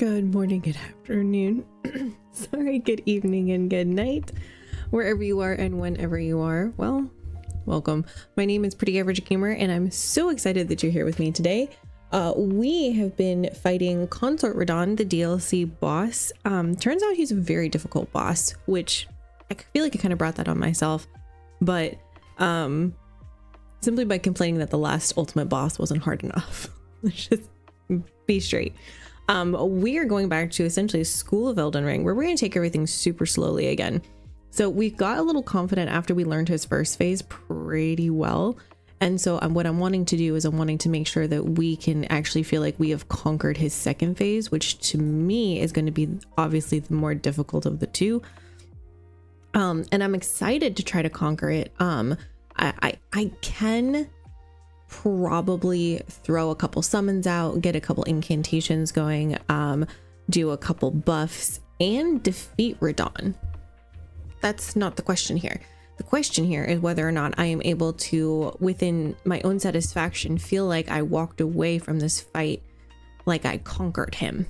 Good morning, good afternoon, sorry, good evening and good night, wherever you are and whenever you are. Well, welcome. My name is Pretty Average Gamer and I'm so excited that you're here with me today. We have been fighting Consort Radahn, the DLC boss. Turns out he's a very difficult boss, which I feel like I kind of brought that on myself, but simply by complaining that the last ultimate boss wasn't hard enough. Let's just be straight. We are going back to essentially School of Elden Ring, where we're going to take everything super slowly again. So we got a little confident after we learned his first phase pretty well. And so what I'm wanting to do is I'm wanting to make sure that we can actually feel like we have conquered his second phase, which to me is going to be obviously the more difficult of the two. And I'm excited to try to conquer it. I can probably throw a couple summons out, get a couple incantations going, do a couple buffs, and defeat Radahn. That's not the question here. The question here is whether or not I am able to, within my own satisfaction, feel like I walked away from this fight like I conquered him.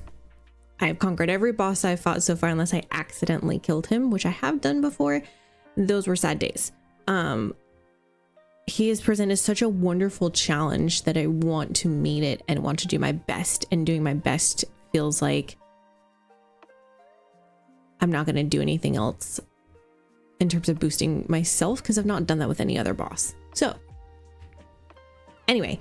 I have conquered every boss I've fought so far, unless I accidentally killed him, which I have done before. Those were sad days. He has presented such a wonderful challenge that I want to meet it and want to do my best, and doing my best feels like I'm not going to do anything else in terms of boosting myself, because I've not done that with any other boss. So anyway,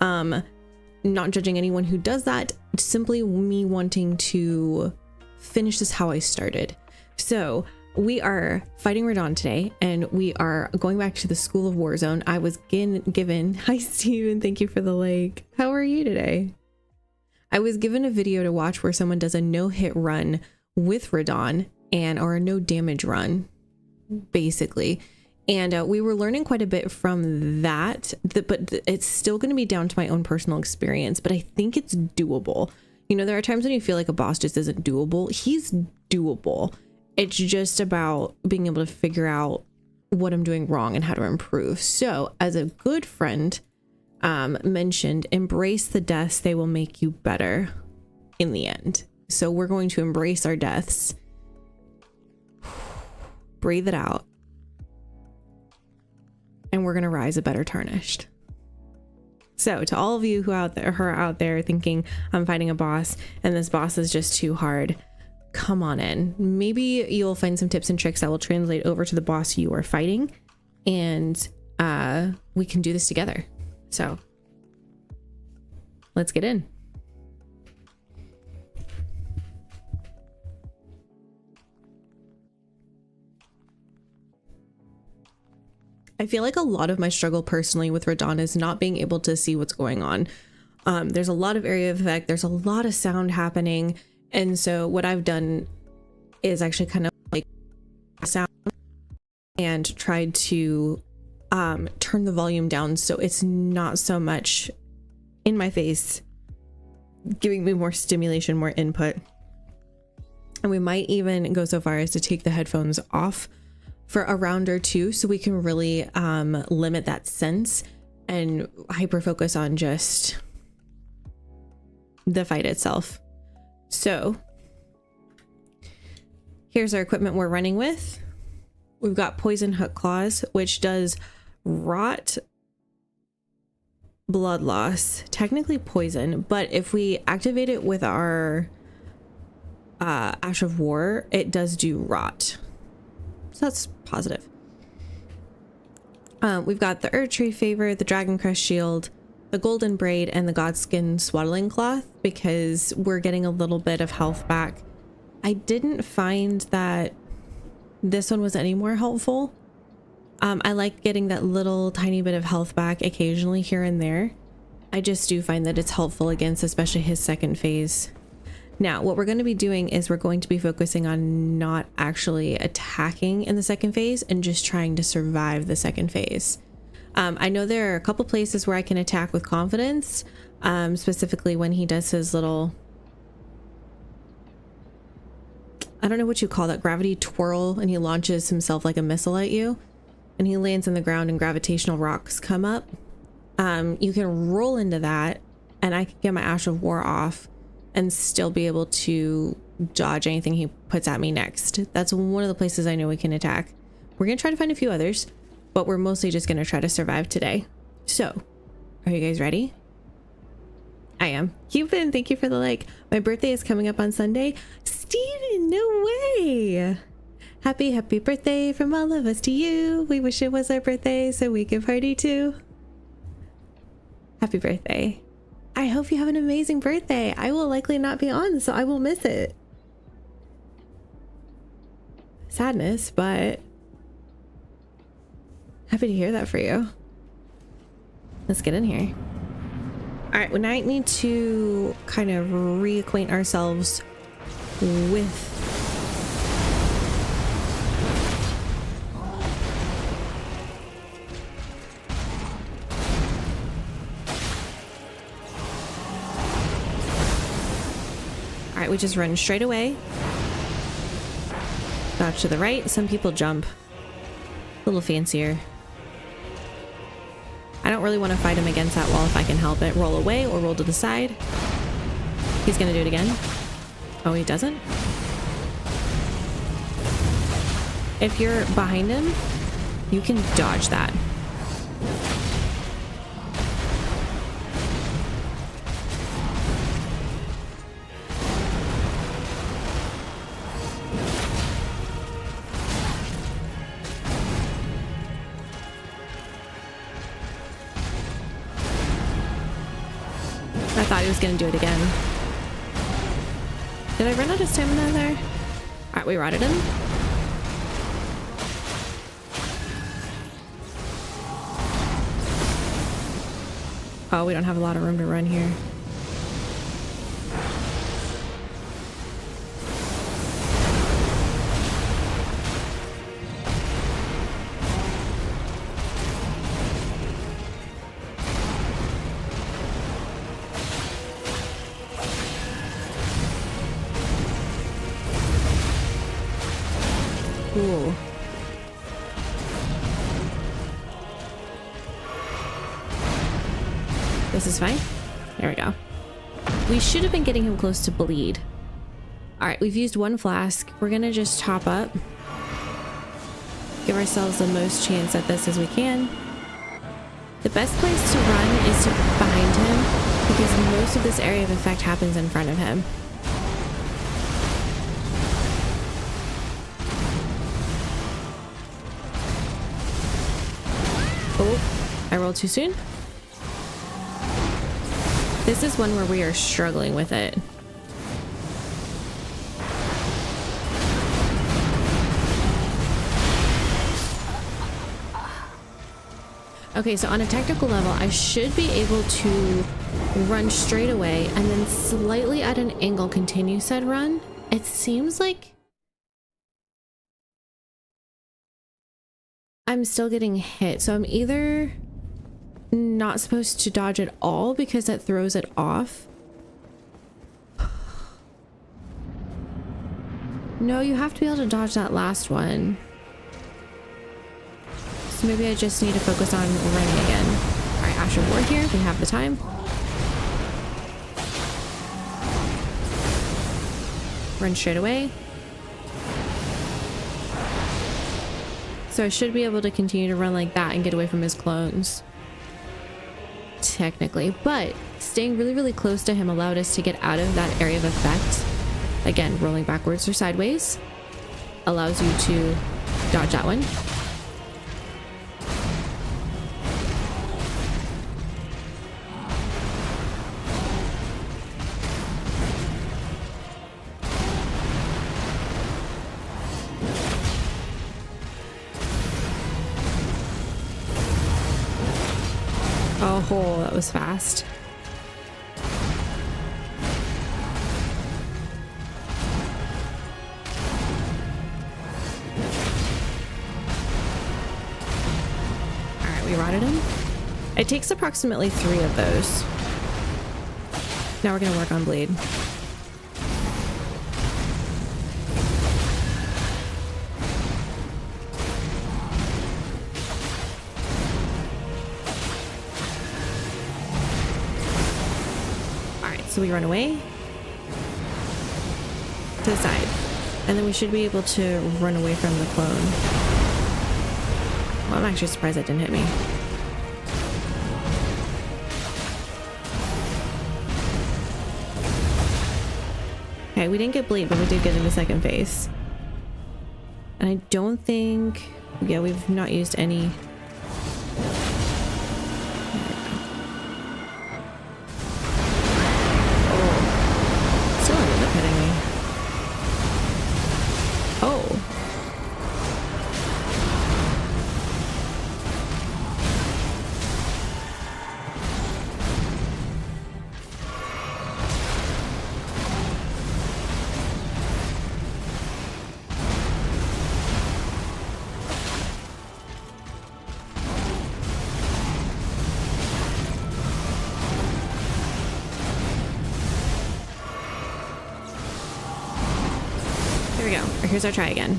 not judging anyone who does that, simply me wanting to finish this how I started. So we are fighting Radahn today, and we are going back to the School of Warzone. I was given, hi Steven, thank you for the like. How are you today? I was given a video to watch where someone does a no-hit run with Radahn, or a no damage run, basically. And we were learning quite a bit from that, but it's still going to be down to my own personal experience, but I think it's doable. You know, there are times when you feel like a boss just isn't doable. He's doable. It's just about being able to figure out what I'm doing wrong and how to improve. So as a good friend mentioned, embrace the deaths. They will make you better in the end. So we're going to embrace our deaths. Breathe it out. And we're going to rise a better Tarnished. So to all of you who are out there thinking I'm fighting a boss and this boss is just too hard, come on in. Maybe you'll find some tips and tricks that will translate over to the boss you are fighting, and we can do this together. So let's get in. I feel like a lot of my struggle personally with Radahn is not being able to see what's going on. There's a lot of area of effect. There's a lot of sound happening. And so what I've done is actually kind of like sound and tried to turn the volume down so it's not so much in my face, giving me more stimulation, more input. And we might even go so far as to take the headphones off for a round or two so we can really limit that sense and hyper focus on just the fight itself. So here's our equipment we're running with. We've got Poison Hook Claws, which does rot, blood loss, technically poison, but if we activate it with our Ash of War, it does do rot. So that's positive. We've got the Earth Tree Favor, the Dragon Crest Shield, the Golden Braid, and the Godskin Swaddling Cloth, because we're getting a little bit of health back. I didn't find that this one was any more helpful. I like getting that little tiny bit of health back occasionally here and there. I just do find that it's helpful against especially his second phase. Now, what we're going to be doing is we're going to be focusing on not actually attacking in the second phase and just trying to survive the second phase. I know there are a couple places where I can attack with confidence, specifically when he does his little, I don't know what you call that, gravity twirl, and he launches himself like a missile at you, and he lands on the ground and gravitational rocks come up. You can roll into that, and I can get my Ash of War off and still be able to dodge anything he puts at me next. That's one of the places I know we can attack. We're gonna try to find a few others, but we're mostly just gonna try to survive today. So, are you guys ready? I am. Cupid, thank you for the like. My birthday is coming up on Sunday. Steven, no way! Happy birthday from all of us to you. We wish it was our birthday so we can party too. Happy birthday. I hope you have an amazing birthday. I will likely not be on, so I will miss it. Sadness, but happy to hear that for you. Let's get in here. All right, we might need to kind of reacquaint ourselves with we just run straight away. Dodge to the right. Some people jump. A little fancier. I don't really want to fight him against that wall if I can help it. Roll away or roll to the side. He's gonna do it again. Oh, he doesn't? If you're behind him, you can dodge that. I thought he was gonna do it again. Did I run out of stamina there? All right, we rotted him. Oh, we don't have a lot of room to run here. Cool. This is fine. There we go. We should have been getting him close to bleed. All right, we've used one flask. We're gonna just top up. Give ourselves the most chance at this as we can. The best place to run is to behind him because most of this area of effect happens in front of him. Oh, I rolled too soon. This is one where we are struggling with it. Okay, so on a technical level, I should be able to run straight away and then slightly at an angle continue said run. It seems like I'm still getting hit, so I'm either not supposed to dodge at all because that throws it off. No, you have to be able to dodge that last one. So maybe I just need to focus on running again. All right, Ash of War here. We have the time. Run straight away. So I should be able to continue to run like that and get away from his clones. Technically, but staying really, really close to him allowed us to get out of that area of effect. Again, rolling backwards or sideways allows you to dodge that one. Oh, that was fast. All right, we rotted him. It takes approximately 3 of those. Now we're gonna work on bleed. So we run away. to the side. And then we should be able to run away from the clone. Well, I'm actually surprised that didn't hit me. Okay, we didn't get bleed, but we did get into second phase. And I don't think... Yeah, we've not used any... Oh. Still ended up hitting me. Oh. Here we go. Here's our try again.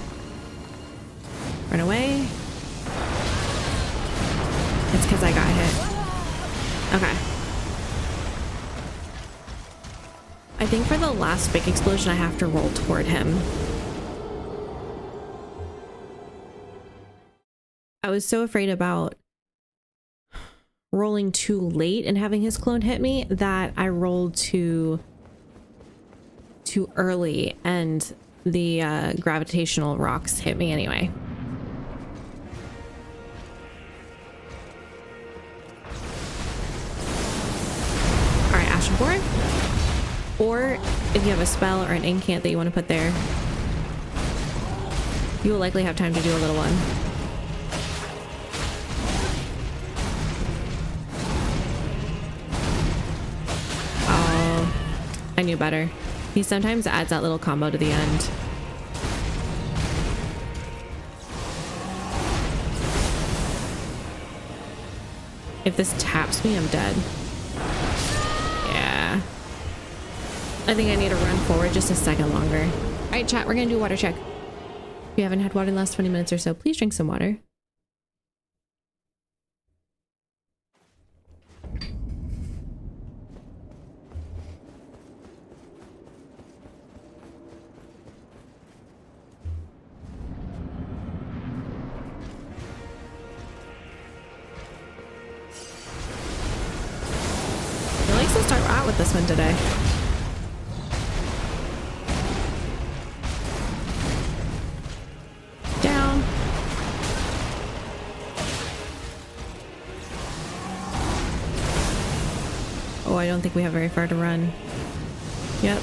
Run away. It's because I got hit. Okay. I think for the last big explosion, I have to roll toward him. I was so afraid about rolling too late and having his clone hit me that I rolled too early, and the gravitational rocks hit me anyway. All right, Ashenborn. Or if you have a spell or an incant that you want to put there, you will likely have time to do a little one. Oh, I knew better. He sometimes adds that little combo to the end. If this taps me, I'm dead. Yeah. I think I need to run forward just a second longer. All right, chat, we're gonna do a water check. If you haven't had water in the last 20 minutes or so, please drink some water. To start out with this one today. Down. Oh, I don't think we have very far to run. Yep.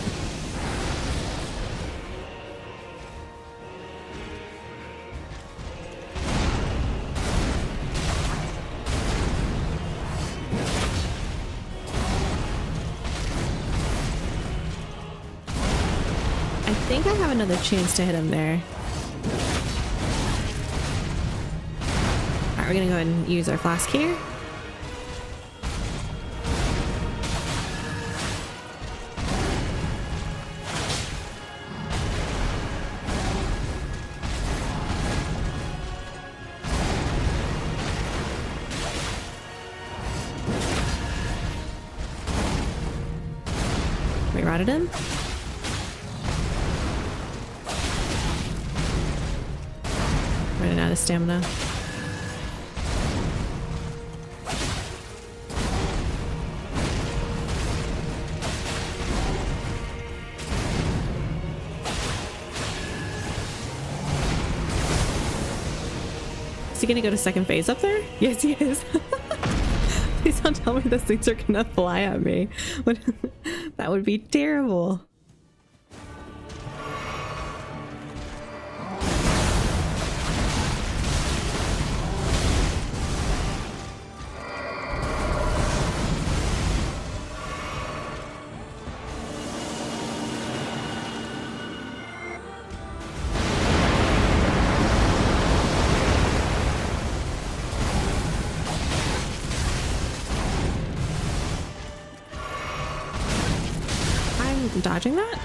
I think I have another chance to hit him there. Alright, we're gonna go ahead and use our flask here. We routed him. Running out of stamina. Is he gonna go to second phase up there? Yes, he is. Please don't tell me those things are gonna fly at me. That would be terrible. Dodging that?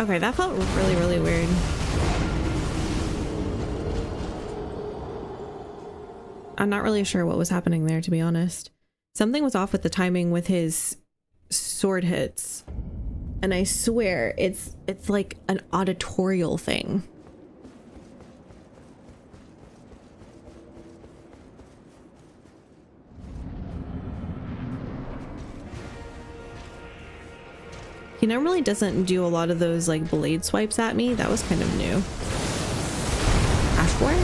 Okay, that felt really, really weird. I'm not really sure what was happening there, to be honest. Something was off with the timing with his sword hits. And I swear it's like an auditorial thing. He normally doesn't do a lot of those like blade swipes at me. That was kind of new. Ashwar?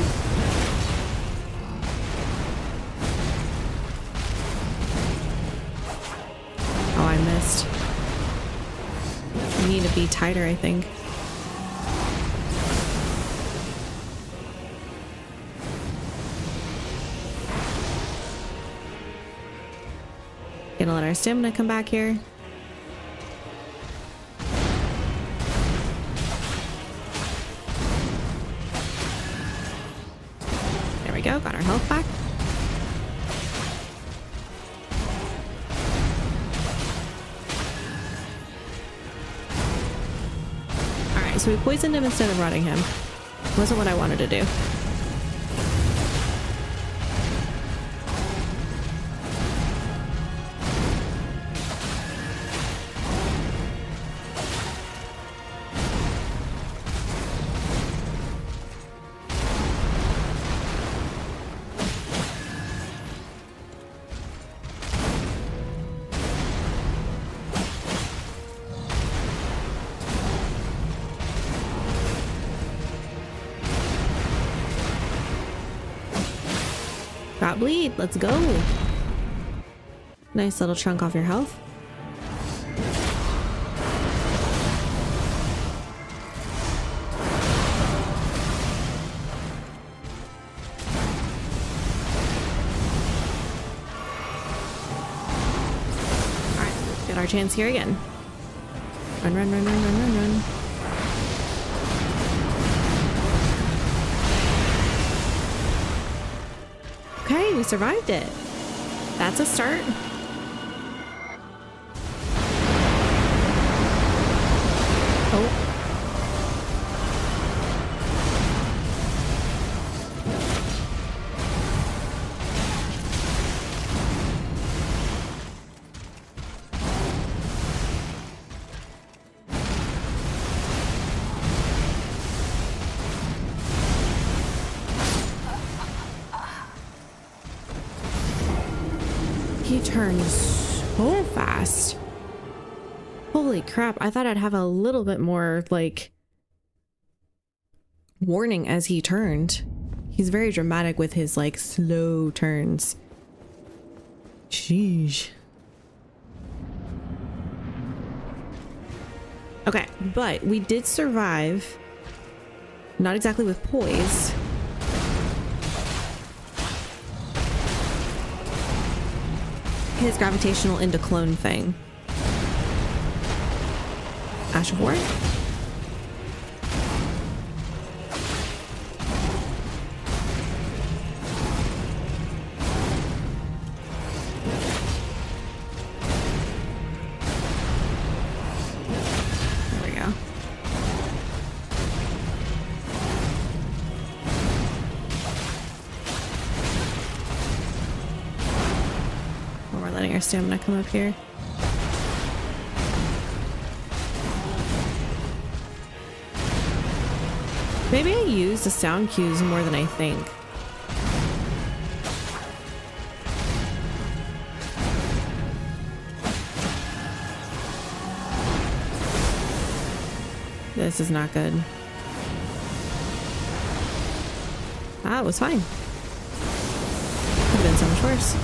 Oh, I missed. I need to be tighter, I think. Gonna let our stamina come back here. There we go, got our health back. Alright, so we poisoned him instead of rotting him. Wasn't what I wanted to do. Got bleed, let's go. Nice little chunk off your health. All right, get our chance here again. Run, run, run, run, run, run, run. Okay, we survived it. That's a start. Oh. He turns so fast. Holy crap. I thought I'd have a little bit more like warning as he turned. He's very dramatic with his like slow turns. Sheesh. Okay, but we did survive. Not exactly with poise. His gravitational into clone thing. Ash of War. There we go. We're letting our stamina come up here. Maybe I use the sound cues more than I think. This is not good. Ah, it was fine. Could have been so much worse.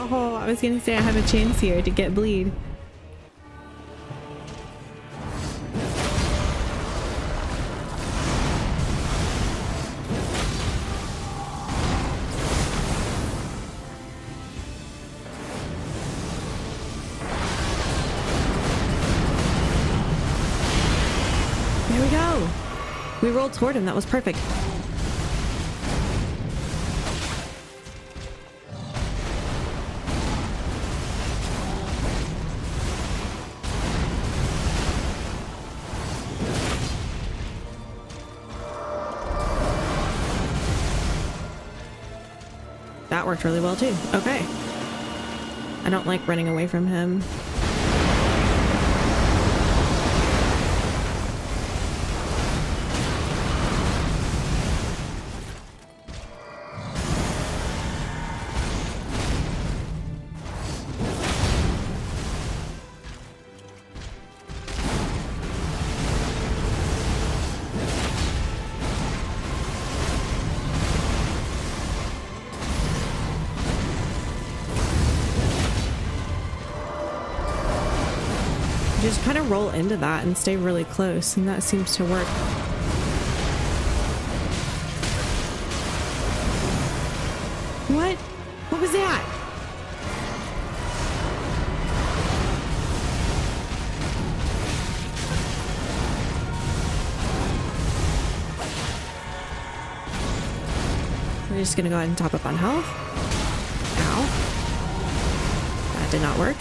Oh, I was gonna say I have a chance here to get bleed. There we go. We rolled toward him. That was perfect. worked really well too. Okay. I don't like running away from him. Just kind of roll into that and stay really close, and that seems to work. What? What was that? We're just gonna go ahead and top up on health. Ow. That did not work.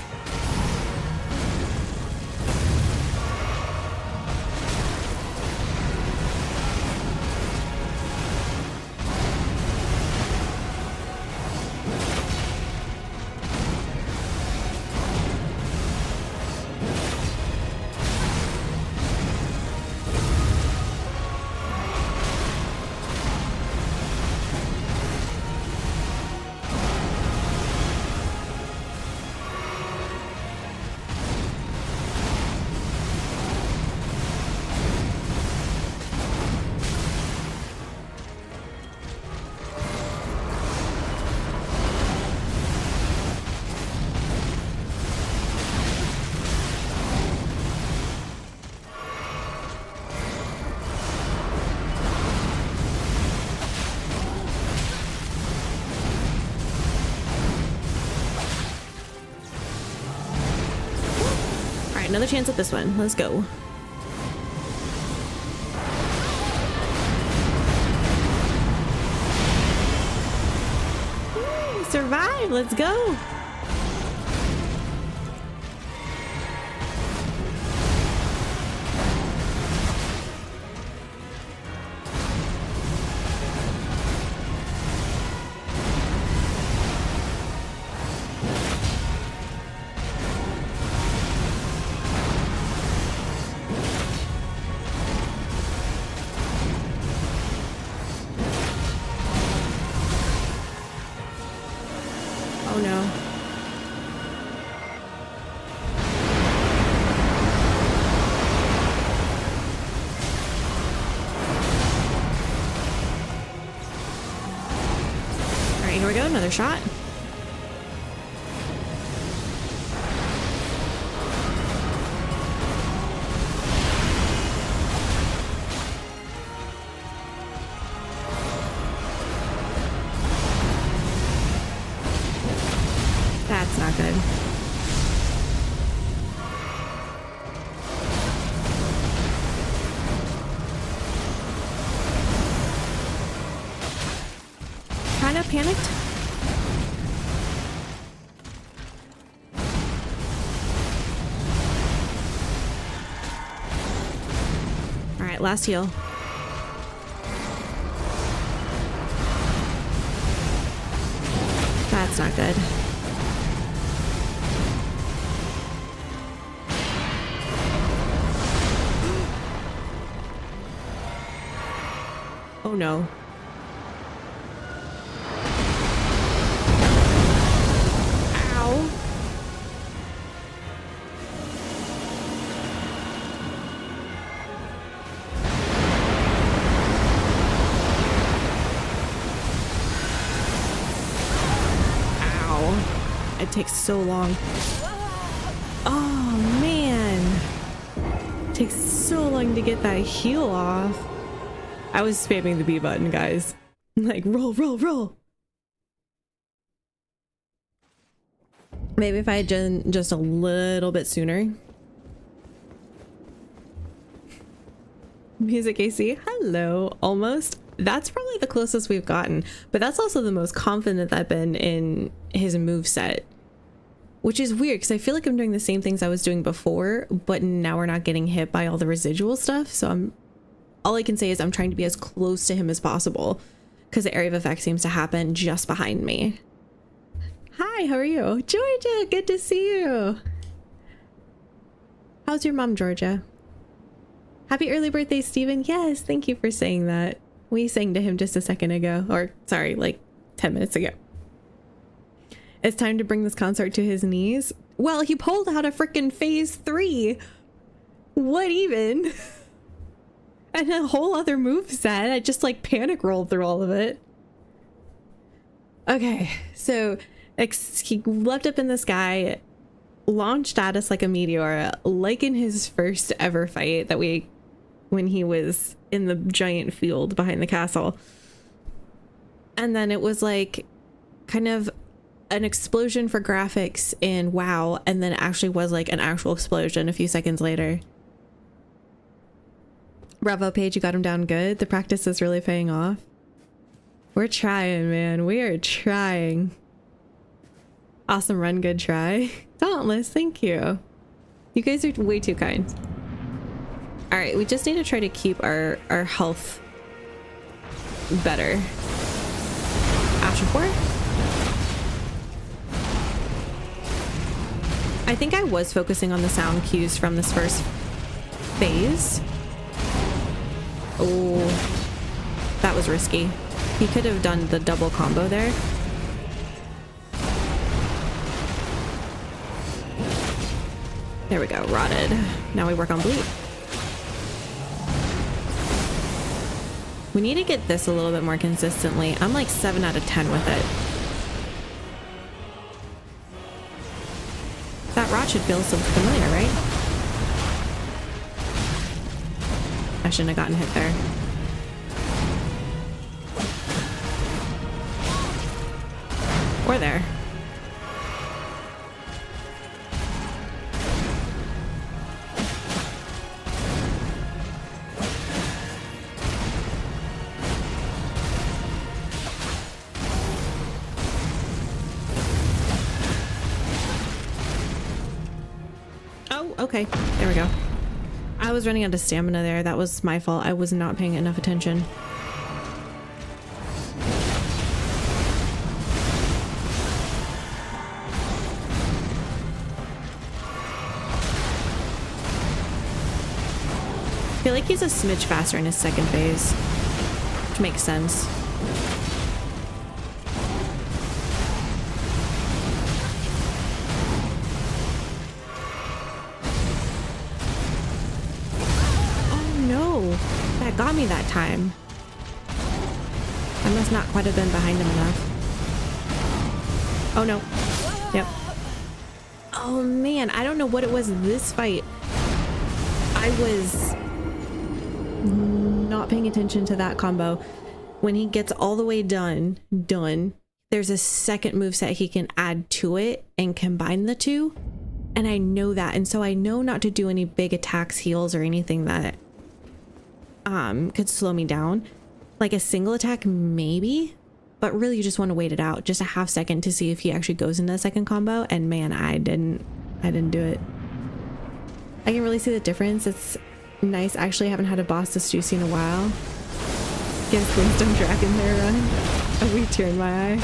Another chance at this one. Let's go. Woo, survive. Let's go. Oh no. All right, here we go. Another shot. That's not good. Kind of panicked. All right, last heal. That's not good. Oh no. Ow. Ow. It takes so long. Oh man. It takes so long to get that heal off. I was spamming the B button, guys. Like, roll, roll, roll. Maybe if I had done just a little bit sooner. Music AC, hello, almost. That's probably the closest we've gotten, but that's also the most confident I've been in his moveset. Which is weird, because I feel like I'm doing the same things I was doing before, but now we're not getting hit by all the residual stuff, so all I can say is I'm trying to be as close to him as possible because the area of effect seems to happen just behind me. Hi, how are you? Georgia, good to see you. How's your mom, Georgia? Happy early birthday, Steven. Yes, thank you for saying that. We sang to him just a second ago, or sorry, like 10 minutes ago. It's time to bring this concert to his knees. Well, he pulled out a freaking phase 3. What even? And a whole other move set. I just like panic rolled through all of it. Okay, so he leapt up in the sky, launched at us like a meteor, like in his first ever fight that when he was in the giant field behind the castle. And then it was like kind of an explosion for graphics in WoW, and then it actually was like an actual explosion a few seconds later. Bravo, Paige, you got him down good. The practice is really paying off. We're trying, man. We are trying. Awesome run, good try. Dauntless, thank you. You guys are way too kind. All right, we just need to try to keep our health better. Asher 4? I think I was focusing on the sound cues from this first phase. Oh, that was risky. He could have done the double combo there. There we go, rotted. Now we work on bleed. We need to get this a little bit more consistently. I'm like 7 out of 10 with it. That rot should feel so familiar, right? I shouldn't have gotten hit there. Or there. Okay, there we go. I was running out of stamina there. That was my fault. I was not paying enough attention. I feel like he's a smidge faster in his second phase, which makes sense. Got me that time. I must not quite have been behind him enough. Oh no. Yep. Oh man, I don't know what it was this fight. I was not paying attention to that combo. When he gets all the way done, there's a second moveset he can add to it and combine the two. And I know that. And so I know not to do any big attacks, heals, or anything that could slow me down. Like a single attack maybe, but really you just want to wait it out just a half second to see if he actually goes into the second combo. And man, I didn't do it. I can really see the difference. It's nice. I actually haven't had a boss this juicy in a while. Against Wisdom Dragon there, run. A wee tear in my eye.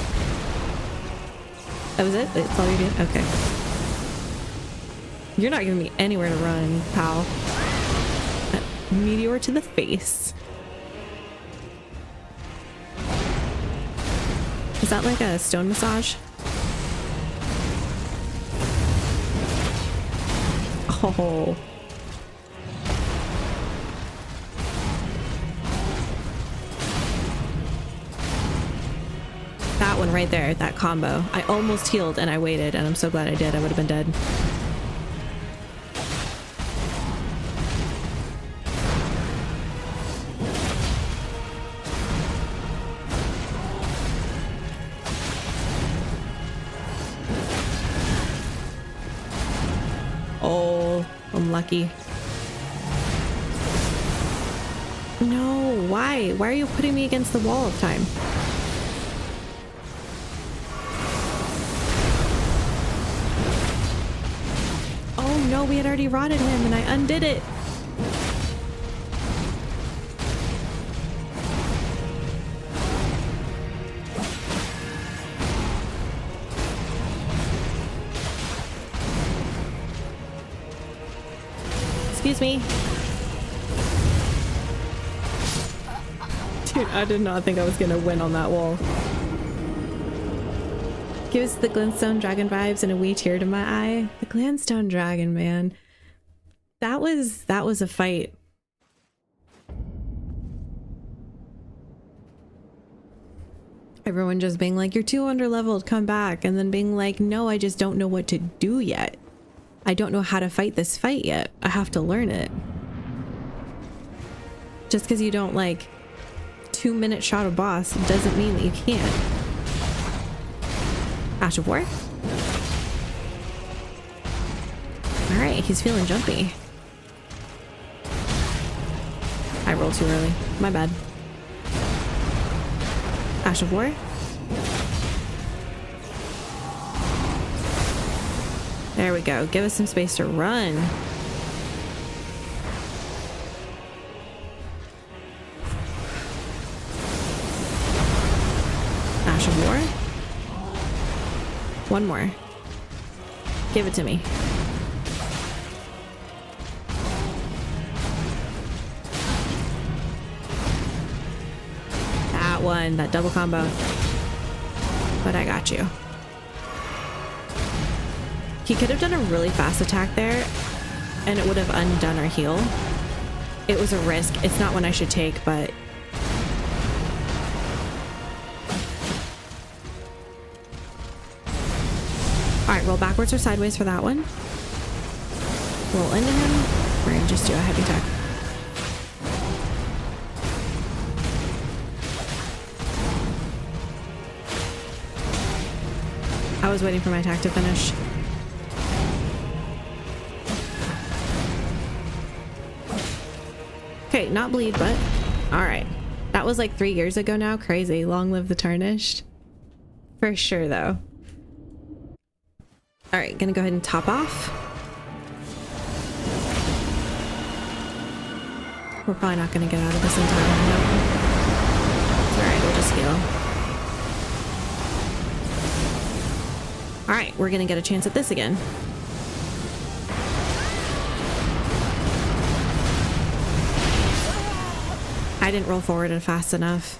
That was it? That's all you did? Okay. You're not giving me anywhere to run, pal. Meteor to the face. Is that like a stone massage? Oh. That one right there, that combo. I almost healed and I waited, and I'm so glad I did. I would have been dead. Lucky. No, why? Why are you putting me against the wall of time? Oh no, we had already rotted him and I undid it. Excuse me. Dude, I did not think I was gonna win on that wall. Gives the Glintstone Dragon vibes and a wee tear to my eye. The Glintstone Dragon, man. That was a fight. Everyone just being like, you're too underleveled, come back. And then being like, no, I just don't know what to do yet. I don't know how to fight this fight yet. I have to learn it. Just because you don't like 2-minute shot a boss doesn't mean that you can't. Ash of War. All right, he's feeling jumpy. I rolled too early. My bad. Ash of War. There we go. Give us some space to run. Ash of War. One more. Give it to me. That one, that double combo. But I got you. He could have done a really fast attack there and it would have undone our heal. It was a risk. It's not one I should take, but all right, roll backwards or sideways for that one. Roll into him. We're gonna just do a heavy attack. I was waiting for my attack to finish. Okay, not bleed, but all right. That was like 3 years ago now. Crazy. Long live the Tarnished. For sure, though. All right, gonna go ahead and top off. We're probably not gonna get out of this in time. No. It's all right, we'll just heal. All right, we're gonna get a chance at this again. I didn't roll forward fast enough.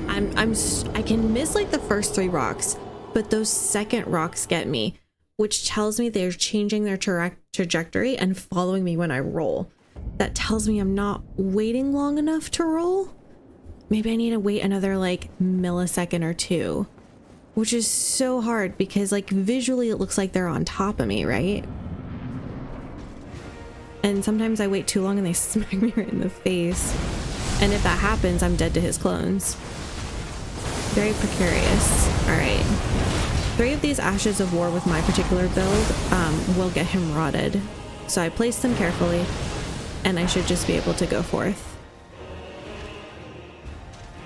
I can miss like the first 3 rocks, but those second rocks get me, which tells me they're changing their trajectory and following me when I roll. That tells me I'm not waiting long enough to roll. Maybe I need to wait another like millisecond or 2, which is so hard because like visually it looks like they're on top of me, right? And sometimes I wait too long and they smack me right in the face. And if that happens, I'm dead to his clones. Very precarious. All right. 3 of these Ashes of War with my particular build will get him rotted. So I placed them carefully and I should just be able to go forth.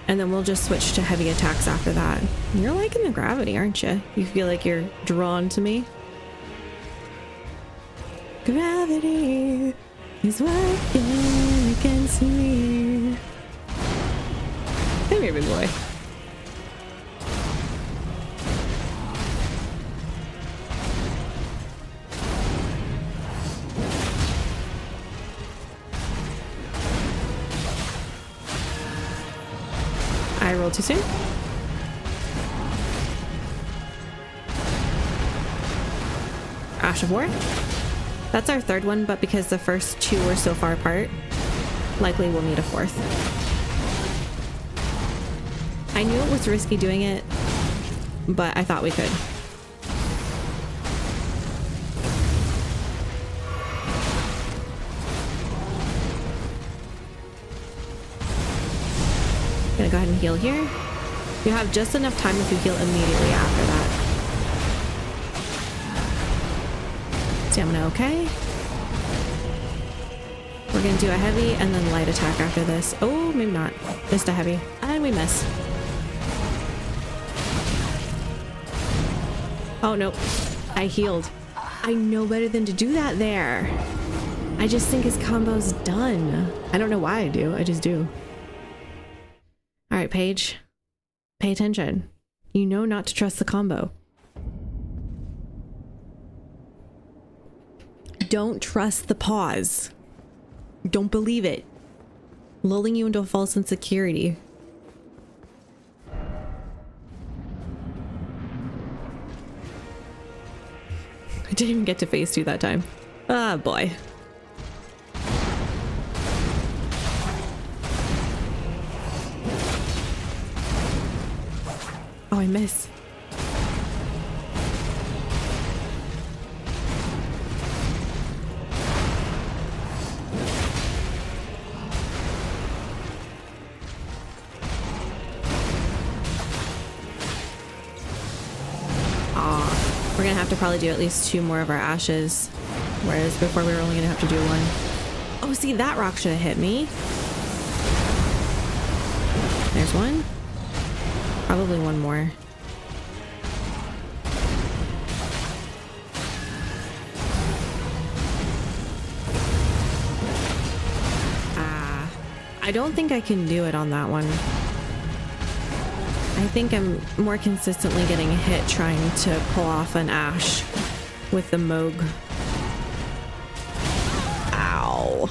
And then we'll just switch to heavy attacks after that. You're liking the gravity, aren't you? You feel like you're drawn to me? Gravity is working against me. Come here, big boy. I rolled too soon. Ash of War. That's our 3rd one, but because the first 2 were so far apart, likely we'll need a 4th. I knew it was risky doing it, but I thought we could. Gonna go ahead and heal here. You have just enough time if you heal immediately after that. Stamina okay. We're gonna do a heavy and then light attack after this. Oh, maybe not. Just a heavy. And we miss. Oh, nope. I healed. I know better than to do that there. I just think his combo's done. I don't know why I do. I just do. All right, Paige. Pay attention. You know not to trust the combo. Don't trust the pause. Don't believe it. Lulling you into a false insecurity. I didn't even get to phase 2 that time. Ah, boy. Oh, I miss. We're gonna have to probably do at least 2 more of our ashes, whereas before we were only gonna have to do 1. Oh, see, that rock should have hit me. There's 1. Probably 1 more. I don't think I can do it on that one. I think I'm more consistently getting hit trying to pull off an ash with the Moog. Ow.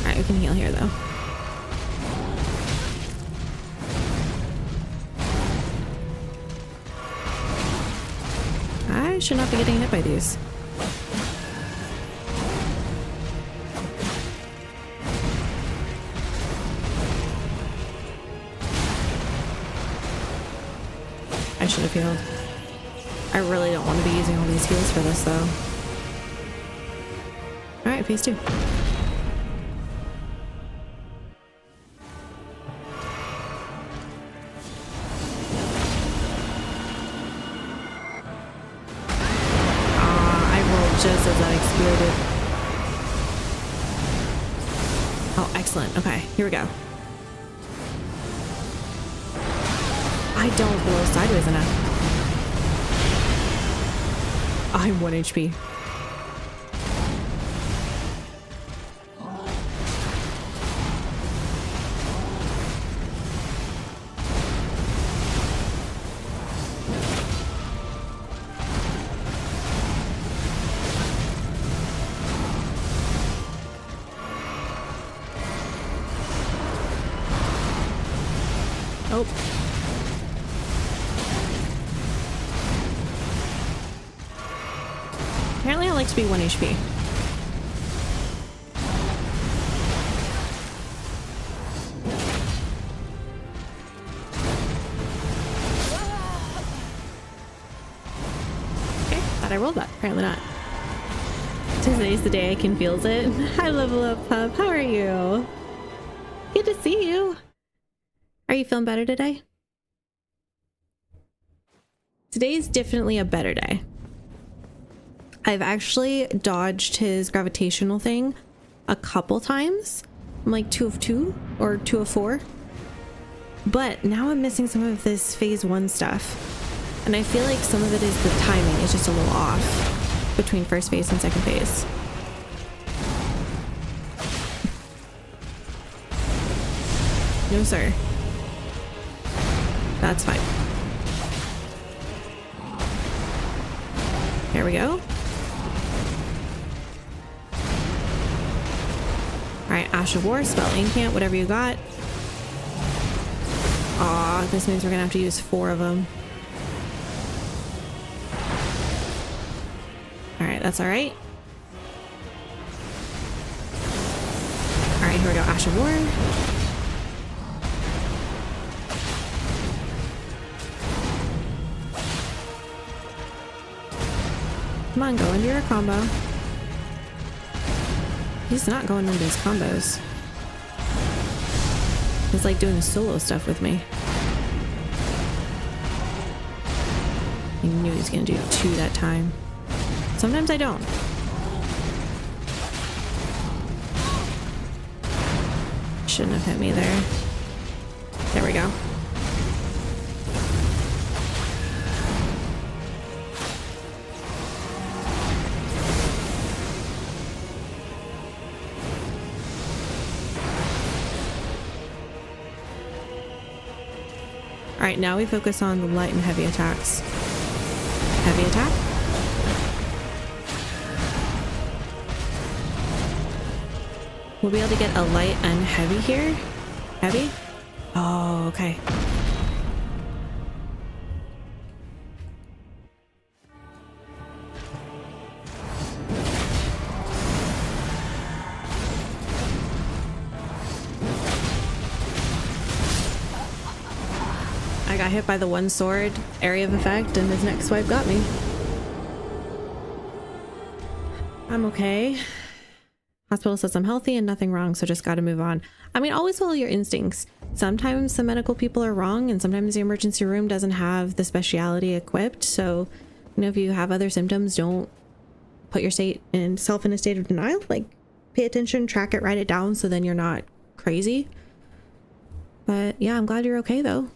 Alright, we can heal here though. I should not be getting hit by these. I should have healed. I really don't want to be using all these heals for this though. Alright, phase 2. I rolled just as that exploded. Oh, excellent. Okay, here we go. I don't blow sideways enough. I'm 1 HP. Oh. Apparently I like to be 1 HP. Okay, thought I rolled that. Apparently not. Today's the day I can feels it. Hi, Level Up Pup. How are you? Good to see you. Are you feeling better today? Today's definitely a better day. I've actually dodged his gravitational thing a couple times. I'm like 2 of 2 or 2 of 4. But now I'm missing some of this phase 1 stuff. And I feel like some of it is the timing is just a little off between first phase and second phase. No, sir. That's fine. There we go. Alright, Ash of War, spell incant, whatever you got. Aw, this means we're gonna have to use 4 of them. Alright, that's alright. Alright, here we go, Ash of War. Come on, go into your combo. He's not going into his combos. He's like doing solo stuff with me. I knew he was gonna do 2 that time. Sometimes I don't. Shouldn't have hit me there. There we go. Alright, now we focus on the light and heavy attacks. Heavy attack. We'll be able to get a light and heavy here. Heavy? Oh, okay. I got hit by the one sword area of effect and his next swipe got me. I'm okay. Hospital says I'm healthy and nothing wrong, so just gotta move on. I mean, always follow your instincts. Sometimes the medical people are wrong and sometimes the emergency room doesn't have the speciality equipped. So, you know, if you have other symptoms, don't put yourself in a state of denial. Like, pay attention, track it, write it down so then you're not crazy. But yeah, I'm glad you're okay though.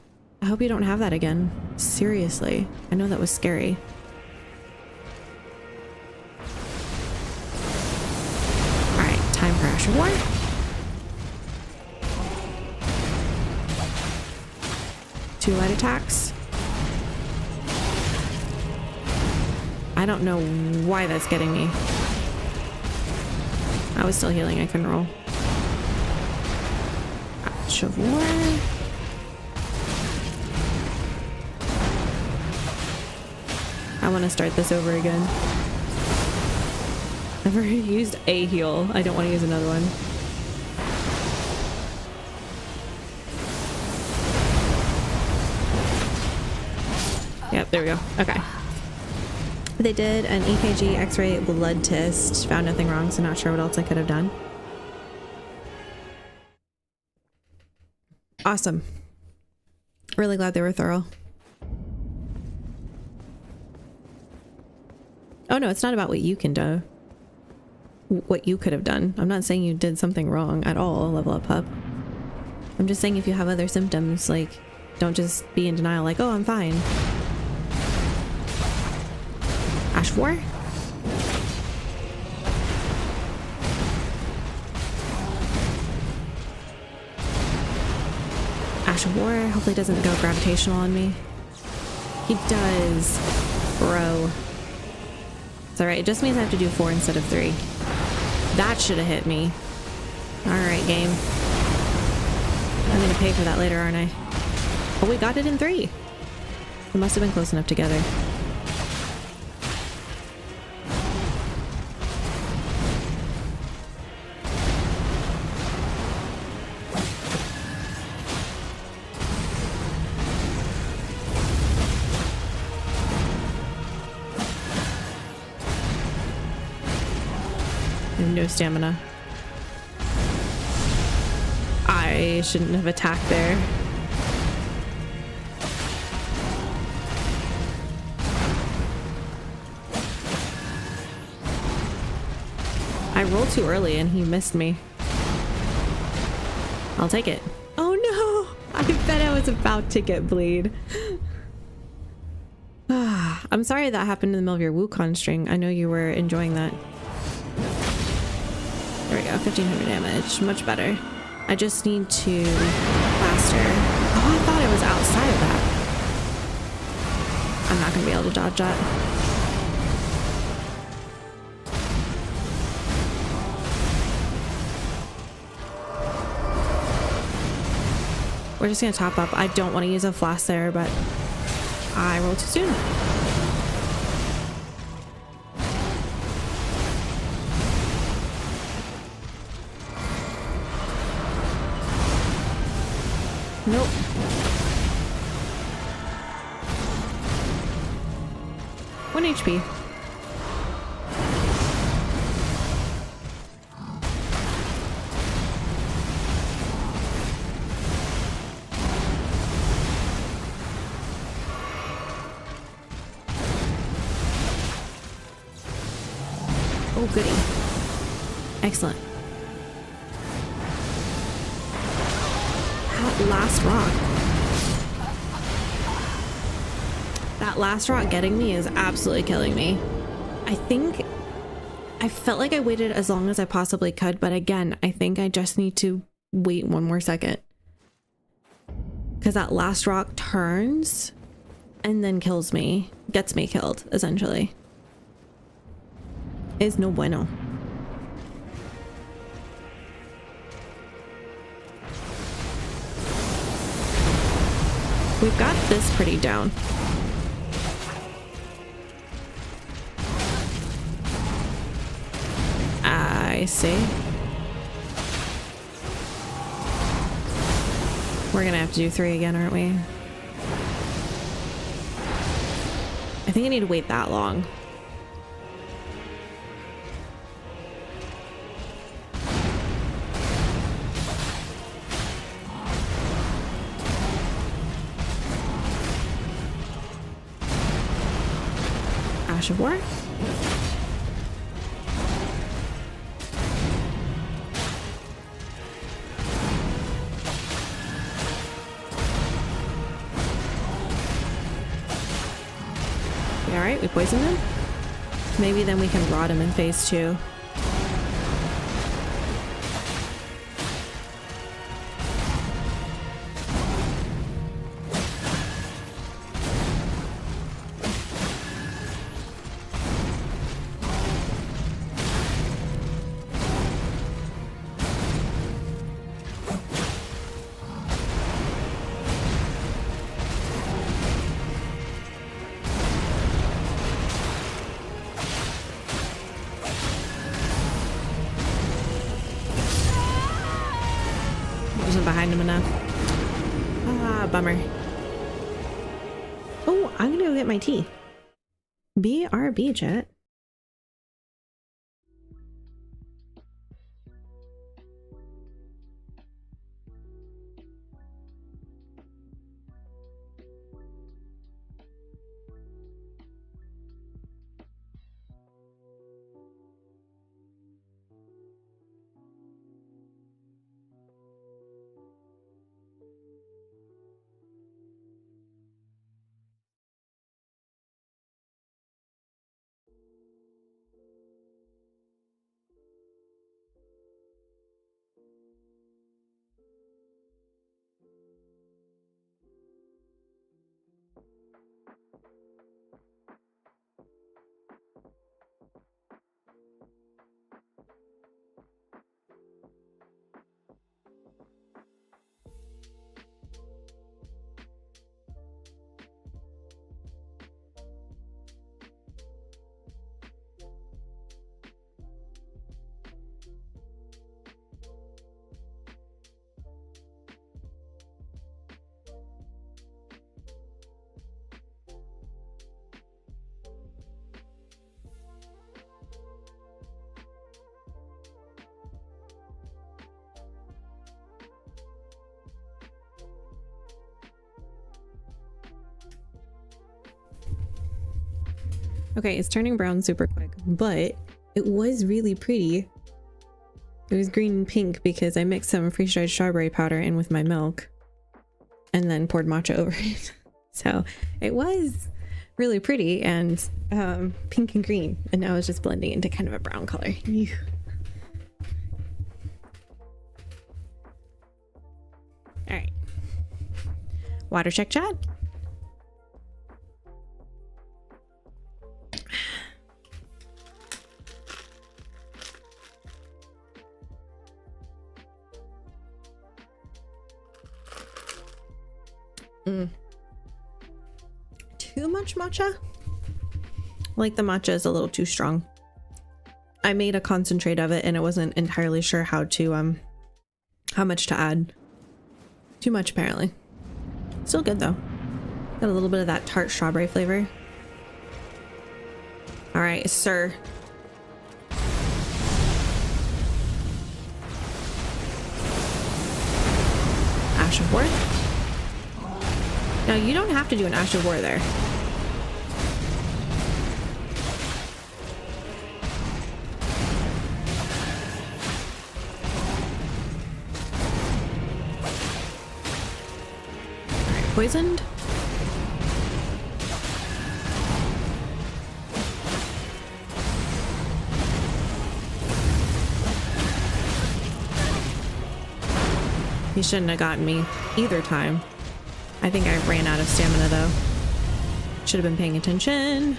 I hope you don't have that again. Seriously. I know that was scary. Alright, time for Ash of War. Two light attacks. I don't know why that's getting me. I was still healing, I couldn't roll. Ash of War. I want to start this over again. I've already used a heal. I don't want to use another one. Yep, there we go. Okay. They did an EKG, X-ray, blood test. Found nothing wrong, so not sure what else I could have done. Awesome. Really glad they were thorough. Oh no, it's not about what you can do. What you could have done. I'm not saying you did something wrong at all, level up pup. I'm just saying if you have other symptoms, like, don't just be in denial like, oh, I'm fine. Ash of War? Ash of War hopefully doesn't go gravitational on me. He does, bro. It's alright, it just means I have to do 4 instead of 3. That should have hit me. Alright, game. I'm gonna pay for that later, aren't I? Oh, we got it in 3. It must have been close enough together. No stamina. I shouldn't have attacked there. I rolled too early and he missed me. I'll take it. Oh no! I bet I was about to get bleed. I'm sorry that happened in the middle of your Wukong string. I know you were enjoying that. There we go, 1500 damage, much better. I just need to plaster. Oh, I thought I was outside of that. I'm not gonna be able to dodge that. We're just gonna top up. I don't want to use a flask there, but I rolled too soon. Nope. One HP. Oh, goody. Excellent. Last rock. That last rock getting me is absolutely killing me. I felt like I waited as long as I possibly could, but again, I think I just need to wait one more second. Because that last rock turns and then kills me. Gets me killed, essentially. It's no bueno. We've got this pretty down. I see. We're gonna have to do 3 again, aren't we? I think I need to wait that long. Ash of War. Alright, we poisoned him. Maybe then we can rot him in phase 2. Wasn't behind him enough. Ah, bummer. Oh, I'm gonna go get my tea. BRB, chat. Okay, it's turning brown super quick, but it was really pretty. It was green and pink because I mixed some freeze-dried strawberry powder in with my milk and then poured matcha over it. So it was really pretty and pink and green, and now it's just blending into kind of a brown color. All right. Water check, chat. Too much matcha? Like the matcha is a little too strong. I made a concentrate of it and I wasn't entirely sure how much to add. Too much apparently. Still good though. Got a little bit of that tart strawberry flavor. All right, sir. Ash of War. Now, you don't have to do an Ash of War there. Alright, poisoned. He shouldn't have gotten me either time. I think I ran out of stamina though. Should have been paying attention.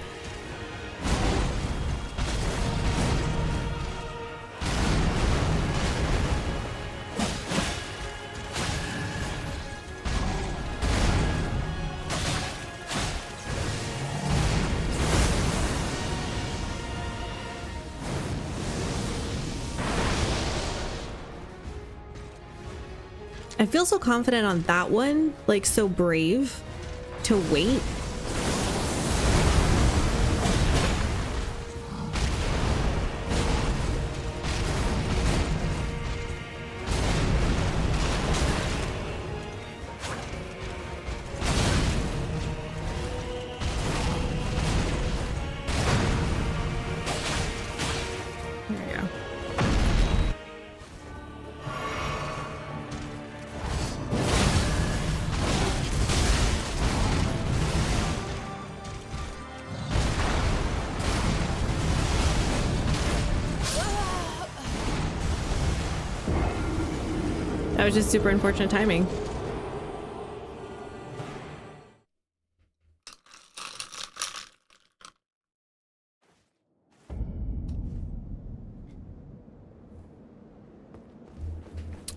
I feel so confident on that one, like so brave to wait. That was just super unfortunate timing.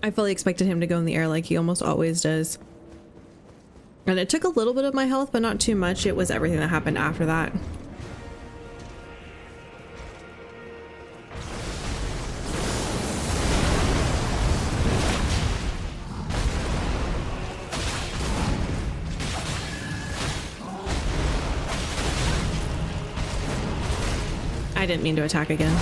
I fully expected him to go in the air like he almost always does. And it took a little bit of my health, but not too much. It was everything that happened after that. I didn't mean to attack again.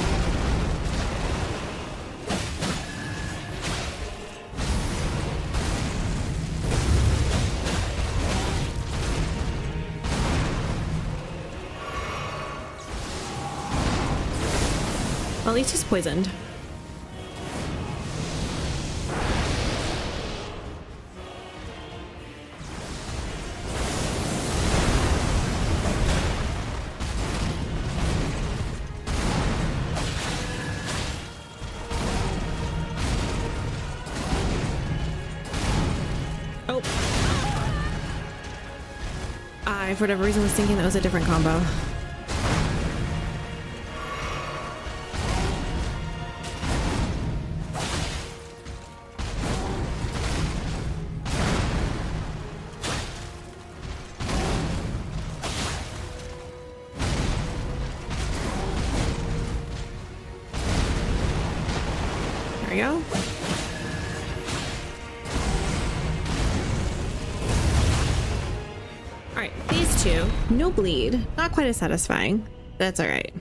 Well, at least he's poisoned. Oh. I, for whatever reason, was thinking that was a different combo. There we go. Alright, these two, no bleed. Not quite as satisfying. That's alright.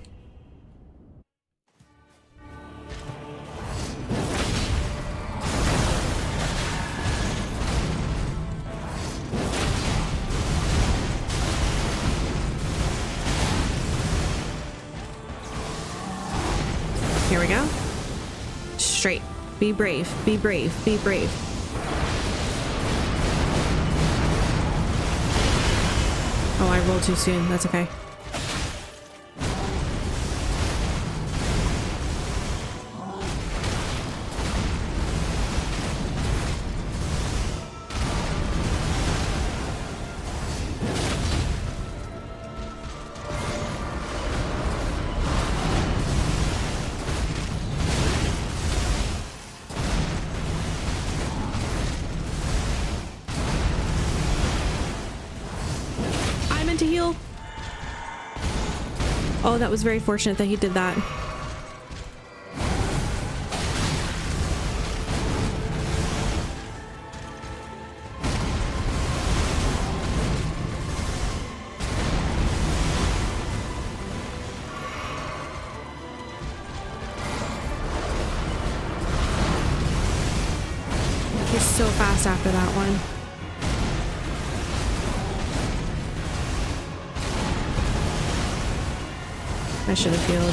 Here we go. Straight. Be brave. Be brave. Be brave. Oh, I rolled too soon. That's okay. To heal. Oh, that was very fortunate that he did that. He's so fast after that one. I should have healed.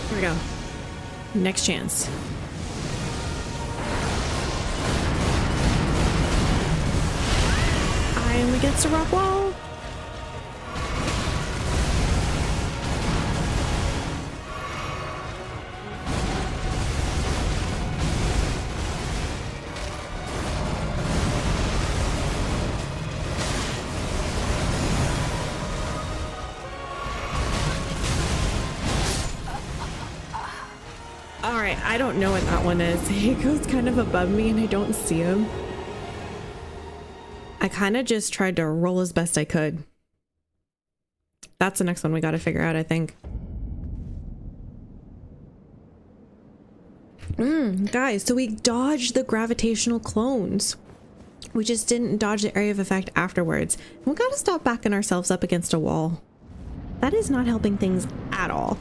Here we go. Next chance. I am against a rock wall. Alright, I don't know what that one is. He goes kind of above me and I don't see him. I kind of just tried to roll as best I could. That's the next one we got to figure out, I think. Guys, so we dodged the gravitational clones. We just didn't dodge the area of effect afterwards. We gotta stop backing ourselves up against a wall. That is not helping things at all.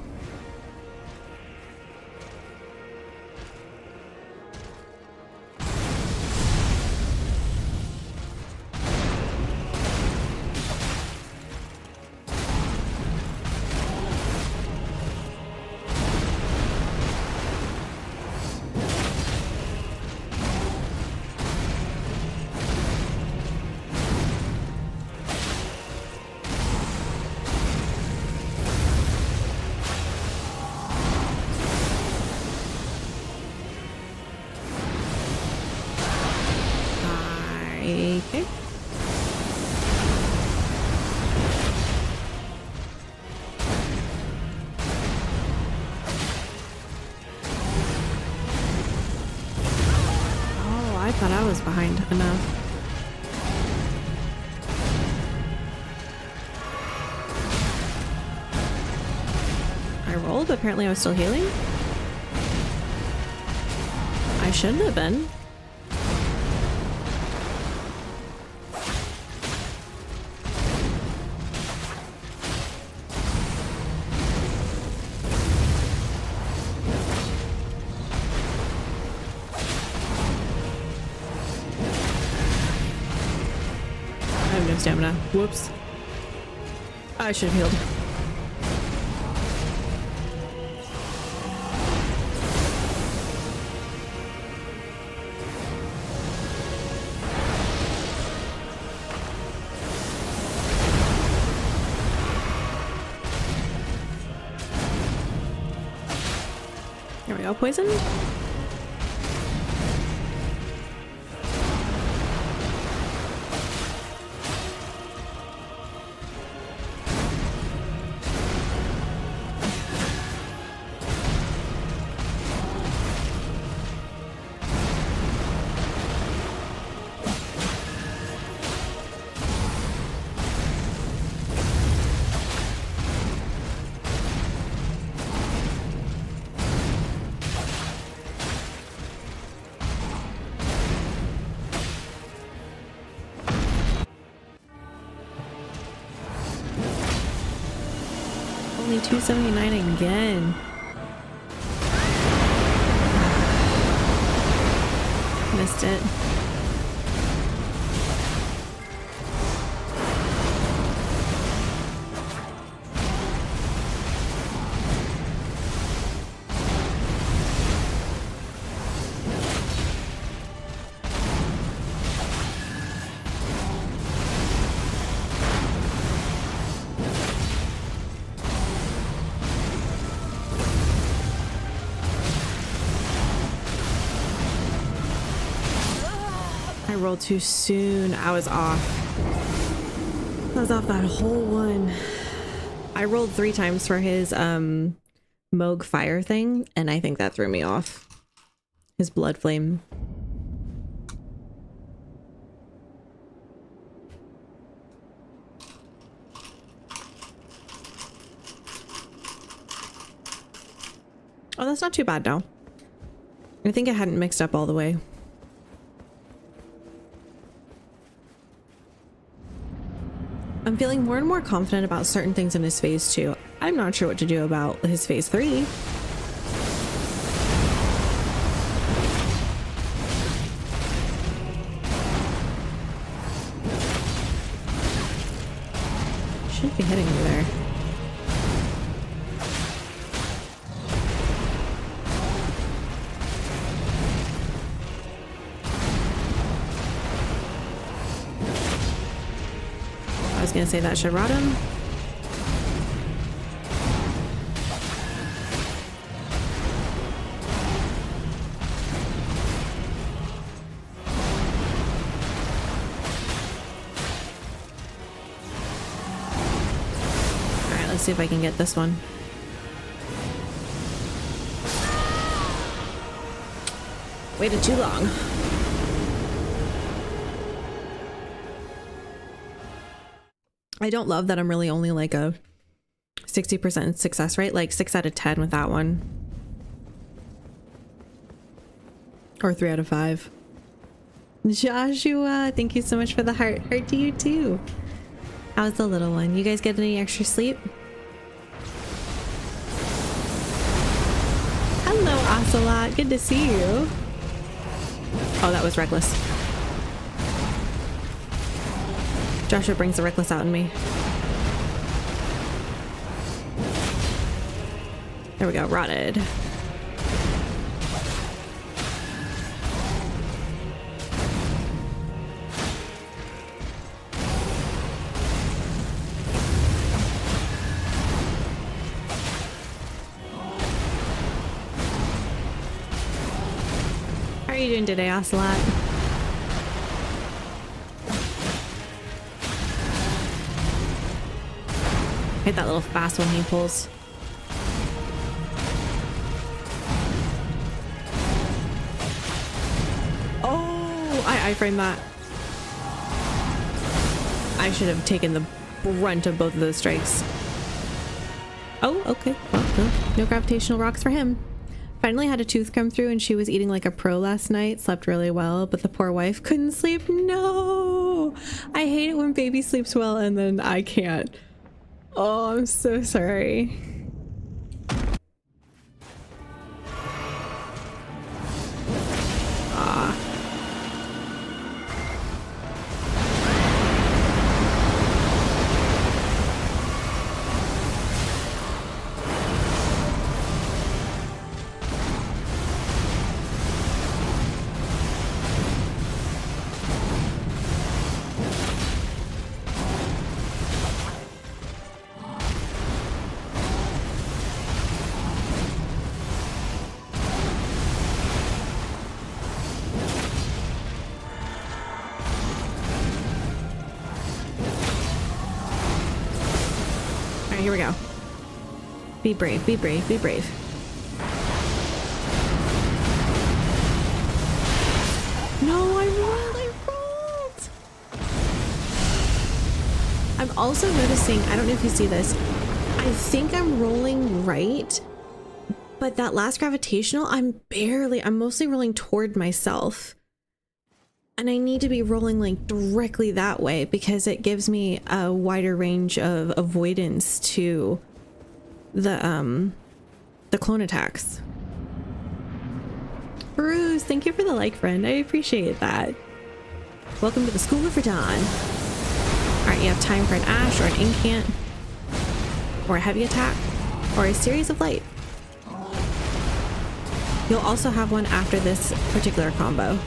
Okay. Oh, I thought I was behind enough. I rolled, but apparently I was still healing. I shouldn't have been. Stamina. Whoops. I should have healed. There we go. Poison. Only 279 again. Missed it. I rolled too soon. I was off. I was off that whole one. I rolled 3 times for his Moog fire thing, and I think that threw me off. His blood flame. Oh, that's not too bad now. I think it hadn't mixed up all the way. I'm feeling more and more confident about certain things in his phase 2. I'm not sure what to do about his phase 3. Shouldn't be hitting me there. I was gonna say that should rot him. Alright, let's see if I can get this one. Waited too long. I don't love that I'm really only like a 60% success rate, like 6 out of 10 with that one. Or 3 out of 5. Joshua, thank you so much for the heart. Heart to you too. How's the little one? You guys get any extra sleep? Hello, Ocelot. Good to see you. Oh, that was reckless. Joshua brings the reckless out in me. There we go, rotted. How are you doing today, Ocelot? Hit that little fast one he pulls. Oh, I framed that. I should have taken the brunt of both of those strikes. Oh, okay. Well, no gravitational rocks for him. Finally had a tooth come through and she was eating like a pro last night. Slept really well, but the poor wife couldn't sleep. No! I hate it when baby sleeps well and then I can't. Oh, I'm so sorry. Ah. Here we go. Be brave, be brave, be brave. No, I rolled. I'm also noticing, I don't know if you see this, I think I'm rolling right, but that last gravitational, I'm mostly rolling toward myself. And I need to be rolling like directly that way because it gives me a wider range of avoidance to the clone attacks. Bruce, thank you for the like, friend. I appreciate that. Welcome to the School of Radahn. Alright, you have time for an Ash or an Incant or a heavy attack or a series of light. You'll also have one after this particular combo.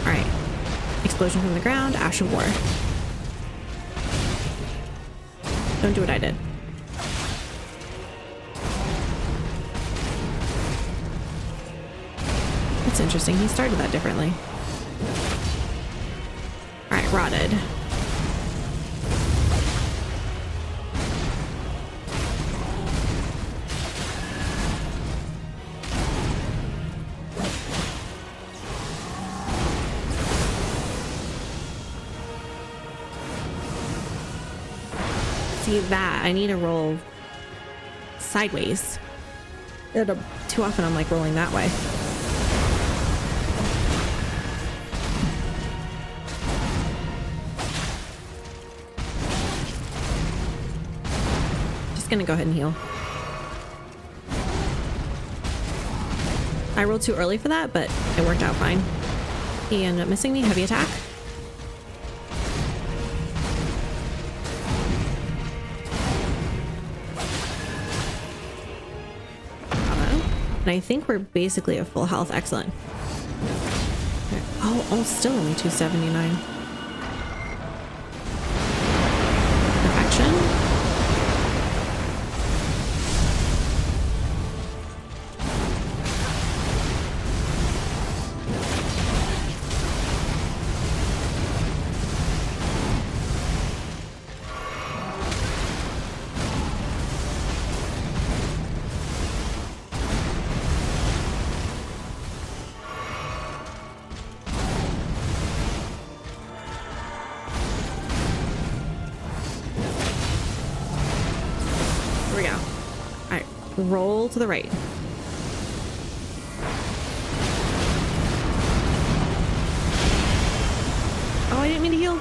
Alright. Explosion from the ground, Ash of War. Don't do what I did. That's interesting. He started that differently. Alright, rotted. See that? I need to roll sideways. Too often I'm like rolling that way. Just gonna go ahead and heal. I rolled too early for that, but it worked out fine. He ended up missing me. Heavy attack. And I think we're basically at full health. Excellent. Okay. Oh, still only 279. Perfection. roll to the right. Oh, I didn't mean to heal.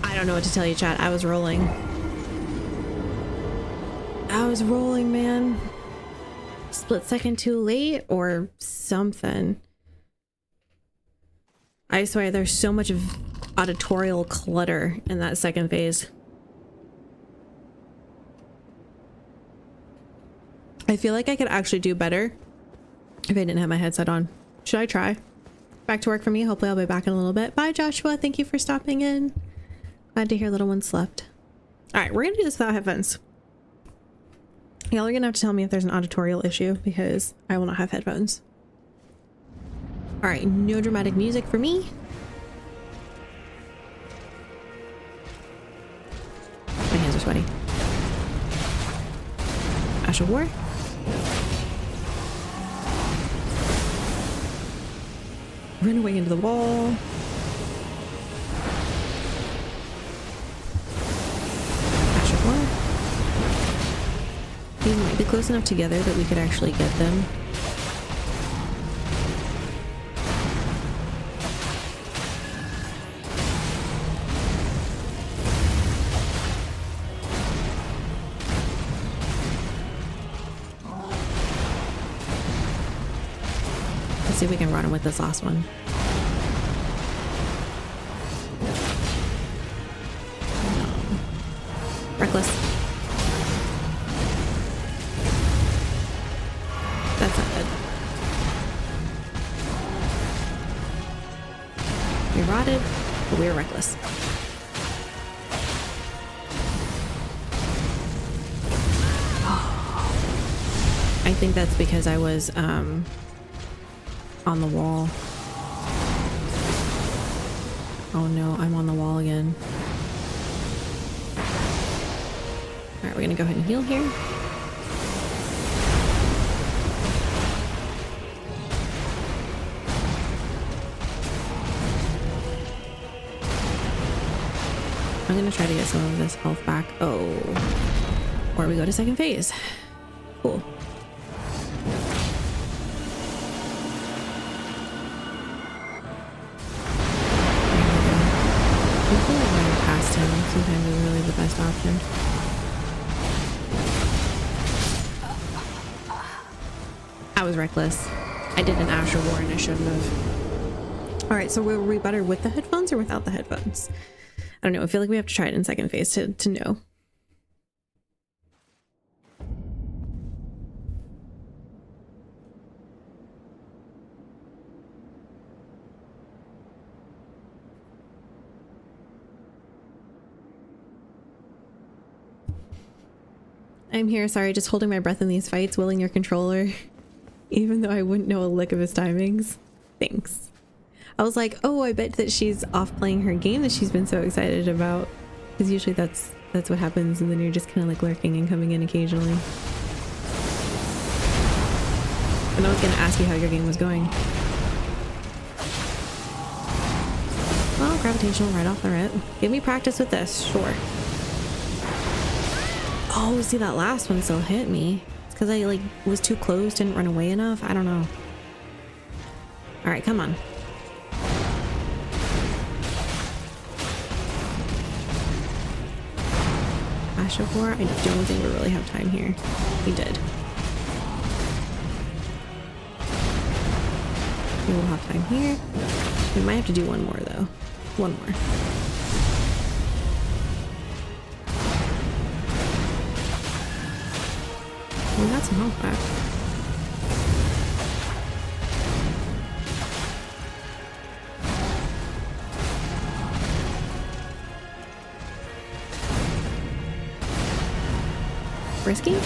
I don't know what to tell you, chat. I was rolling. Man. Split second too late or something. I swear there's so much of auditorial clutter in that second phase. I feel like I could actually do better if I didn't have my headset on. Should I try? Back to work for me. Hopefully I'll be back in a little bit. Bye, Joshua. Thank you for stopping in. Glad to hear little one slept. All right, we're gonna do this without headphones. Y'all are gonna have to tell me if there's an auditorial issue because I will not have headphones. All right, no dramatic music for me. My hands are sweaty. Ash of War. Run away into the wall. Ash of War. These might be close enough together that we could actually get them. Let's see if we can run them with this last one. No. Reckless. That's not good. We rotted, but we were reckless. I think that's because I was on the wall. Oh no, I'm on the wall again. Alright, we're gonna go ahead and heal here. I'm gonna try to get some of this health back. Oh. Or we go to second phase. Cool. Past him sometimes is really the best option. I was reckless. I did an Asher War and I shouldn't have. Alright, so were we better with the headphones or without the headphones? I don't know. I feel like we have to try it in second phase to know. I'm here, sorry, just holding my breath in these fights, willing your controller. Even though I wouldn't know a lick of his timings. Thanks. I was like, oh, I bet that she's off playing her game that she's been so excited about. Because usually that's what happens, and then you're just kind of like lurking and coming in occasionally. And I was going to ask you how your game was going. Well, gravitational right off the rip. Give me practice with this, sure. Oh, see, that last one still hit me. It's because I like was too close, didn't run away enough. I don't know. All right, come on. Ash of War? I don't think we really have time here. We did. We will have time here. We might have to do one more though. One more. We got some health back. Risky?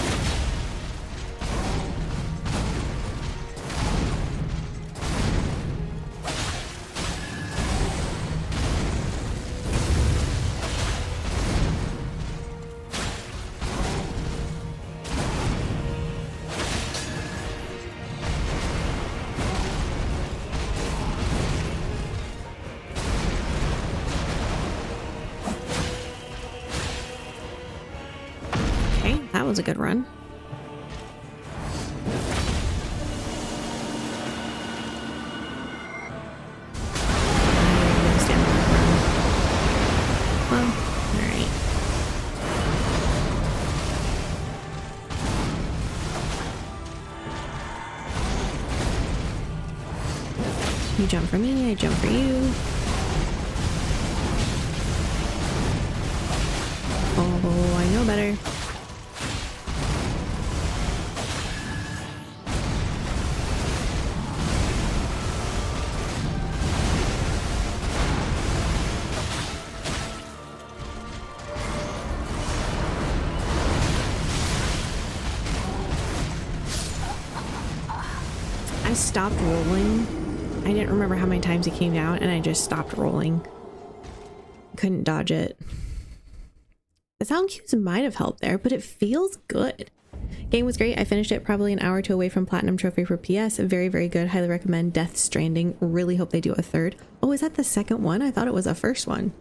was a good run. Well, alright. You jump for me, I jump for you. Oh, I know better. I stopped rolling. I didn't remember how many times it came down and I just stopped rolling. Couldn't dodge it. The sound cues might have helped there, but it feels good. Game was great. I finished it probably an hour or two away from Platinum Trophy for PS. Very, very good. Highly recommend. Death Stranding. Really hope they do a third. Oh, is that the second one? I thought it was the first one.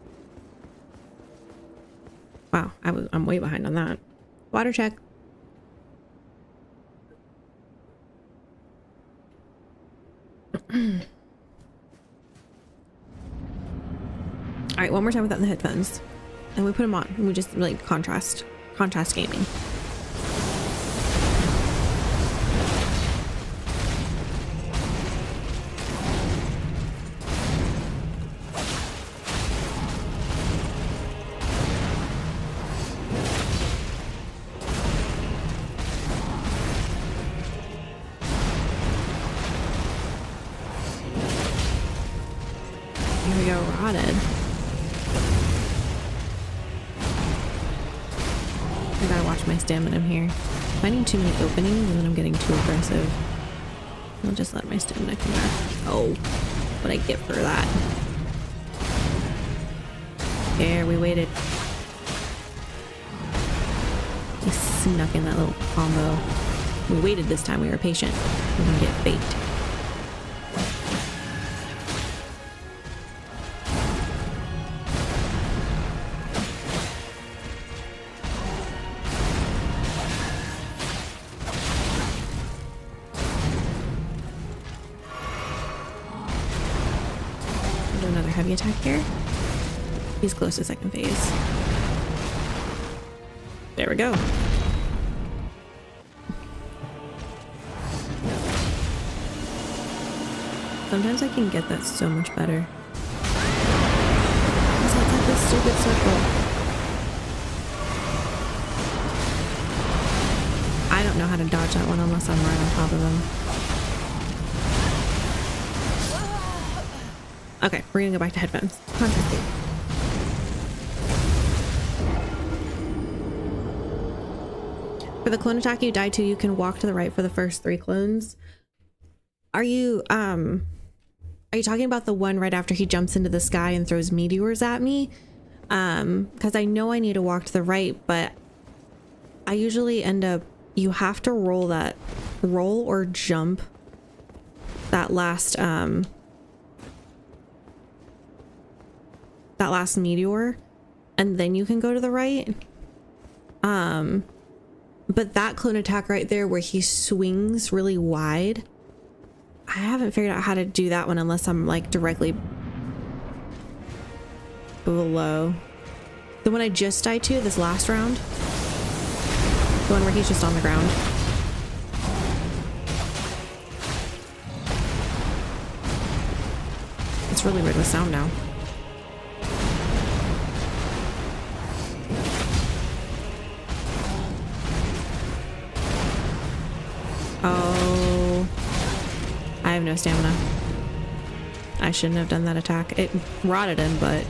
Wow, I'm way behind on that. Water check. All right, one more time without the headphones. And we put them on and we just like contrast gaming. Here we go, rotted. I gotta watch my stamina here. Finding too many openings and then I'm getting too aggressive. I'll just let my stamina come back. Oh, what I get for that. There, we waited. He snuck in that little combo. We waited this time, we were patient. We're gonna get baked. Heavy attack here. He's close to second phase. There we go. Sometimes I can get that so much better. Because that's like this stupid circle. I don't know how to dodge that one unless I'm right on top of them. Okay, we're gonna go back to headphones. Contrasting. For the clone attack you die to, you can walk to the right for the first 3 clones. Are you talking about the one right after he jumps into the sky and throws meteors at me? Because I know I need to walk to the right, but I usually end up, you have to roll or jump that last meteor and then you can go to the right. But that clone attack right there where he swings really wide, I haven't figured out how to do that one unless I'm like directly below. The one I just died to this last round, the one where he's just on the ground. It's really weird with sound now. Oh, I have no stamina. I shouldn't have done that attack. It rotted him, but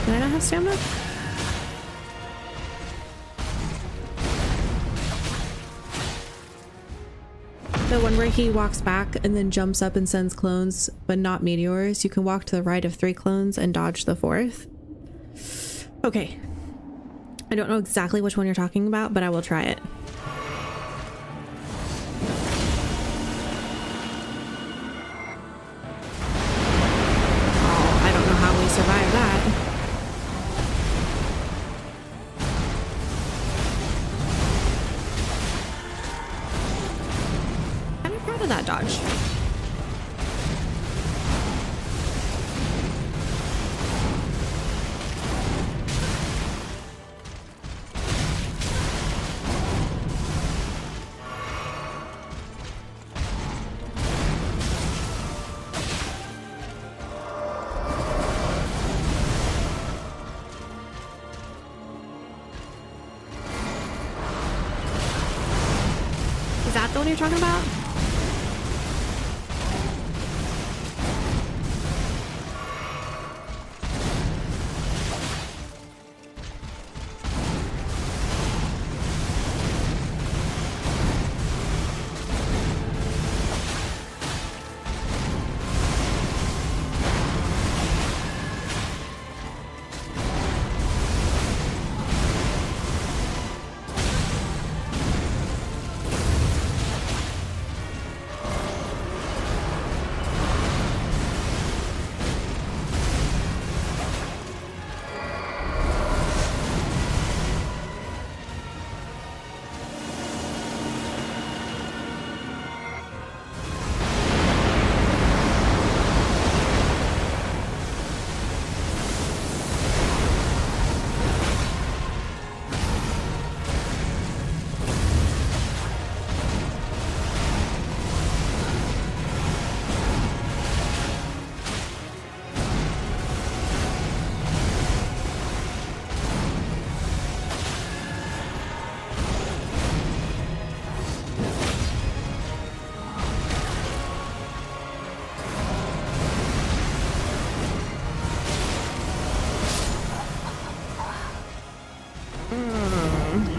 did I not have stamina? The one where he walks back and then jumps up and sends clones, but not meteors. You can walk to the right of 3 clones and dodge the 4th. Okay. I don't know exactly which one you're talking about, but I will try it. Oh, I don't know how we survive that. I'm proud of that dodge. Is that the one you're talking about?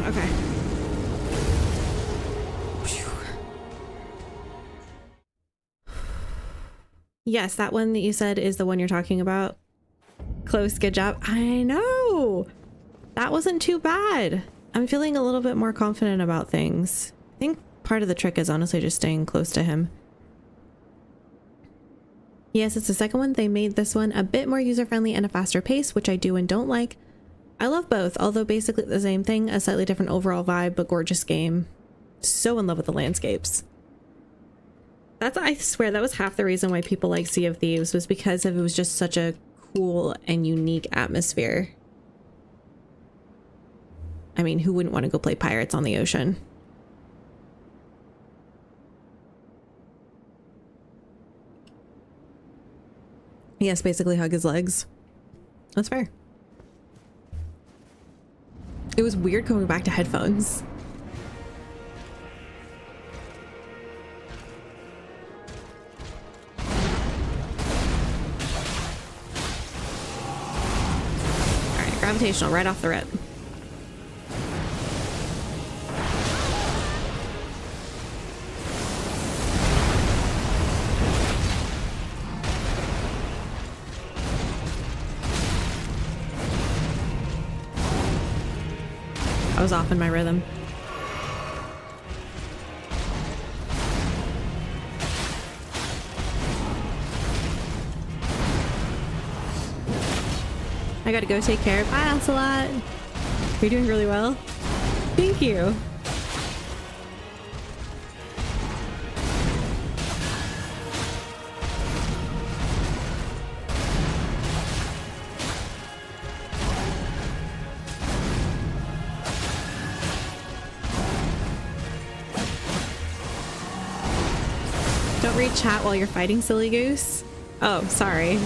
Okay. Yes, that one that you said is the one you're talking about. Close, good job. I know. That wasn't too bad. I'm feeling a little bit more confident about things. I think part of the trick is honestly just staying close to him. Yes, it's the second one. They made this one a bit more user-friendly and a faster pace, which I do and don't like. I love both, although basically the same thing, a slightly different overall vibe, but gorgeous game. So in love with the landscapes. I swear that was half the reason why people like Sea of Thieves, was because it was just such a cool and unique atmosphere. I mean, who wouldn't want to go play pirates on the ocean? Yes, basically hug his legs. That's fair. It was weird going back to headphones. All right, gravitational right off the rip. I was off in my rhythm. I gotta go take care. Bye, Ocelot. You're doing really well. Thank you. Don't read chat while you're fighting, silly goose. Oh, sorry.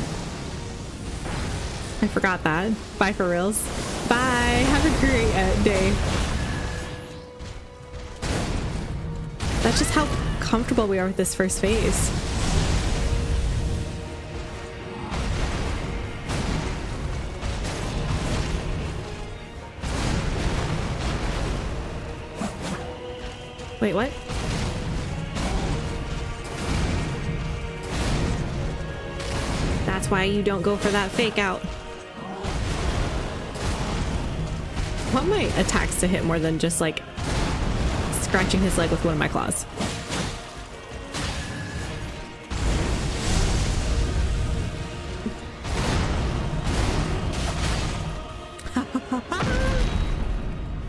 I forgot that. Bye for reals. Bye. Have a great day. That's just how comfortable we are with this first phase. Wait, what? That's why you don't go for that fake out. I want my attacks to hit more than just like scratching his leg with one of my claws.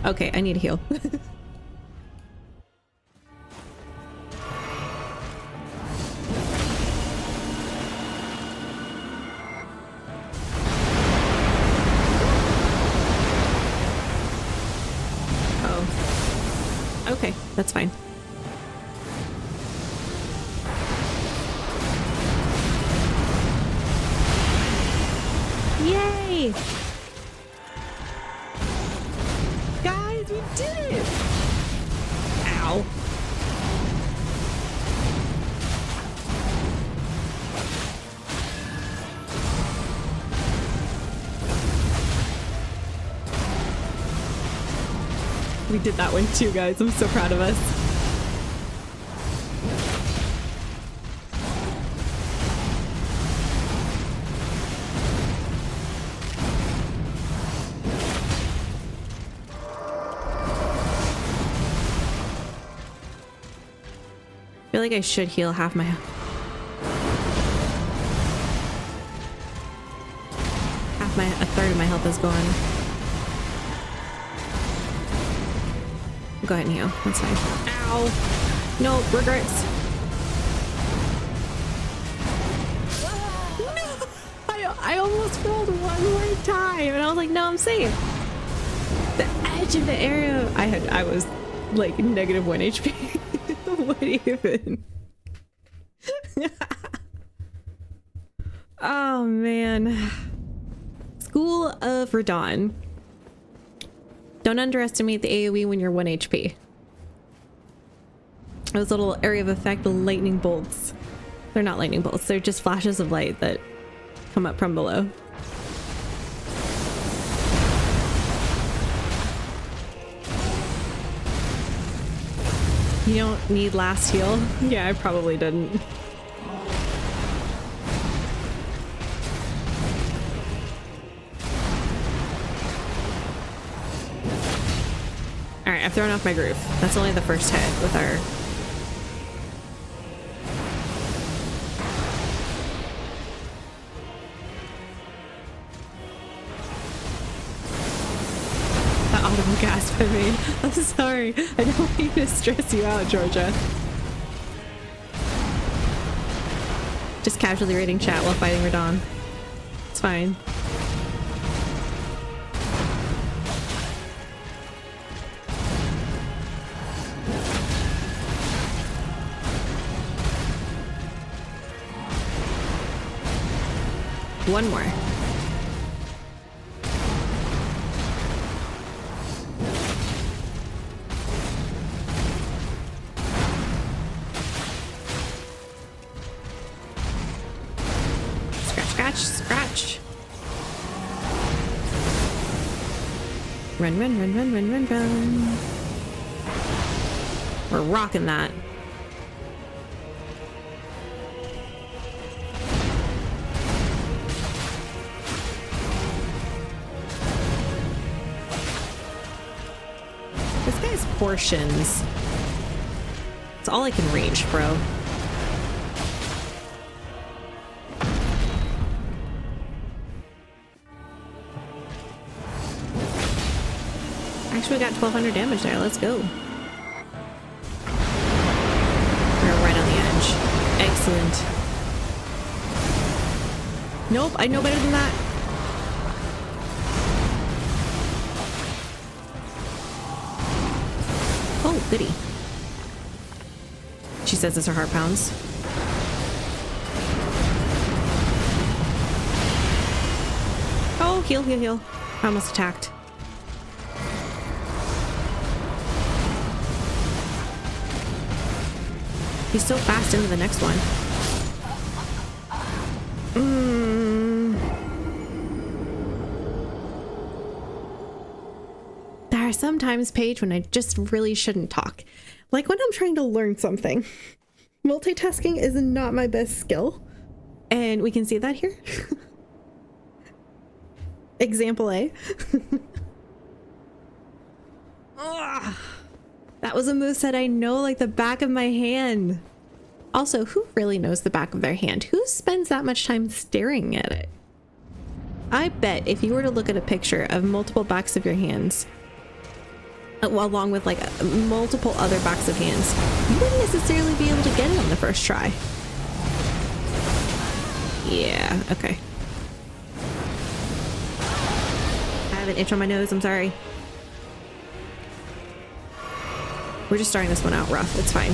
Okay, I need to heal. Oh. Okay, that's fine. Yay! Guys, we did it! Ow. We did that one too, guys. I'm so proud of us. I feel like I should heal half my a third of my health is gone. Go ahead and heal. That's fine. Ow! No, regrets. No! I almost rolled one more time, and I was like, no, I'm safe. The edge of the area, I was like -1 HP. What even? Oh man. School of Radahn. Don't underestimate the AoE when you're 1 HP. Those little area of effect lightning bolts. They're not lightning bolts, they're just flashes of light that come up from below. You don't need last heal? Yeah, I probably didn't. Alright, I've thrown off my groove. That's only the first hit with our... That audible gasp I made. I'm sorry. I don't mean to stress you out, Georgia. Just casually reading chat while fighting Radahn. It's fine. One more. Scratch, scratch, scratch. Run, run, run, run, run, run, run. We're rocking that. Portions. It's all I can reach, bro. Actually, we got 1200 damage there. Let's go. We're right on the edge. Excellent. Nope, I know better than that. Oh, goody. She says as her heart pounds. Oh, heal, heal, heal. I almost attacked. He's so fast into the next one. There are some times, Paige, when I just really shouldn't talk. Like when I'm trying to learn something. Multitasking is not my best skill. And we can see that here. Example A. Ugh. That was a moveset I know like the back of my hand. Also, who really knows the back of their hand? Who spends that much time staring at it? I bet if you were to look at a picture of multiple backs of your hands, along with like multiple other backs of hands, you wouldn't necessarily be able to get it on the first try. Yeah, okay. I have an itch on my nose, I'm sorry. We're just starting this one out rough, it's fine.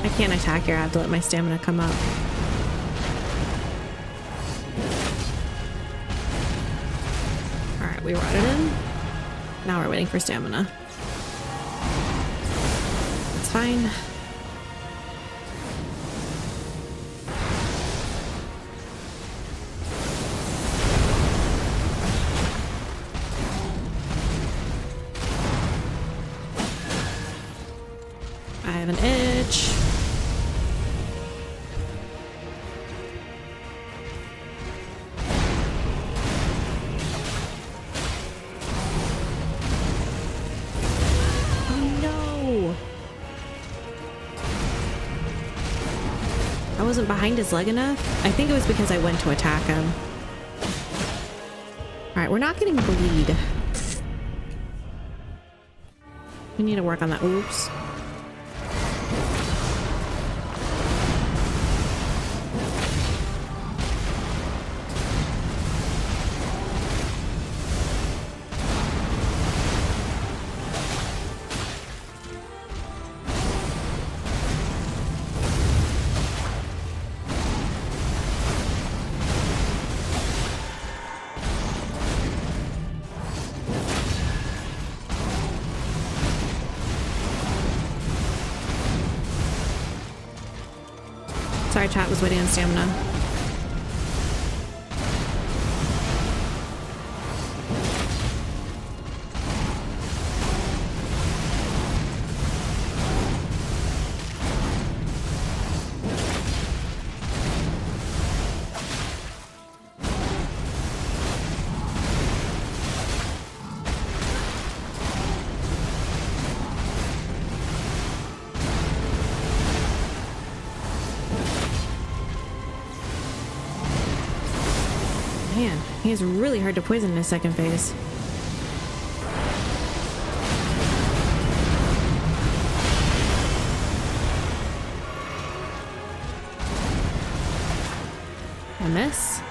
I can't attack here, I have to let my stamina come up. Alright, we rotted in. Now we're waiting for stamina. It's fine. I have an itch. I wasn't behind his leg enough. I think it was because I went to attack him. All right, we're not getting bleed. We need to work on that. Oops. Sorry, chat, was waiting on stamina. Man, he is really hard to poison in his second phase. I miss.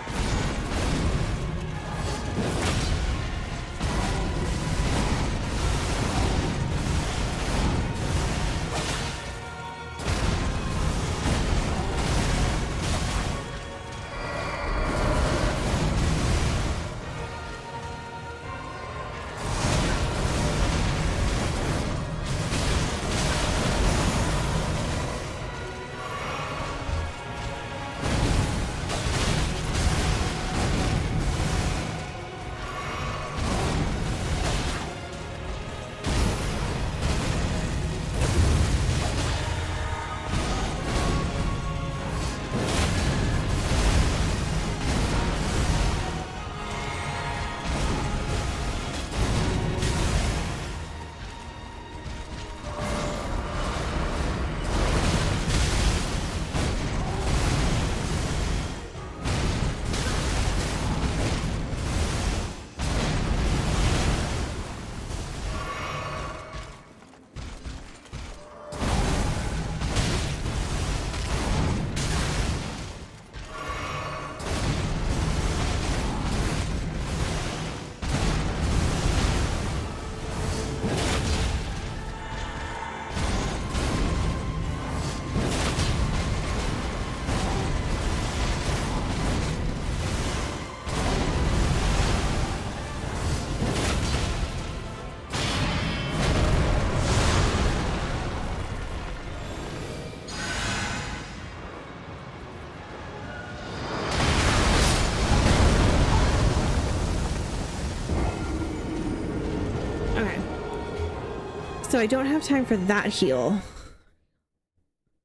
So I don't have time for that heal,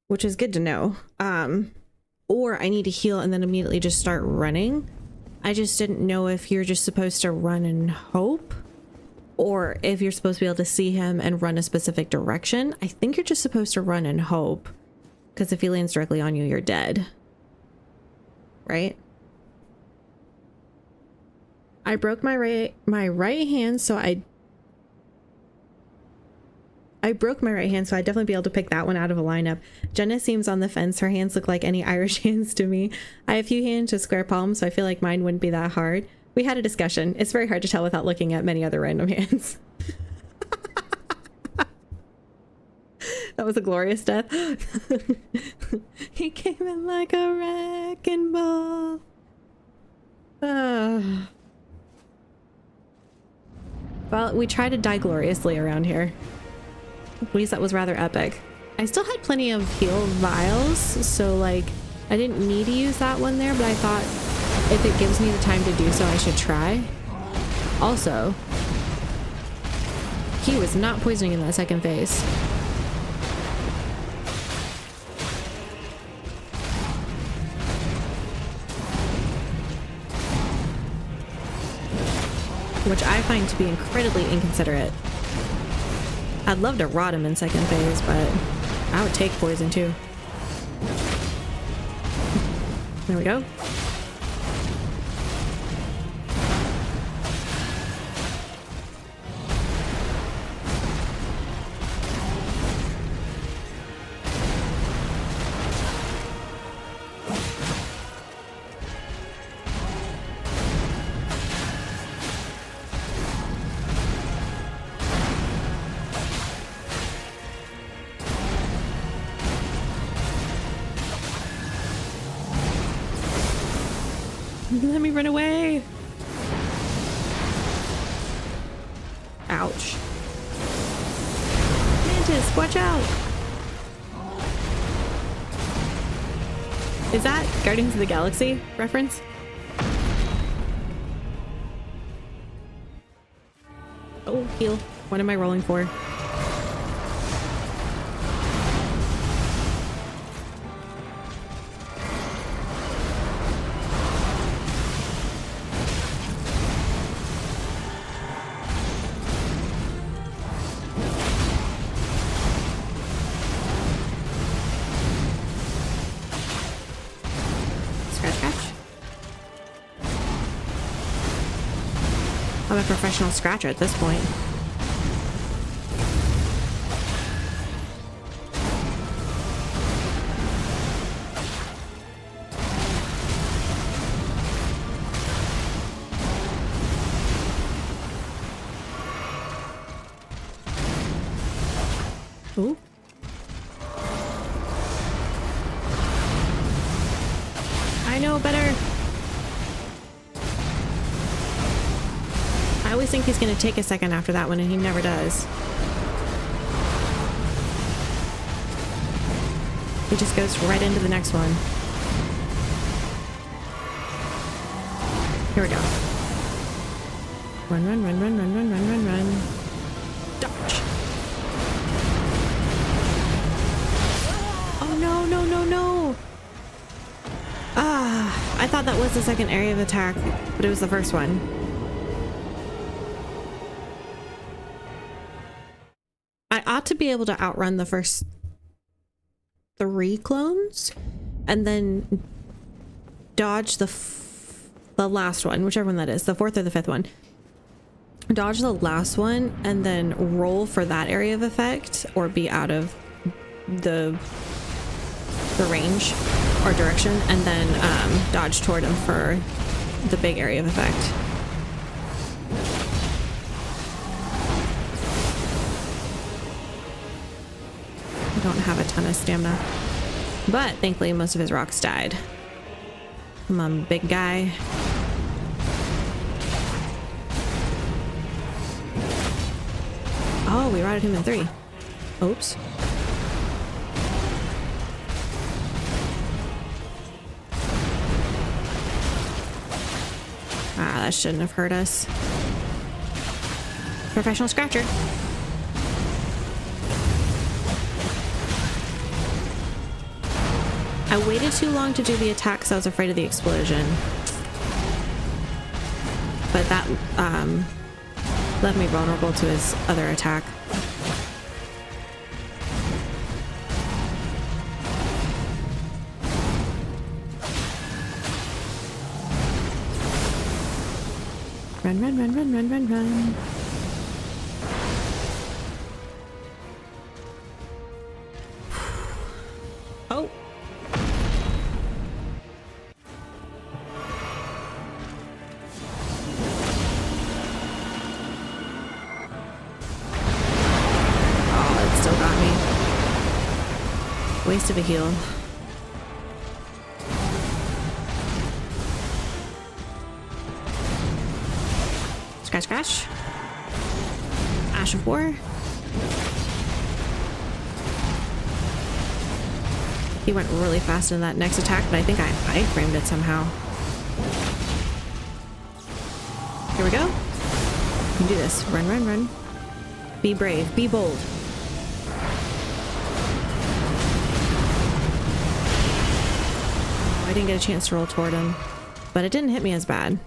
which is good to know. Or I need to heal and then immediately just start running. I just didn't know if you're just supposed to run and hope, or if you're supposed to be able to see him and run a specific direction. I think you're just supposed to run and hope, because if he lands directly on you, you're dead. Right? I broke my right hand, so I broke my right hand, so I'd definitely be able to pick that one out of a lineup. Jenna seems on the fence. Her hands look like any Irish hands to me. I have a few hands with square palms, so I feel like mine wouldn't be that hard. We had a discussion. It's very hard to tell without looking at many other random hands. That was a glorious death. He came in like a wrecking ball. Well, we try to die gloriously around here. At least that was rather epic. I still had plenty of heal vials, so like I didn't need to use that one there, but I thought if it gives me the time to do so, I should try. Also, he was not poisoning in that second phase. Which I find to be incredibly inconsiderate. I'd love to rot him in second phase, but I would take poison too. There we go. Let me run away. Ouch. Mantis, watch out. Is that Guardians of the Galaxy reference? Oh, heal. What am I rolling for? I'm a professional scratcher at this point. Ooh. I know better. I always think he's going to take a second after that one, and he never does. He just goes right into the next one. Here we go. Run, run, run, run, run, run, run, run, run. Dodge. Oh, no, no, no, no. Ah, I thought that was the second area of attack, but it was the first one. I ought to be able to outrun the first 3 clones and then dodge the last one, whichever one that is, the 4th or the 5th one. Dodge the last one and then roll for that area of effect or be out of the range or direction, and then dodge toward him for the big area of effect. I don't have a ton of stamina, but thankfully most of his rocks died. Come on, big guy. Oh, we routed him in 3. Oops. Ah, that shouldn't have hurt us. Professional scratcher. I waited too long to do the attack because I was afraid of the explosion. But that left me vulnerable to his other attack. Run, run, run, run, run, run, run. Oh. Oh, it still got me. Waste of a heal. Scratch, scratch. Ash of War. He went really fast in that next attack, but I think I framed it somehow. Here we go. You can do this. Run, run, run. Be brave. Be bold. Oh, I didn't get a chance to roll toward him, but it didn't hit me as bad.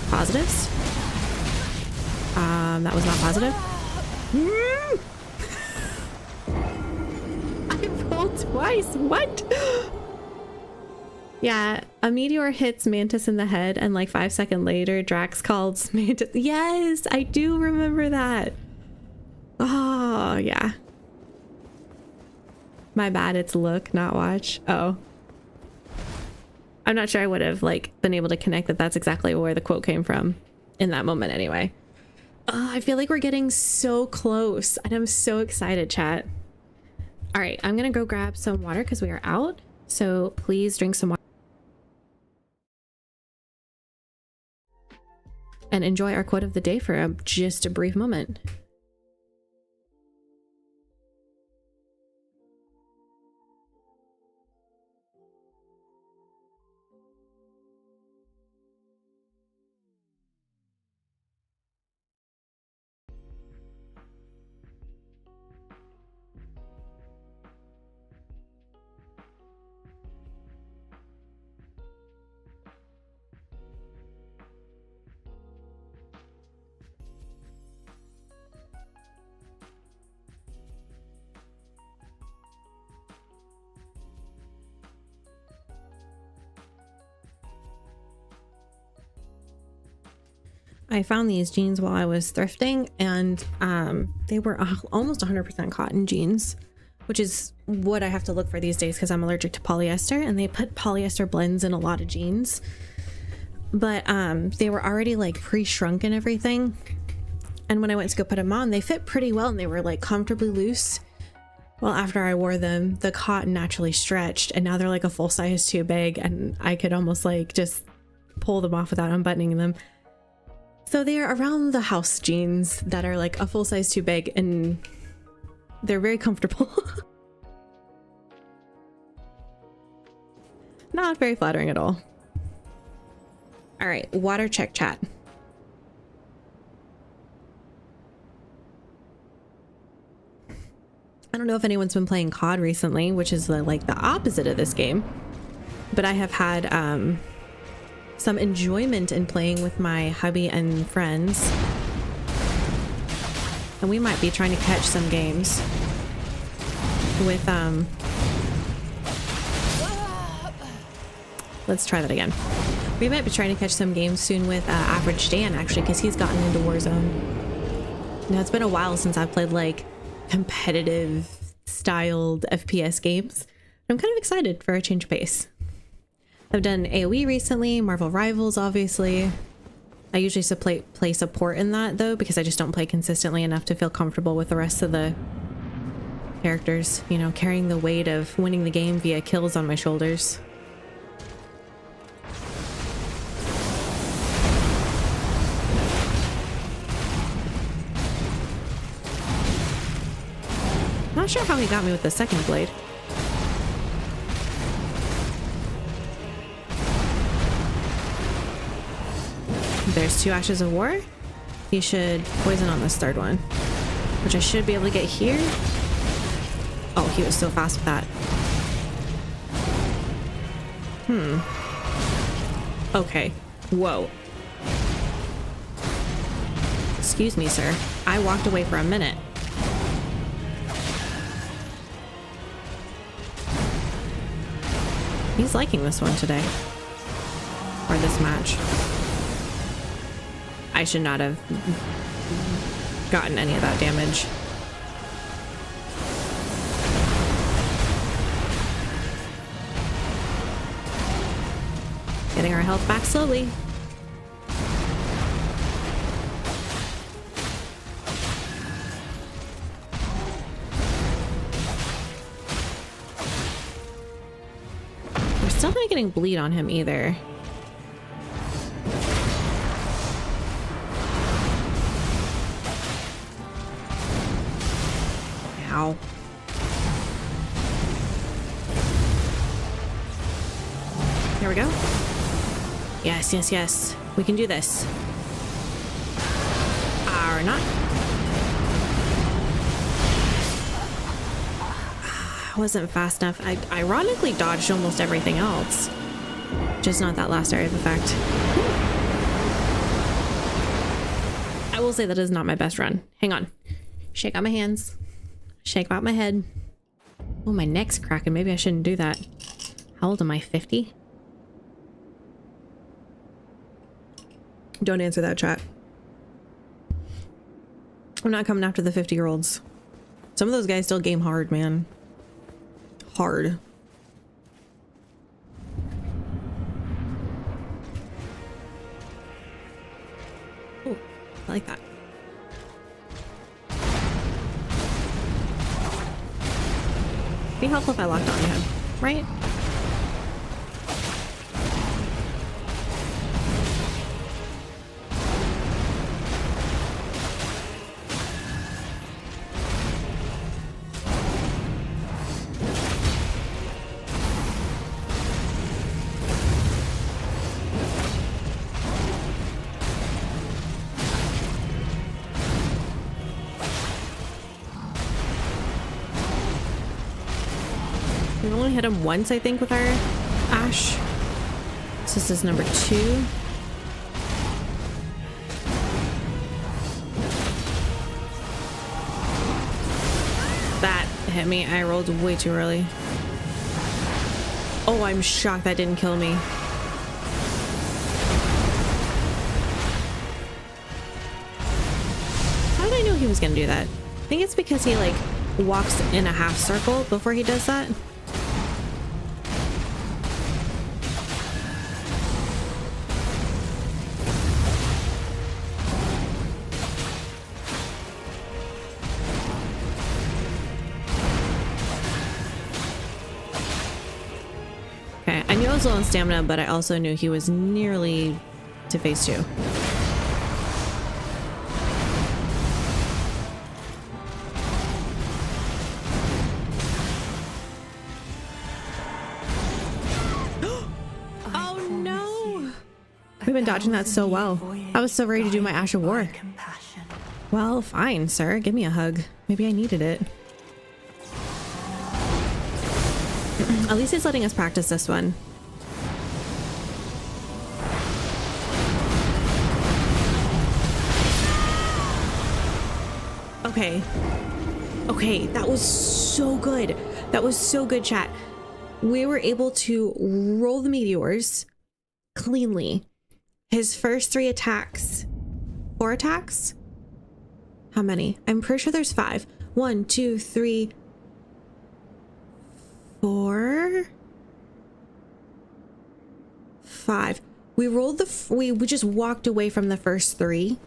Positives? That was not positive. I rolled twice. What? Yeah, a meteor hits Mantis in the head, and like 5 seconds later, Drax calls Mantis. Yes, I do remember that. Oh, yeah. My bad, it's look, not watch. Oh. I'm not sure I would have like been able to connect that that's exactly where the quote came from in that moment anyway. I feel like we're getting so close and I'm so excited, chat. All right, I'm gonna go grab some water because we are out. So please drink some water. And enjoy our quote of the day for just a brief moment. I found these jeans while I was thrifting, and they were almost 100% cotton jeans, which is what I have to look for these days because I'm allergic to polyester, and they put polyester blends in a lot of jeans. But they were already like pre-shrunk and everything, and when I went to go put them on, they fit pretty well and they were like comfortably loose. Well, after I wore them, the cotton naturally stretched, and now they're like a full size too big, and I could almost like just pull them off without unbuttoning them. So they are around the house jeans that are like a full size too big, and they're very comfortable. Not very flattering at all. All right, water check, chat. I don't know if anyone's been playing COD recently, which is like the opposite of this game, but I have had some enjoyment in playing with my hubby and friends, and we might be trying to catch some games with let's try that again. We might be trying to catch some games soon with Average Dan, actually, because he's gotten into Warzone. Now, it's been a while since I've played like competitive styled FPS games. I'm kind of excited for a change of pace. I've done AoE recently, Marvel Rivals, obviously. I usually play support in that though, because I just don't play consistently enough to feel comfortable with the rest of the characters, you know, carrying the weight of winning the game via kills on my shoulders. Not sure how he got me with the second blade. There's 2 Ashes of War. He should poison on this third one, which I should be able to get here. Oh, he was so fast with that. Okay. Whoa. Excuse me, sir. I walked away for a minute. He's liking this one today. Or this match. I should not have gotten any of that damage. Getting our health back slowly. We're still not getting bleed on him either. Ow. There we go. Yes, yes, yes. We can do this. Or not. I wasn't fast enough. I ironically dodged almost everything else. Just not that last area of effect. I will say that is not my best run. Hang on. Shake out my hands. Shake out my head. Oh, my neck's cracking. Maybe I shouldn't do that. How old am I? 50? Don't answer that, chat. I'm not coming after the 50-year-olds. Some of those guys still game hard, man. Hard. Oh, I like that. Be helpful if I locked onto him, right? We've only hit him once, I think, with our Ash. So this is number 2. That hit me. I rolled way too early. Oh, I'm shocked that didn't kill me. How did I know he was gonna do that? I think it's because he like walks in a half circle before he does that. I knew I was low on stamina, but I also knew he was nearly to phase 2. Oh no! We've been dodging that so well. I was so ready to do my Ash of War. Well, fine, sir. Give me a hug. Maybe I needed it. At least it's letting us practice this one. Okay. Okay, that was so good. That was so good, chat. We were able to roll the meteors cleanly. His first 3 attacks. 4 attacks? How many? I'm pretty sure there's 5. 1, 2, 3, 4, 5. We rolled we just walked away from the first 3.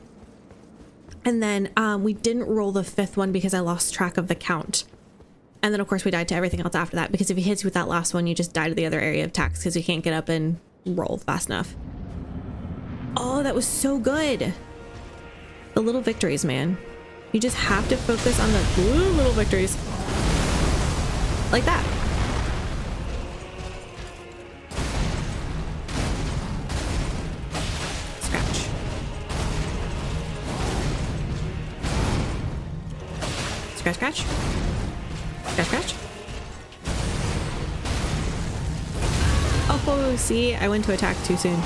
And then we didn't roll the 5th one because I lost track of the count. And then of course we died to everything else after that, because if he hits you with that last one, you just die to the other area of attacks because you can't get up and roll fast enough. Oh, that was so good. The little victories, man. You just have to focus on the little victories. Like that. Scratch. Scratch, scratch. Scratch, scratch. Oh, Oh, see, I went to attack too soon.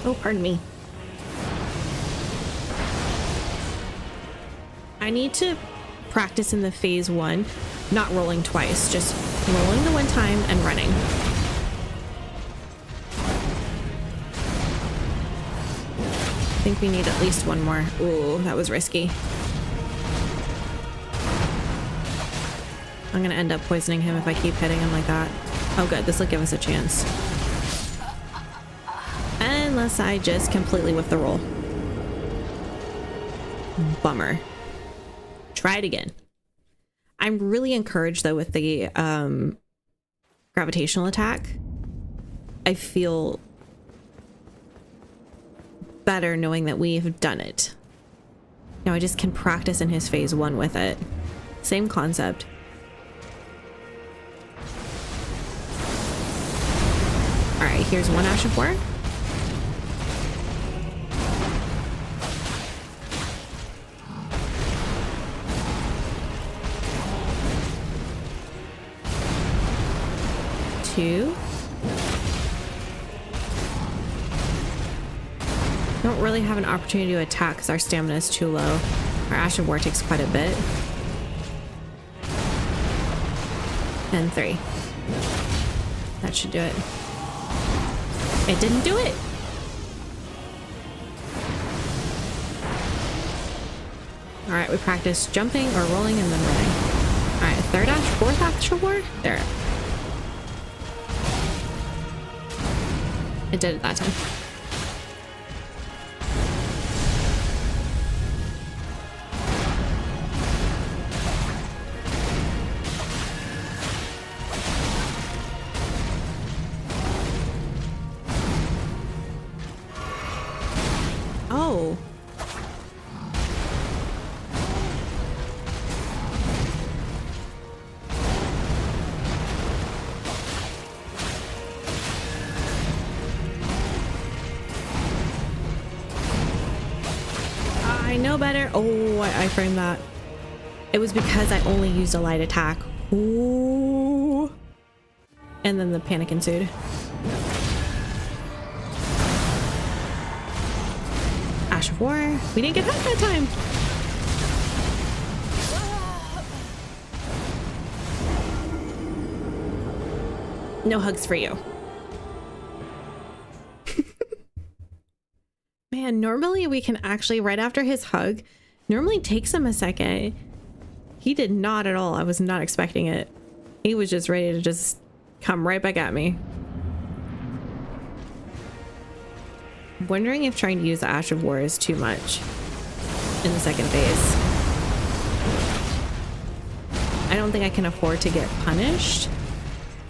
Oh, pardon me. I need to practice in the phase 1, not rolling twice, just rolling the one time and running. I think we need at least one more. Ooh, that was risky. I'm gonna end up poisoning him if I keep hitting him like that. Oh good, this will give us a chance. Unless I just completely whiff the roll. Bummer. Try it again. I'm really encouraged though with the gravitational attack. I feel better knowing that we've done it. Now I just can practice in his phase 1 with it. Same concept. Alright, here's one Ash of War. Two. Don't really have an opportunity to attack because our stamina is too low. Our Ash of War takes quite a bit. And 3. That should do it. It didn't do it. All right, we practice jumping or rolling and then running. All right, 3rd Ash, 4th Ash of War. There. It did it that time. Oh. I know better. Oh, I framed that. It was because I only used a light attack. Ooh. And then the panic ensued. Ash of War. We didn't get hurt that time. No hugs for you. Man, normally we can actually, right after his hug, normally takes him a second. He did not at all. I was not expecting it. He was just ready to just come right back at me. I'm wondering if trying to use the Ash of War is too much in the second phase. I don't think I can afford to get punished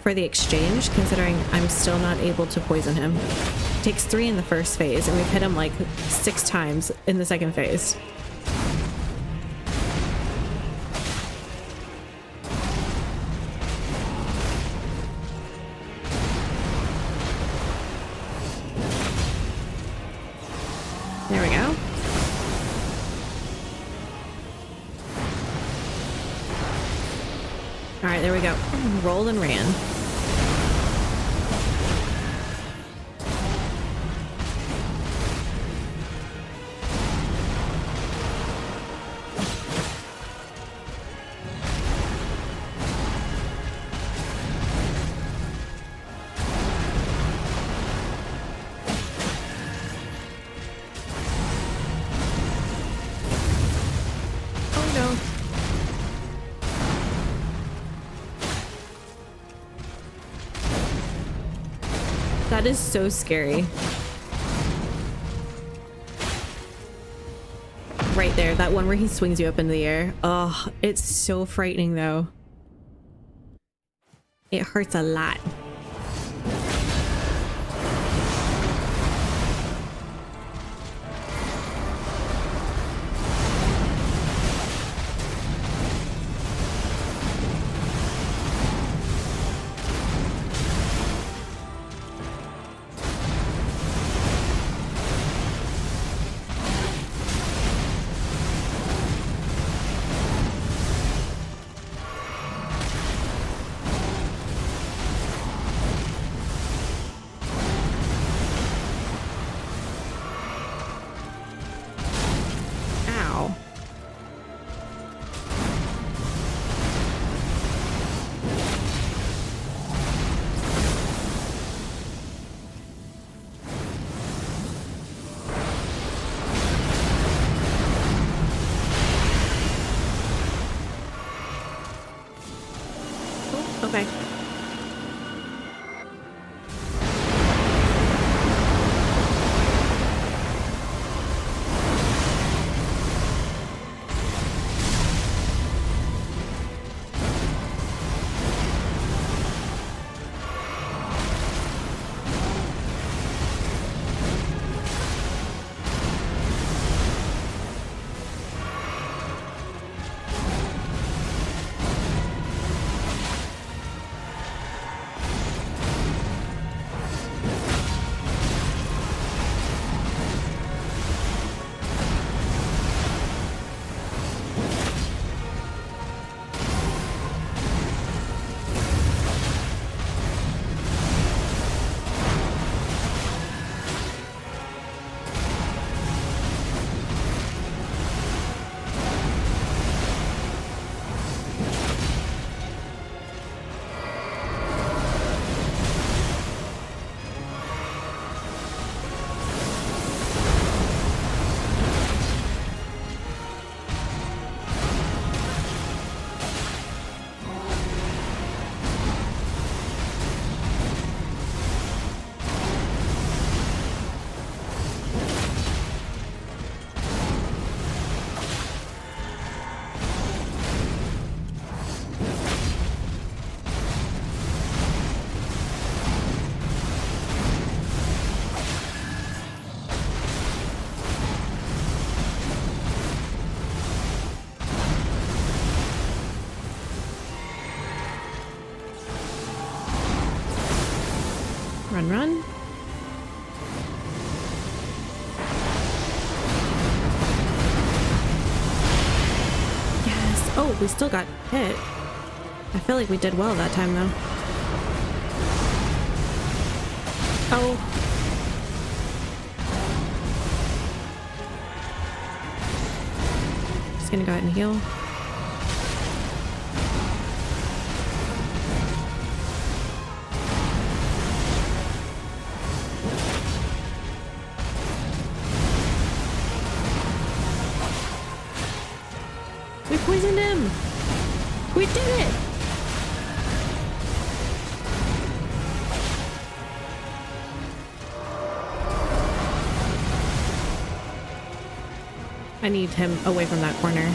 for the exchange, considering I'm still not able to poison him. It takes 3 in the first phase, and we've hit him like 6 times in the second phase. There we go. All right, there we go. Rolled and ran. That is so scary. Right there, that one where he swings you up into the air. Oh, it's so frightening though. It hurts a lot. Oh, we still got hit. I feel like we did well that time though. Oh. Just gonna go ahead and heal. We poisoned him! We did it! I need him away from that corner.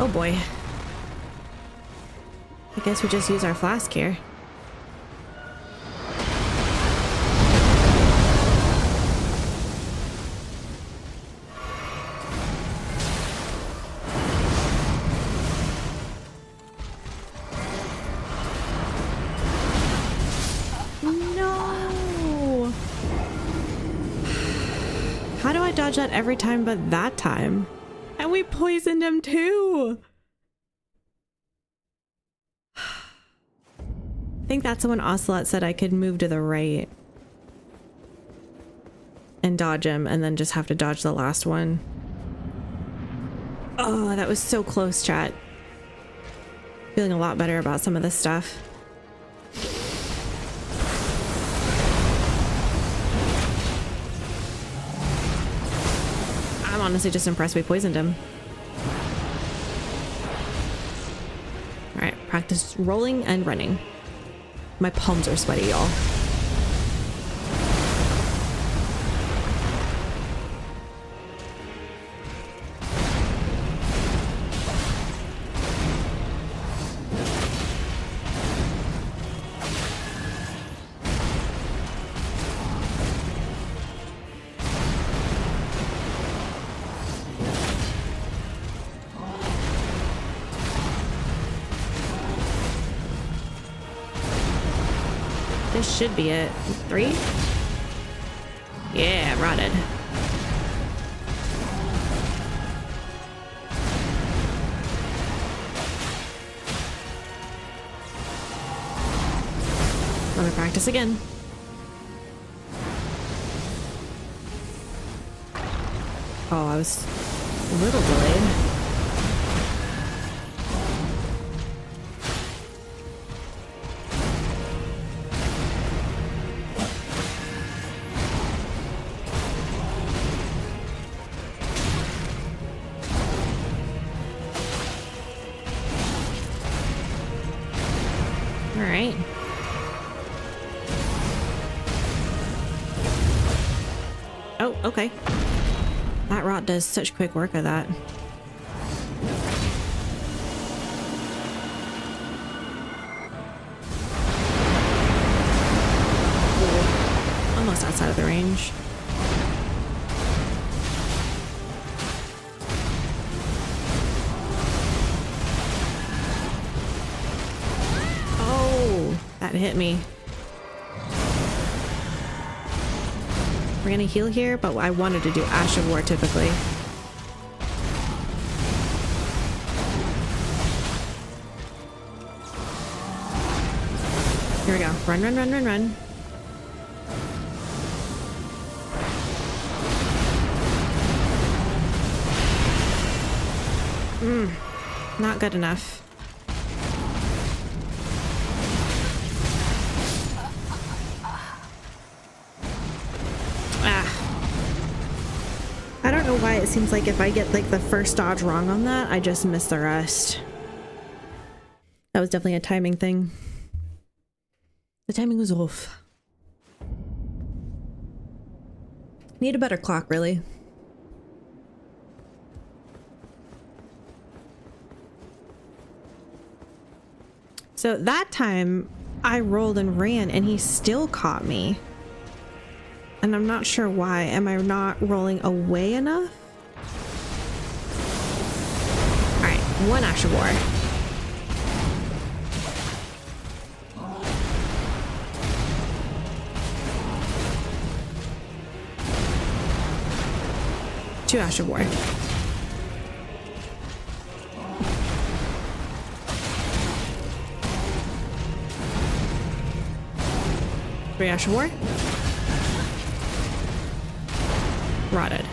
Oh boy. I guess we just use our flask here. No! How do I dodge that every time but that time? And we poisoned him too! I think that's when Ocelot said I could move to the right and dodge him and then just have to dodge the last one. Oh, that was so close, chat. Feeling a lot better about some of this stuff. I'm honestly just impressed we poisoned him. All right, practice rolling and running. My palms are sweaty, y'all. This should be it. 3? Yeah, rotted. Let me practice again. Oh, I was a little delayed. Alright. Oh, okay. That rot does such quick work of that. Almost outside of the range. That hit me. We're gonna heal here, but I wanted to do Ash of War typically. Here we go. Run, run, run, run, run. Not good enough. I don't know why it seems like if I get like the first dodge wrong on that, I just miss the rest. That was definitely a timing thing. The timing was off. Need a better clock, really. So that time I rolled and ran and he still caught me. And I'm not sure why. Am I not rolling away enough? One Ash of War. Two Ash of War. Three Ash of War. Rotted.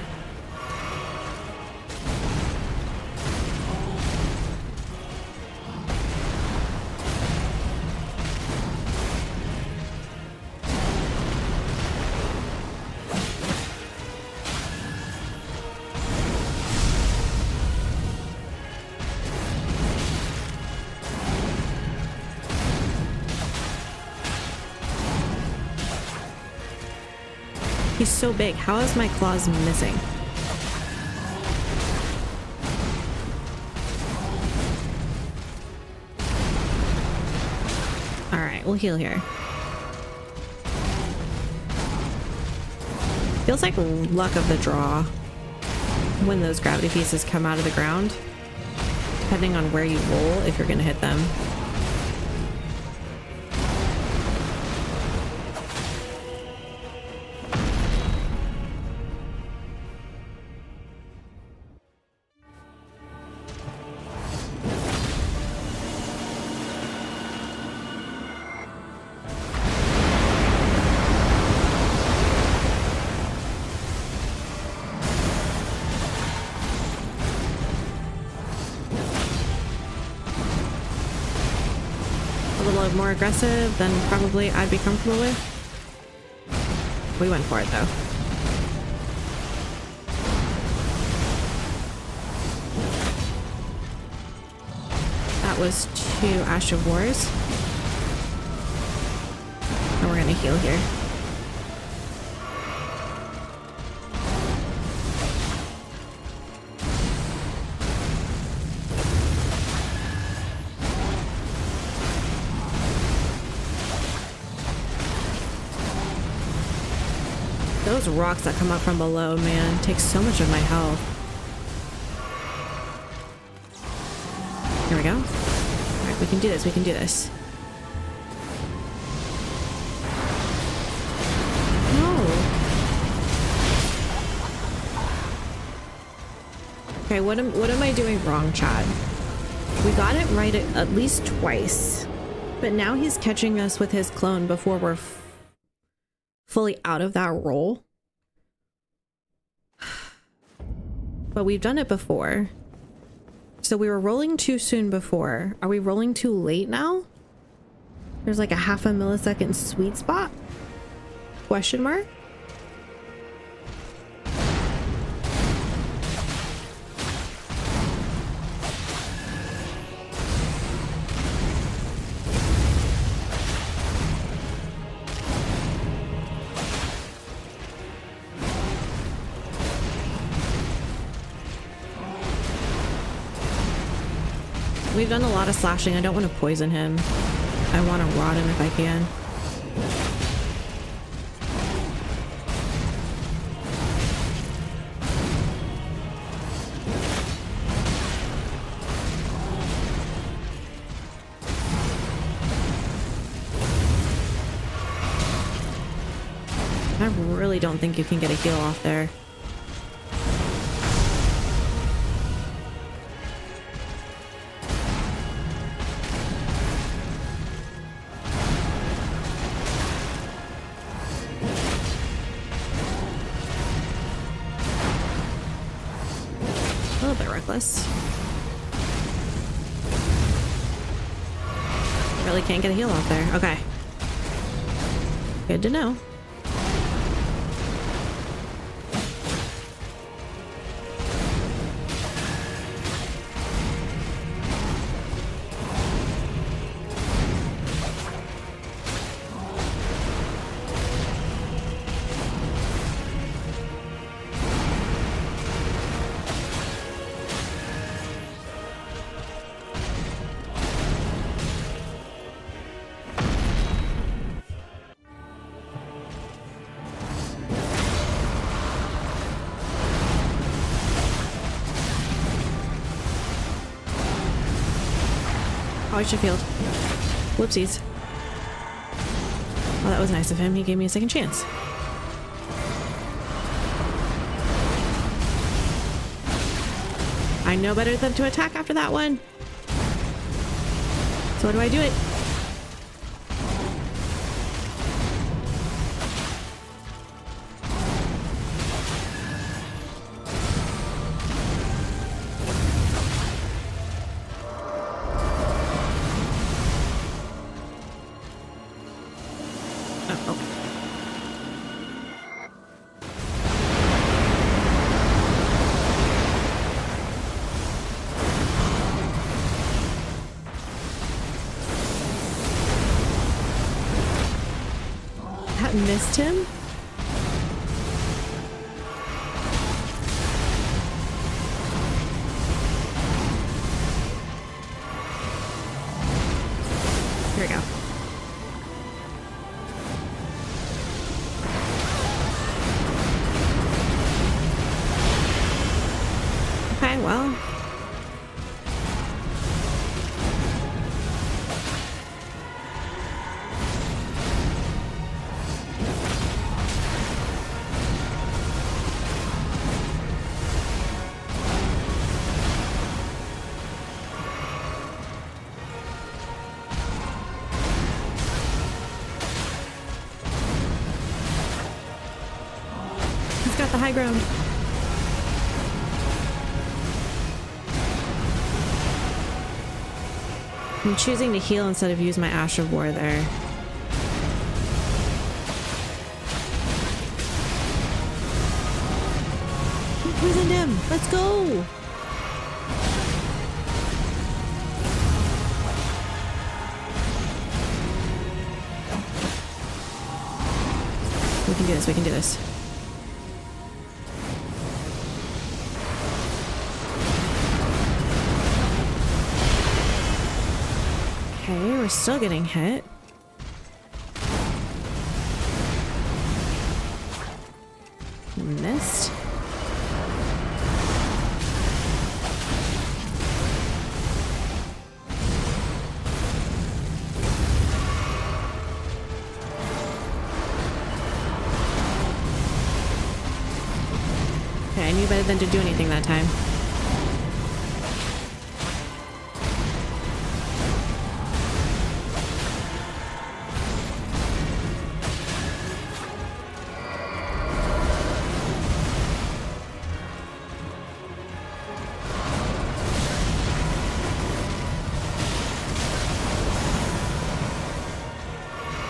He's so big. How is my claws missing? Alright, we'll heal here. Feels like luck of the draw when those gravity pieces come out of the ground, depending on where you roll, if you're gonna hit them. More aggressive than probably I'd be comfortable with. We went for it though. That was two Ash of Wars. And we're gonna heal here. Those rocks that come up from below, man, take so much of my health. Here we go. All right, we can do this. We can do this. No. Okay, what am I doing wrong, Chad? We got it right at least twice, but now he's catching us with his clone before we're fully out of that roll. But we've done it before. So we were rolling too soon before. Are we rolling too late now? There's like a half a millisecond sweet spot? Question mark? We've done a lot of slashing. I don't want to poison him. I want to rot him if I can. I really don't think you can get a heal off there. Really can't get a heal off there. Okay. Good to know. Oh, I should have healed. Whoopsies. Well, that was nice of him. He gave me a second chance. I know better than to attack after that one. So what do I do it? Missed him? Here we go. Okay, well. Got the high ground. I'm choosing to heal instead of use my Ash of War there. We poisoned him. Let's go. We can do this. We can do this. Okay, we're still getting hit. Missed. Okay, I knew better than to do anything that time.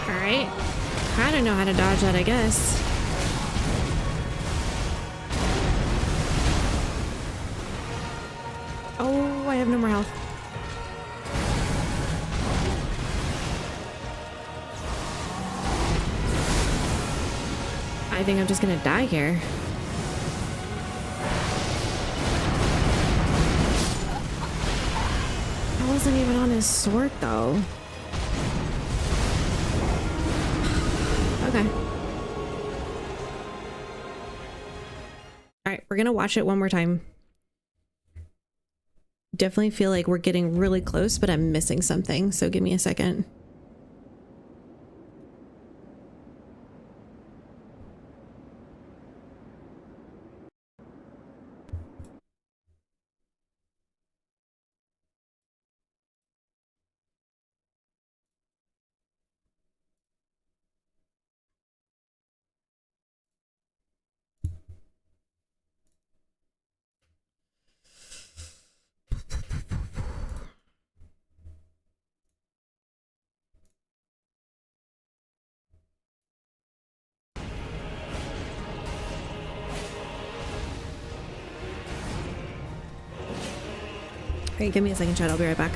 Alright. I don't know how to dodge that, I guess. Oh, I have no more health. I think I'm just gonna die here. I wasn't even on his sword, though. Okay. Alright, we're gonna watch it one more time. Definitely feel like we're getting really close, but I'm missing something, so give me a second. Alright, give me a second, chat. I'll be right back.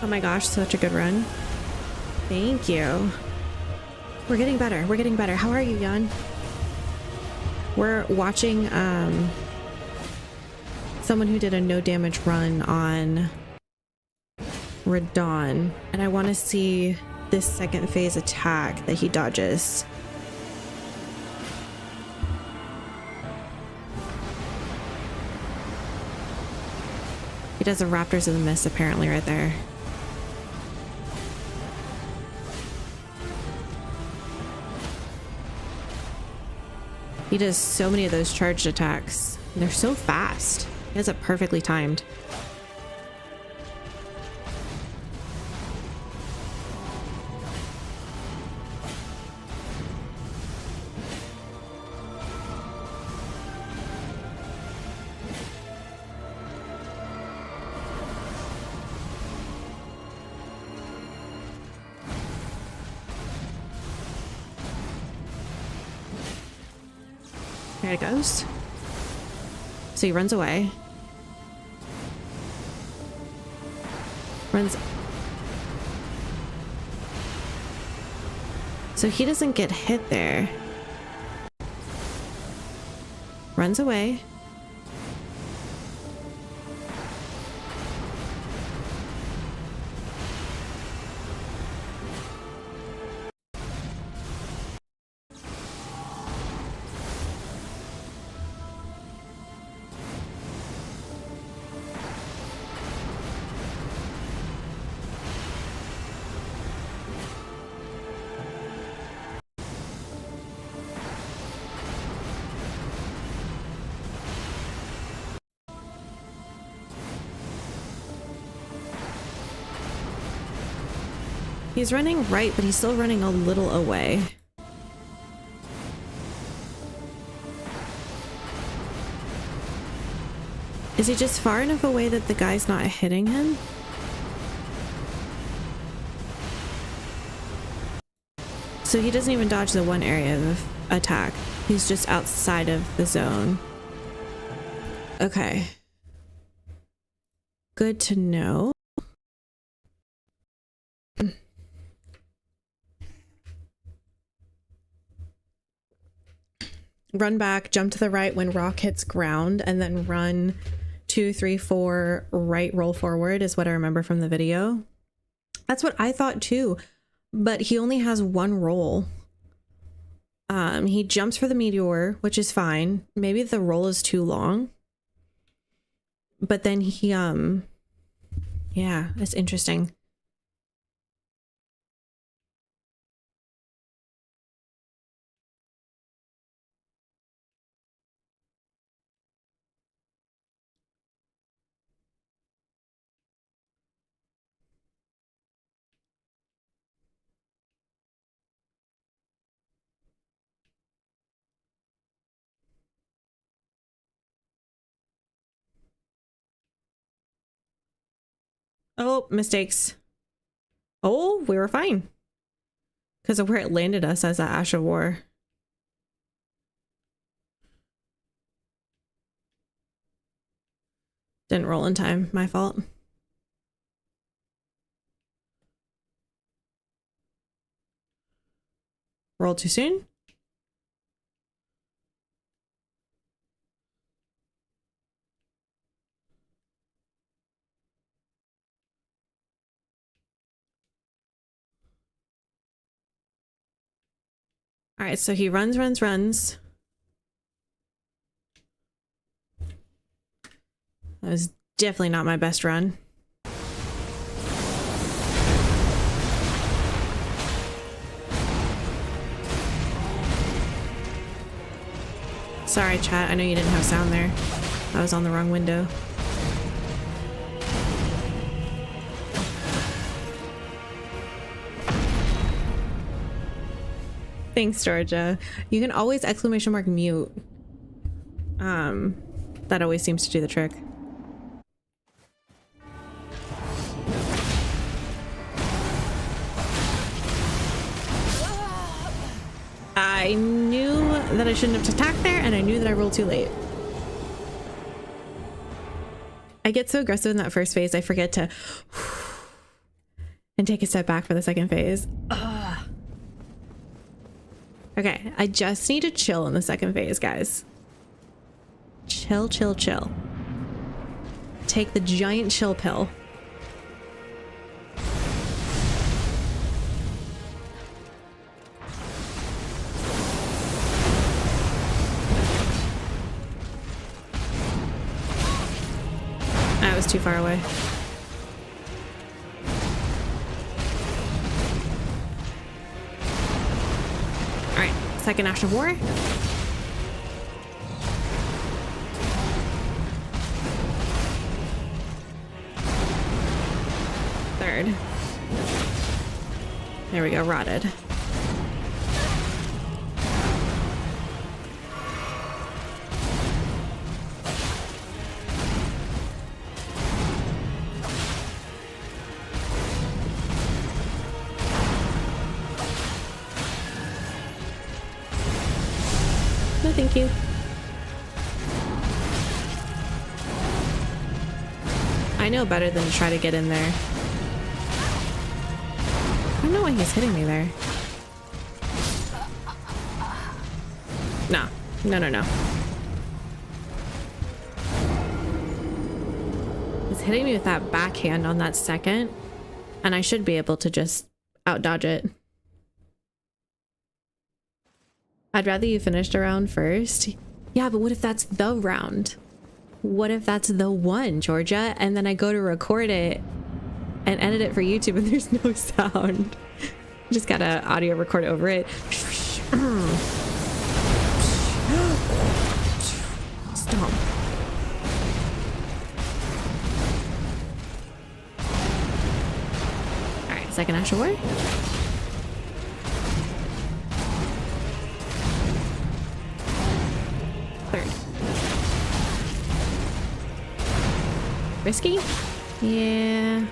Oh my gosh, such a good run. Thank you. We're getting better. We're getting better. How are you, Jan? We're watching someone who did a no damage run on Radahn, and I want to see this second phase attack that he dodges. He does a Raptors of the Mist apparently right there. He does so many of those charged attacks. They're so fast. He has it perfectly timed. There it goes. So he runs away. Runs. So he doesn't get hit there. Runs away. He's running right, but he's still running a little away. Is he just far enough away that the guy's not hitting him? So he doesn't even dodge the one area of attack. He's just outside of the zone. Okay. Good to know. Run back, jump to the right when rock hits ground, and then run 2, 3, 4, right, roll forward is what I remember from the video. That's what I thought too, but he only has one roll. He jumps for the meteor, which is fine. Maybe the roll is too long. But then he, yeah, it's interesting. Oh, mistakes. Oh, we were fine. Because of where it landed us as an Ash of War. Didn't roll in time. My fault. Roll too soon? All right, so he runs. That was definitely not my best run. Sorry, chat. I know you didn't have sound there. I was on the wrong window. Thanks, Georgia. You can always exclamation mark mute. That always seems to do the trick. I knew that I shouldn't have attacked there, and I knew that I rolled too late. I get so aggressive in that first phase, I forget to and take a step back for the second phase. Ugh. Okay, I just need to chill in the second phase, guys. Chill, chill, chill. Take the giant chill pill. I was too far away. Alright, second Ash of War. Third. There we go, rotted. No, thank you. I know better than to try to get in there. I don't know why he's hitting me there. No, no, no, no. He's hitting me with that backhand on that second, and I should be able to just out-dodge it. I'd rather you finished a round first. Yeah, but what if that's the round? What if that's the one, Georgia? And then I go to record it and edit it for YouTube and there's no sound. Just gotta audio record over it. Stop. Alright, second Ash of War. Third. Risky? Yeah.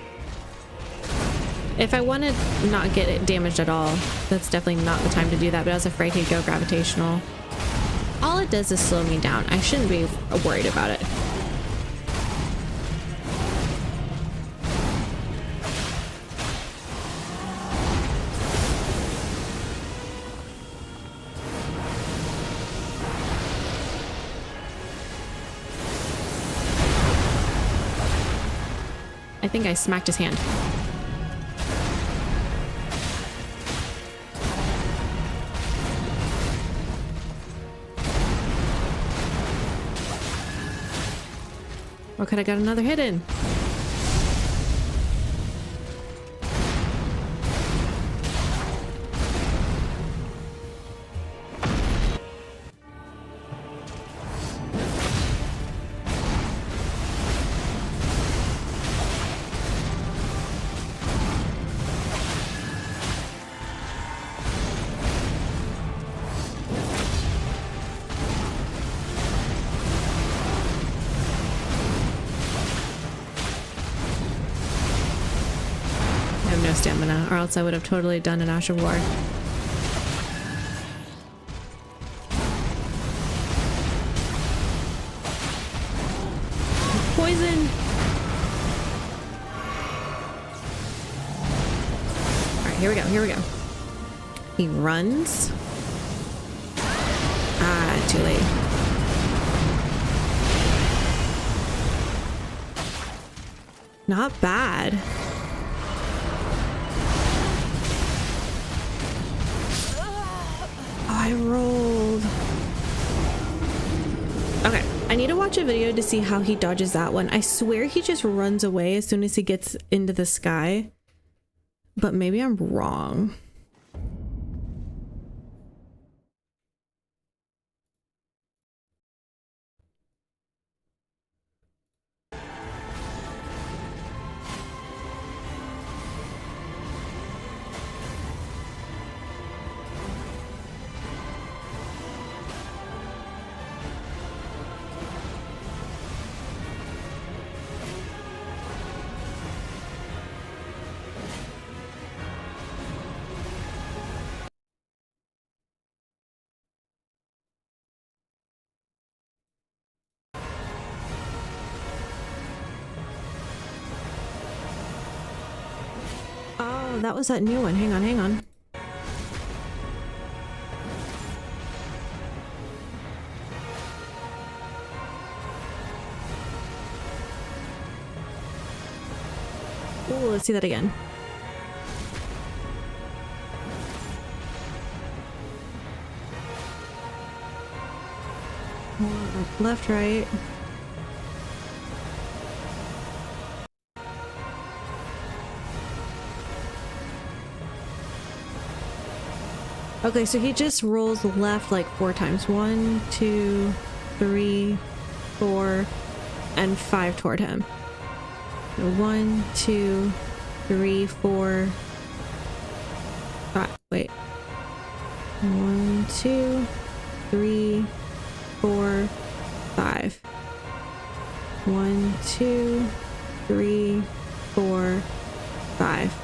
If I want to not get it damaged at all, that's definitely not the time to do that, but I was afraid he'd go gravitational. All it does is slow me down. I shouldn't be worried about it. I think I smacked his hand. Or could I got another hit in? Stamina, or else I would have totally done an Ash of War. Poison! Alright, here we go, here we go. He runs. Ah, too late. Not bad. I rolled. Okay, I need to watch a video to see how he dodges that one. I swear he just runs away as soon as he gets into the sky, but maybe I'm wrong. Oh, that was that new one. Hang on, hang on. Oh, let's see that again. Left, right. Okay, so he just rolls left like 4 times. 1, 2, 3, 4, and 5 toward him. 1, 2, 3, 4, 5. Wait. 1, 2, 3, 4, 5. 1, 2, 3, 4, 5.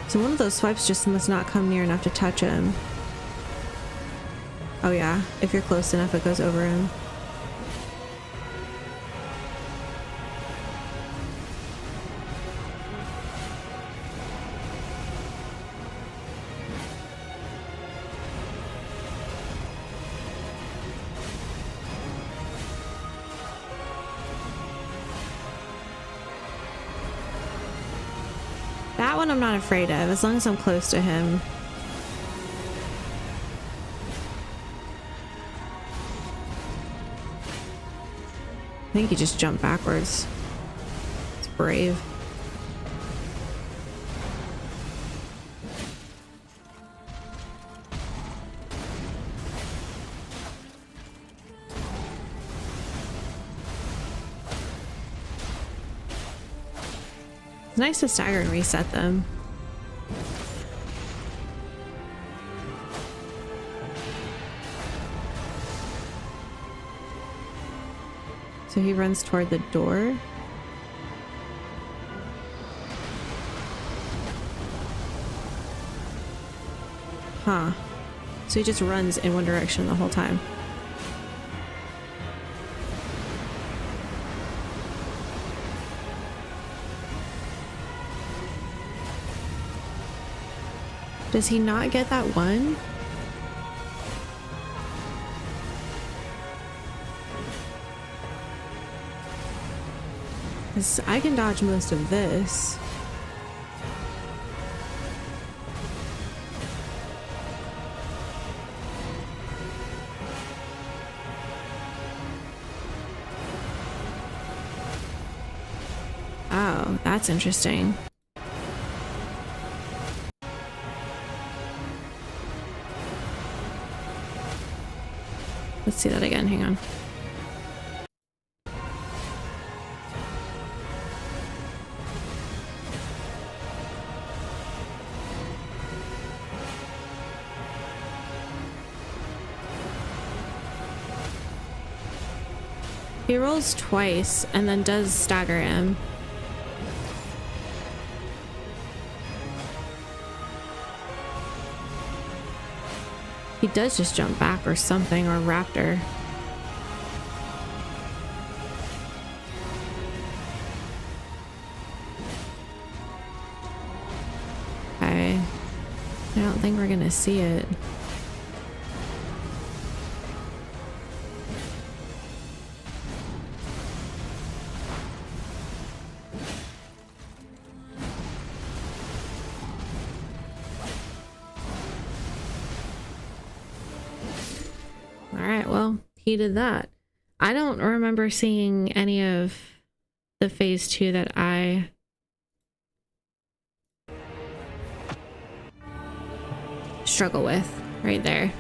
So one of those swipes just must not come near enough to touch him. Oh yeah, if you're close enough, it goes over him. That one I'm not afraid of, as long as I'm close to him. I think he just jumped backwards. It's brave. It's nice to stagger and reset them. So he runs toward the door. Huh. So he just runs in one direction the whole time. Does he not get that one? Because I can dodge most of this. Oh, that's interesting. Let's see that again, hang on. He rolls twice and then does stagger him. He does just jump back or something, or raptor. Okay. I don't think we're gonna see it. Alright, well, he did that. I don't remember seeing any of the phase 2 that I struggle with right there.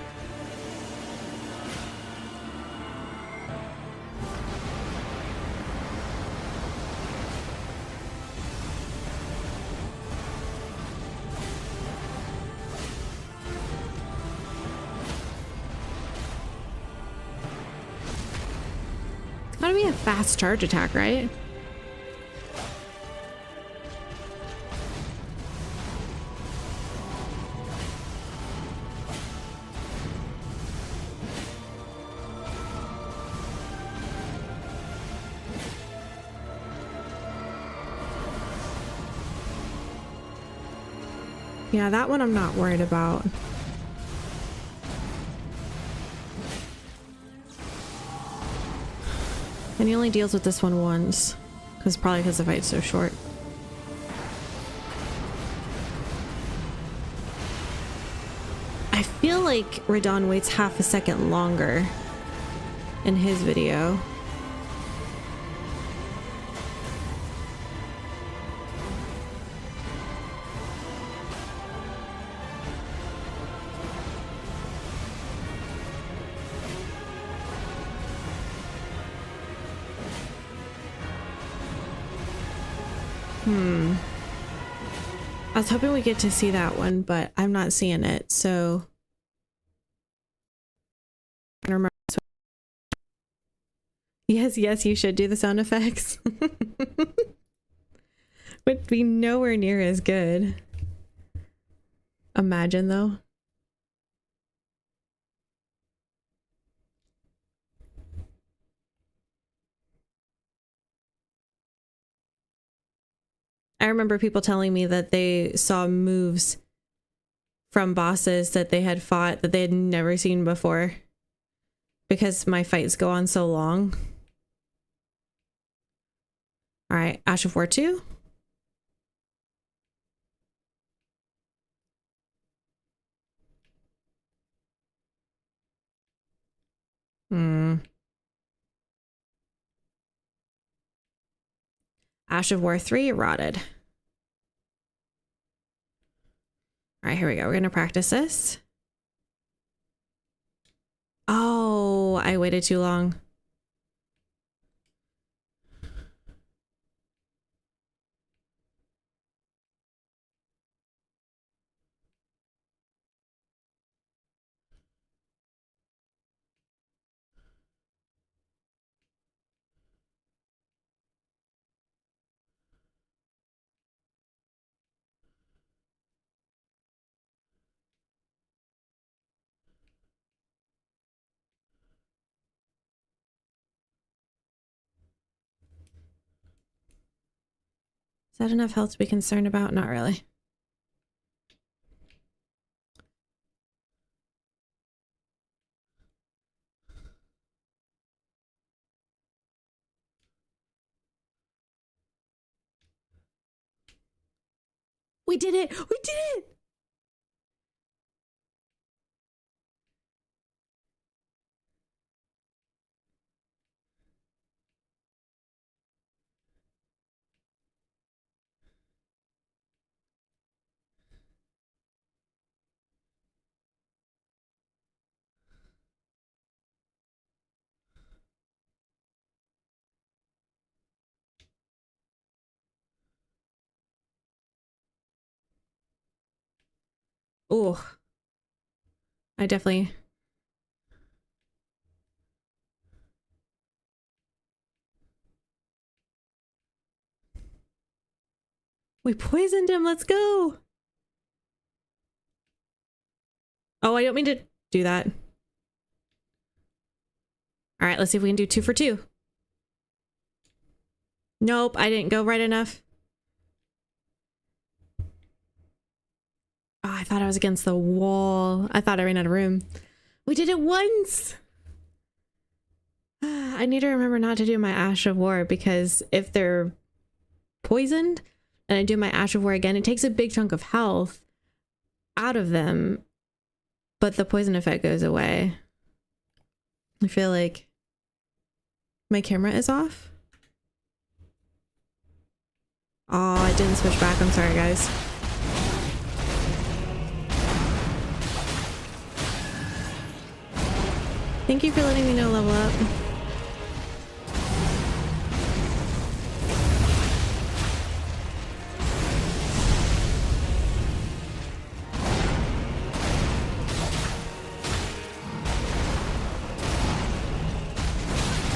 It's gotta be a fast charge attack, right? Yeah, that one I'm not worried about. And he only deals with this one once. Probably because the fight's so short. I feel like Radahn waits half a second longer in his video. I was hoping we get to see that one, but I'm not seeing it, so I don't remember. Yes, yes, you should do the sound effects. Would be nowhere near as good. Imagine though. I remember people telling me that they saw moves from bosses that they had fought that they had never seen before because my fights go on so long. All right, Ash of War 2. Ash of War 3, rotted. All right, here we go. We're going to practice this. Oh, I waited too long. Is that enough health to be concerned about? Not really. We did it! We did it! Oh, I definitely... We poisoned him. Let's go. Oh, I don't mean to do that. All right, let's see if we can do 2 for 2. Nope, I didn't go right enough. Oh, I thought I was against the wall. I thought I ran out of room. We did it once. I need to remember not to do my Ash of War because if they're poisoned and I do my Ash of War again, it takes a big chunk of health out of them, but the poison effect goes away. I feel like my camera is off. Oh, I didn't switch back. I'm sorry, guys. Thank you for letting me know level up.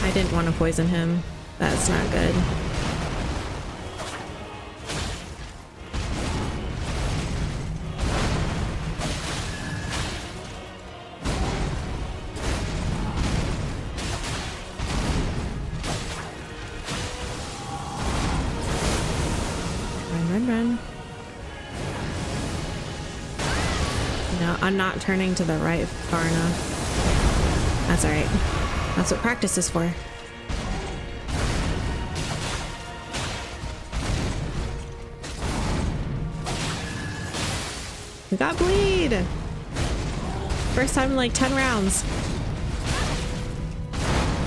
I didn't want to poison him. That's not good. Run, run, run. I'm not turning to the right far enough. That's all right. That's what practice is for. We got bleed! First time in like 10 rounds.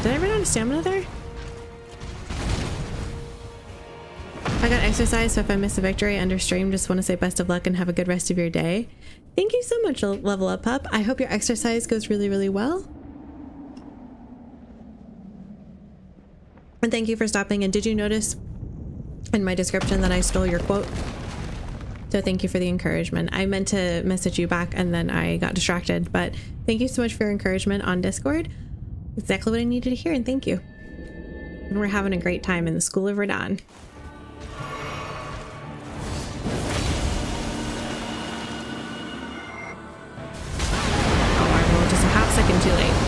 Did I run out of stamina there? I got exercise, so if I miss a victory under stream, just want to say best of luck and have a good rest of your day. Thank you so much, Level Up Pup. I hope your exercise goes really, really well. And thank you for stopping. And did you notice in my description that I stole your quote? So thank you for the encouragement. I meant to message you back and then I got distracted, but thank you so much for your encouragement on Discord. Exactly what I needed to hear, and thank you. And we're having a great time in the School of Radahn. Oh, I rolled just a half second too late.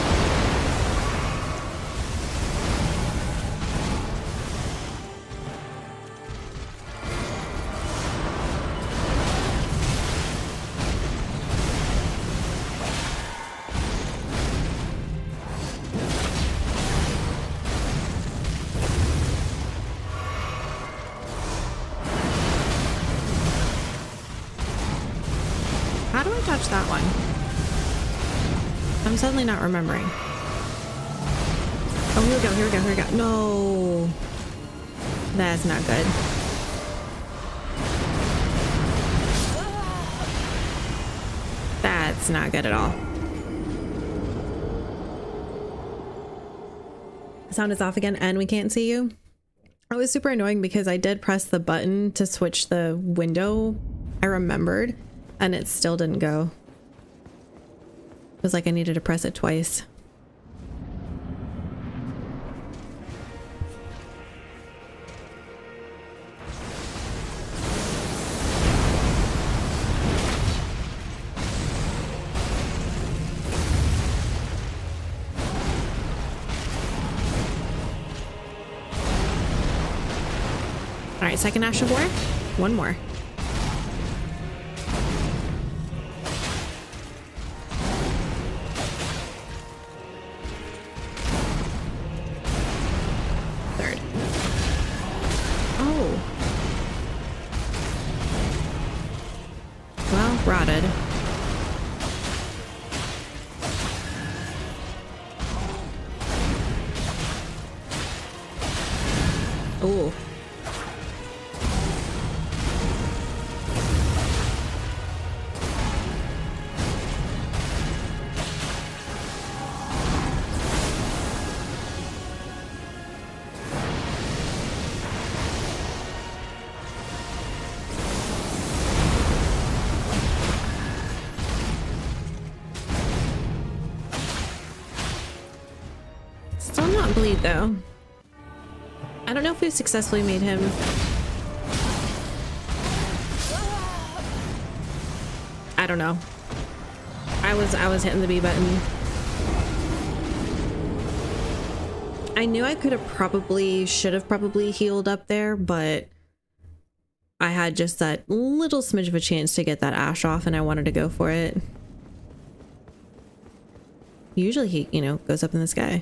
That one. I'm suddenly not remembering. Oh, here we go, here we go, here we go. No. That's not good. That's not good at all. The sound is off again and we can't see you. It was super annoying because I did press the button to switch the window. I remembered. And it still didn't go. It was like I needed to press it twice. All right, second Ash of War. One more. Rotted. Oh. Bleed though. I don't know if we've successfully made him. I don't know. I was hitting the B button. I knew I could have should have probably healed up there, but I had just that little smidge of a chance to get that ash off and I wanted to go for it. Usually he, you know, goes up in the sky.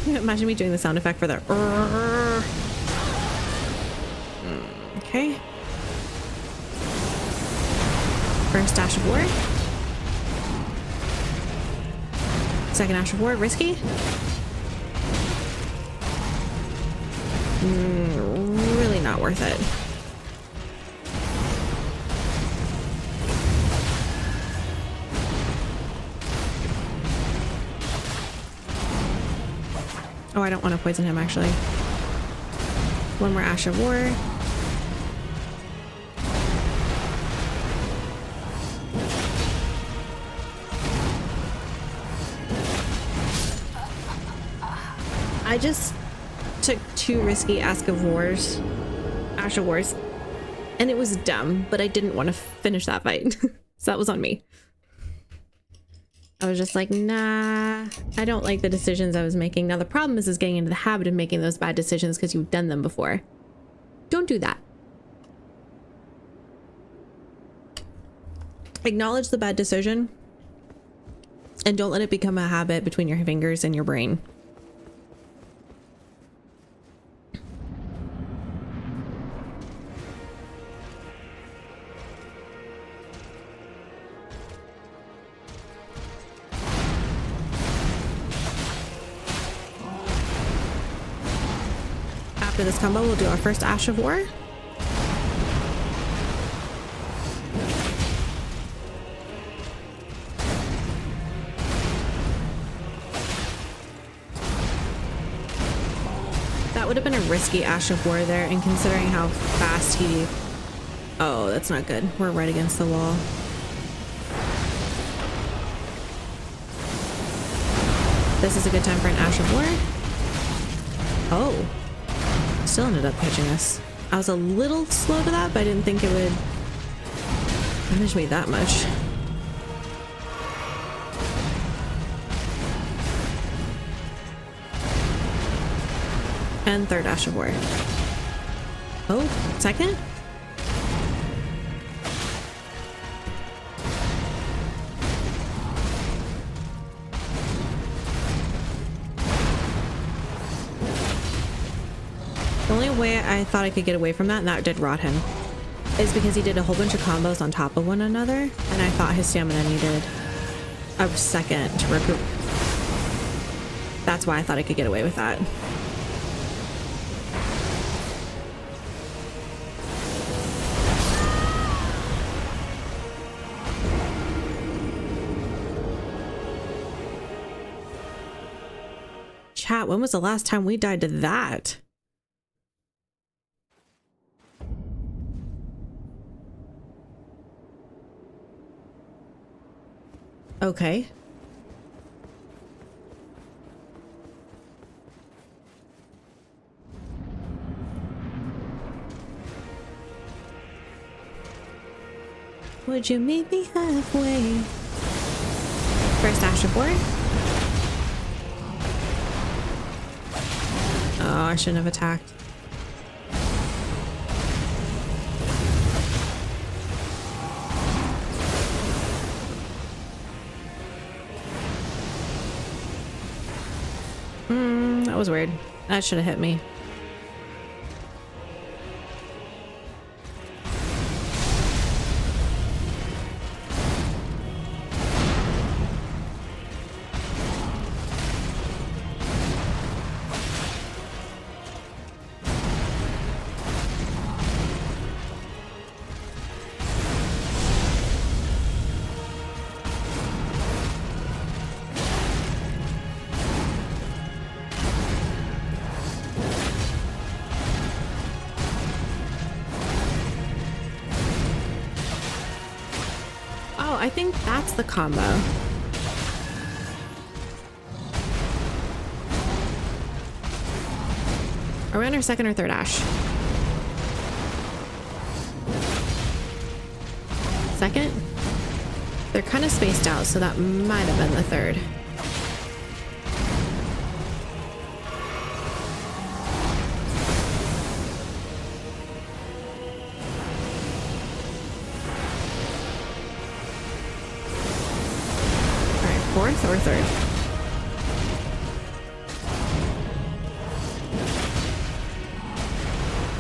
Imagine me doing the sound effect for the okay. First Ash of War. Second Ash of War, risky. Really not worth it. Oh, I don't want to poison him, actually. One more Ash of War. I just took 2 risky Ash of Wars, and it was dumb, but I didn't want to finish that fight. So that was on me. I was just like, nah, I don't like the decisions I was making. Now the problem is getting into the habit of making those bad decisions because you've done them before. Don't do that. Acknowledge the bad decision and don't let it become a habit between your fingers and your brain. After this combo, we'll do our first Ash of War. That would have been a risky Ash of War there, and considering how fast he... Oh, that's not good. We're right against the wall. This is a good time for an Ash of War. Oh. Still ended up catching us. I was a little slow to that, but I didn't think it would damage me that much. And third Ash of War. Oh, second? The only way I thought I could get away from that, and that did rot him, is because he did a whole bunch of combos on top of one another, and I thought his stamina needed a second to recoup. That's why I thought I could get away with that. Chat, when was the last time we died to that? Okay. Would you meet me halfway? First Ash of War. Oh, I shouldn't have attacked. That was weird. That should have hit me. I think that's the combo. Are we on our second or third Ash? Second? They're kind of spaced out, so that might have been the third. Fourth or third?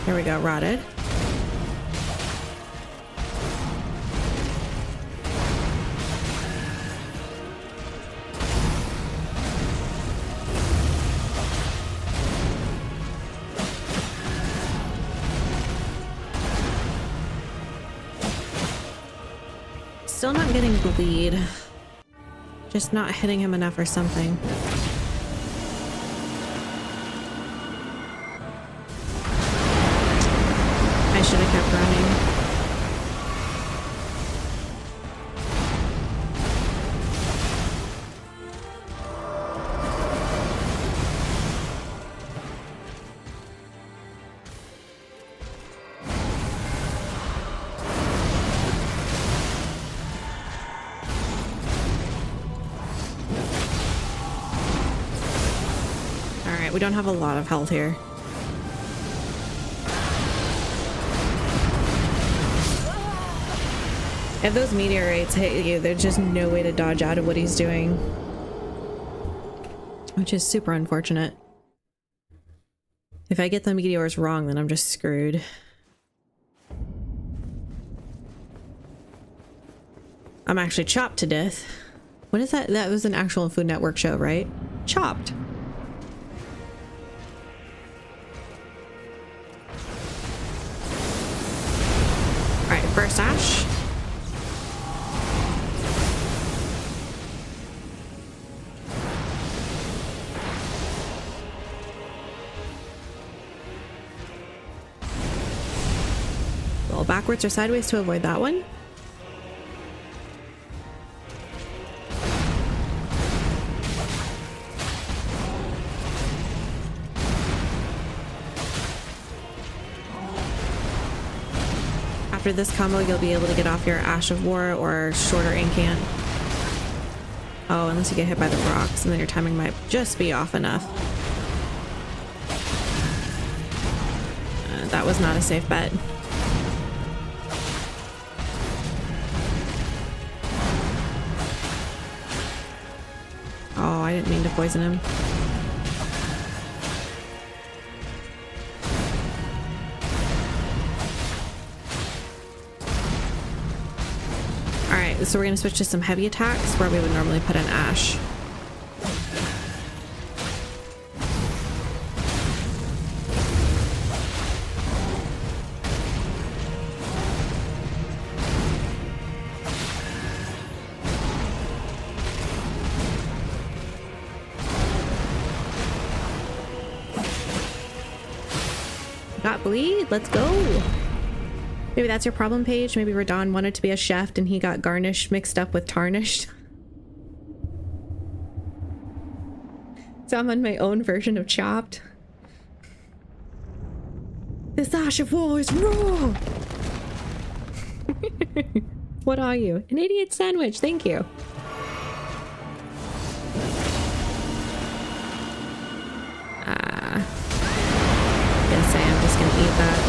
There we go, rotted. Still not getting bleed. Just not hitting him enough or something. I should have kept running. We don't have a lot of health here. If those meteorites hit you, there's just no way to dodge out of what he's doing. Which is super unfortunate. If I get the meteors wrong, then I'm just screwed. I'm actually chopped to death. What is that? That was an actual Food Network show, right? Chopped. Alright, first Ash. Roll backwards or sideways to avoid that one. After this combo, you'll be able to get off your Ash of War or shorter incant. Oh, unless you get hit by the rocks, and then your timing might just be off enough. That was not a safe bet. Oh, I didn't mean to poison him. So we're going to switch to some heavy attacks where we would normally put an Ash. Got bleed? Let's go! Maybe that's your problem page. Maybe Radahn wanted to be a chef and he got garnished mixed up with tarnished. So I'm on my own version of chopped. This Ash of War is raw! What are you? An idiot sandwich, thank you. Gonna say I'm just gonna eat that.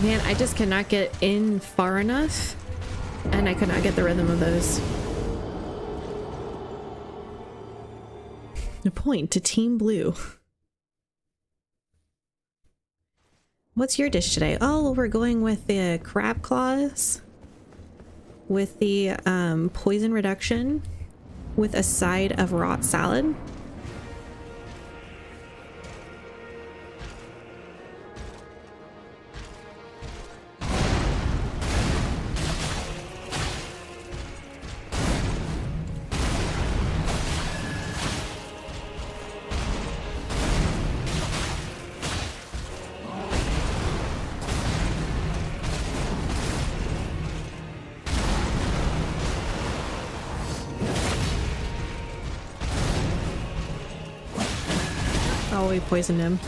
Man, I just cannot get in far enough, and I could not get the rhythm of those. A point to Team Blue. What's your dish today? Oh, we're going with the crab claws, with the poison reduction, with a side of rot salad. Oh, we poisoned him.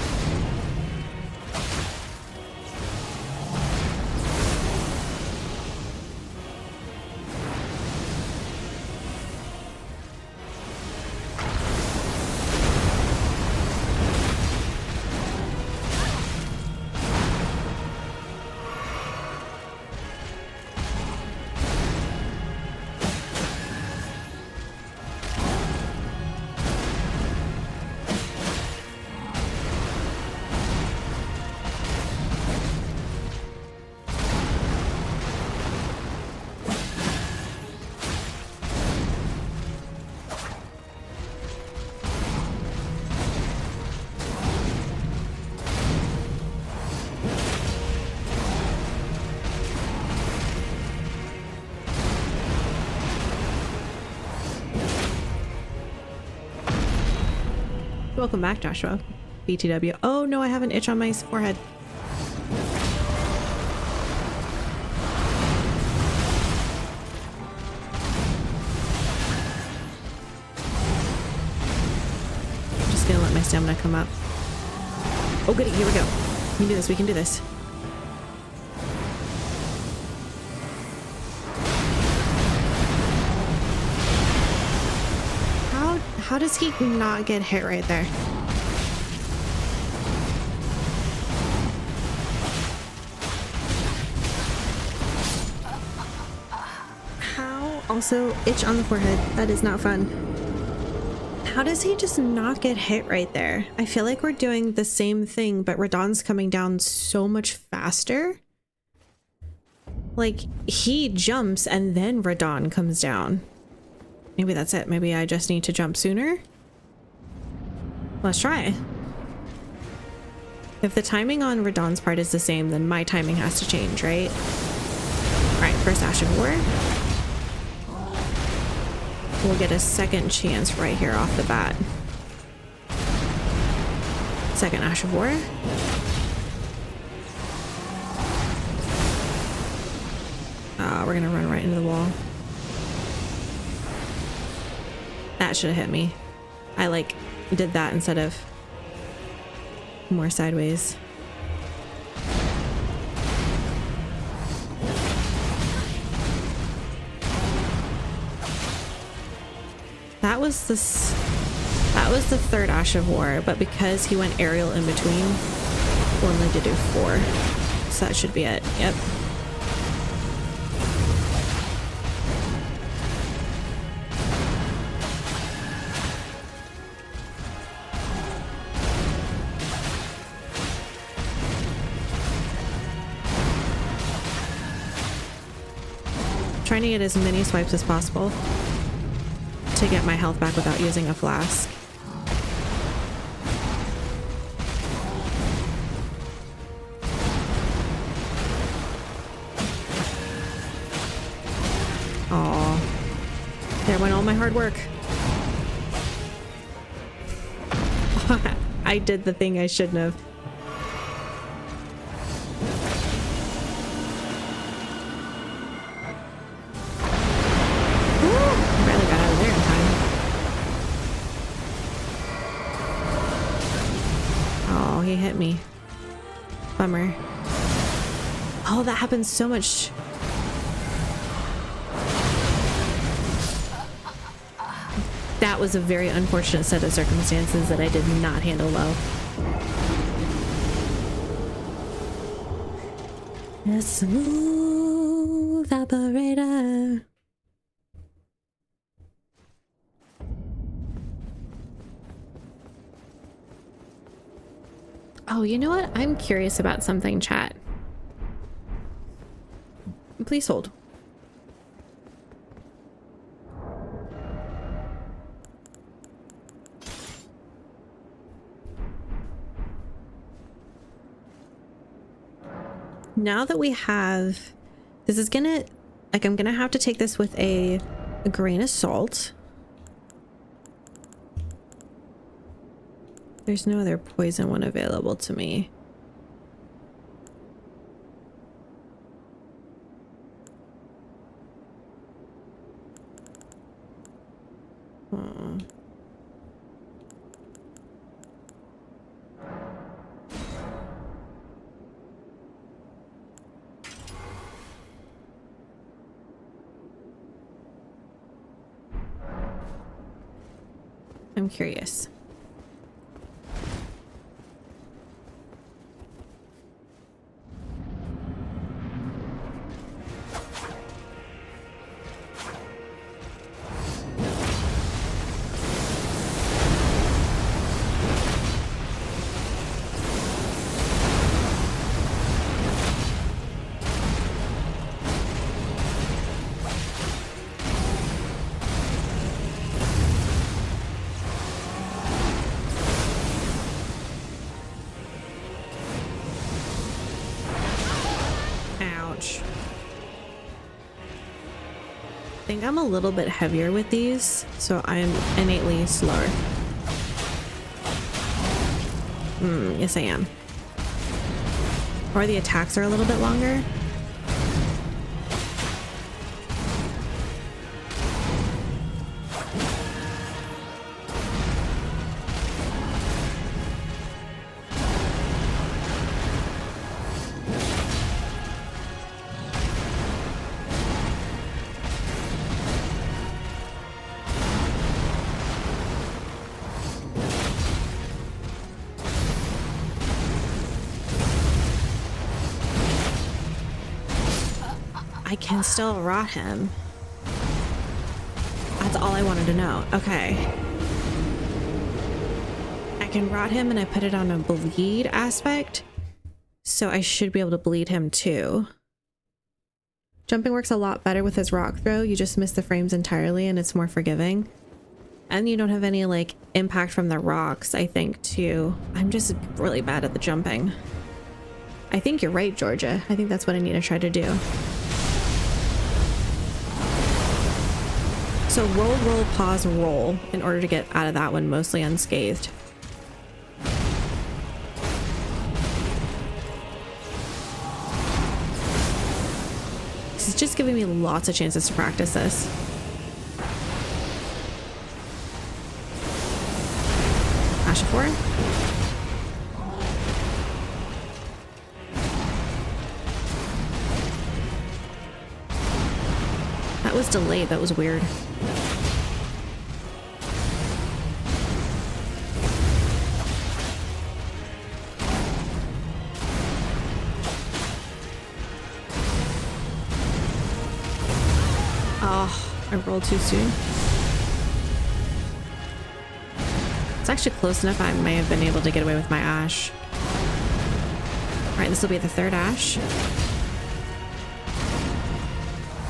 Welcome back, Joshua. BTW. Oh no, I have an itch on my forehead. stamina come up. Oh goody, here we go. We can do this, we can do this. How does he not get hit right there? How? Also, itch on the forehead. That is not fun. How does he just not get hit right there? I feel like we're doing the same thing, but Radahn's coming down so much faster. Like, he jumps and then Radahn comes down. Maybe that's it. Maybe I just need to jump sooner. Let's try. If the timing on Radahn's part is the same, then my timing has to change, right? Alright, first Ash of War. We'll get a second chance right here off the bat. Second Ash of War. We're gonna run right into the wall. That should have hit me. I like did that instead of more sideways. That was the third Ash of War, but because he went aerial in between, we'll only need to do 4. So that should be it. Yep. Trying to get as many swipes as possible to get my health back without using a flask. Aw, there went all my hard work. I did the thing I shouldn't have. He hit me. Bummer. Oh, that happens so much. That was a very unfortunate set of circumstances that I did not handle well. A smooth operator. Oh, you know what? I'm curious about something, chat. Please hold. Now that we have... This is gonna... Like, I'm gonna have to take this with a grain of salt. There's no other poison one available to me. Oh. I'm curious. I think I'm a little bit heavier with these, so I'm innately slower. Yes I am. Or the attacks are a little bit longer. I can still rot him. That's all I wanted to know. Okay. I can rot him and I put it on a bleed aspect. So I should be able to bleed him too. Jumping works a lot better with his rock throw. You just miss the frames entirely and it's more forgiving. And you don't have any like impact from the rocks, I think, too. I'm just really bad at the jumping. I think you're right, Georgia. I think that's what I need to try to do. So roll, roll, pause, roll in order to get out of that one mostly unscathed. This is just giving me lots of chances to practice this. Ash for it. That was delayed. That was weird. Oh, I rolled too soon. It's actually close enough. I may have been able to get away with my ash. All right, this will be the third ash.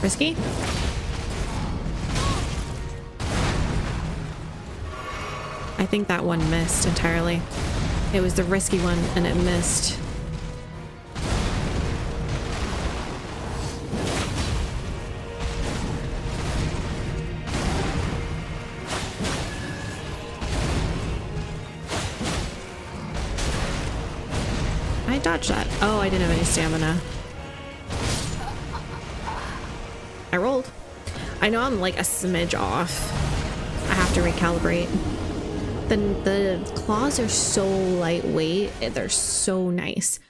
Risky. I think that one missed entirely. It was the risky one and it missed. I dodged that. Oh, I didn't have any stamina. I rolled. I know I'm like a smidge off. I have to recalibrate. The claws are so lightweight. They're so nice.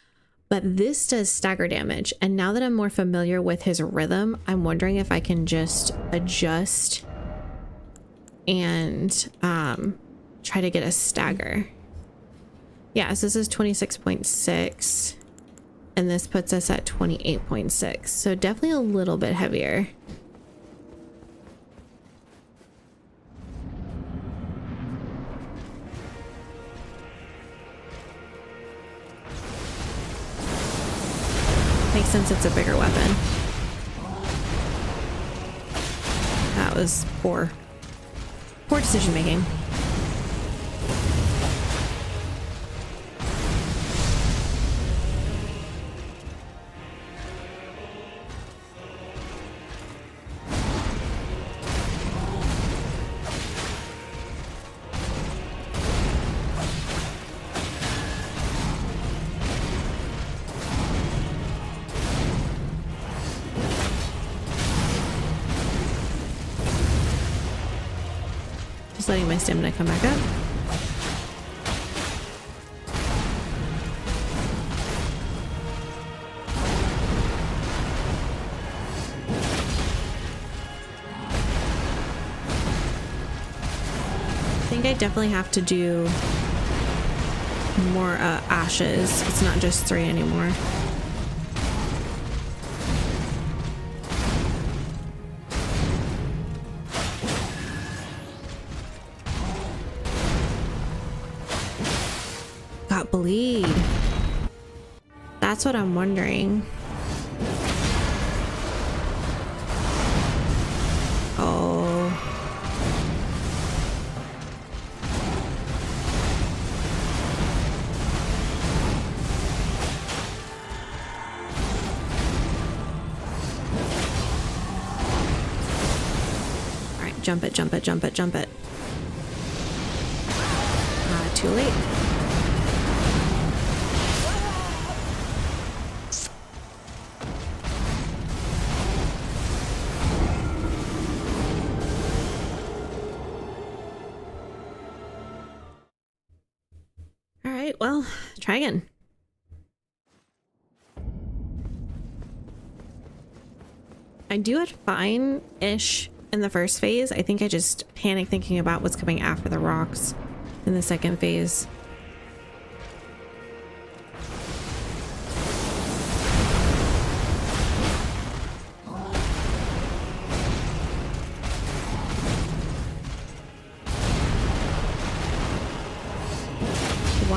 But this does stagger damage. And now that I'm more familiar with his rhythm, I'm wondering if I can just adjust and try to get a stagger. Yeah, so this is 26.6 and this puts us at 28.6. So definitely a little bit heavier. Makes sense, it's a bigger weapon. That was poor. Poor decision making. Just letting my stamina come back up. I think I definitely have to do more ashes. It's not just 3 anymore. Bleed. That's what I'm wondering. Oh. All right, jump it, jump it, jump it, jump it. Too late. Well, try again. I do it fine-ish in the first phase. I think I just panic thinking about what's coming after the rocks in the second phase.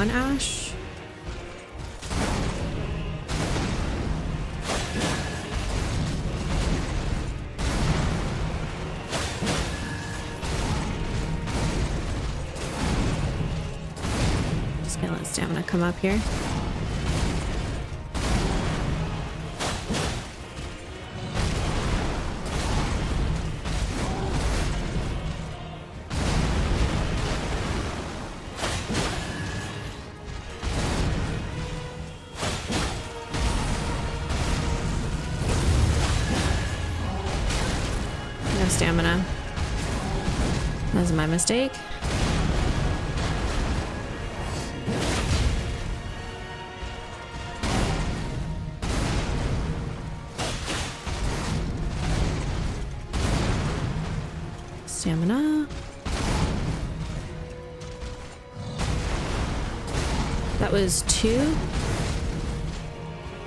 one ash. Just gonna let stamina come up here. Stamina. That was my mistake. Stamina. That was 2.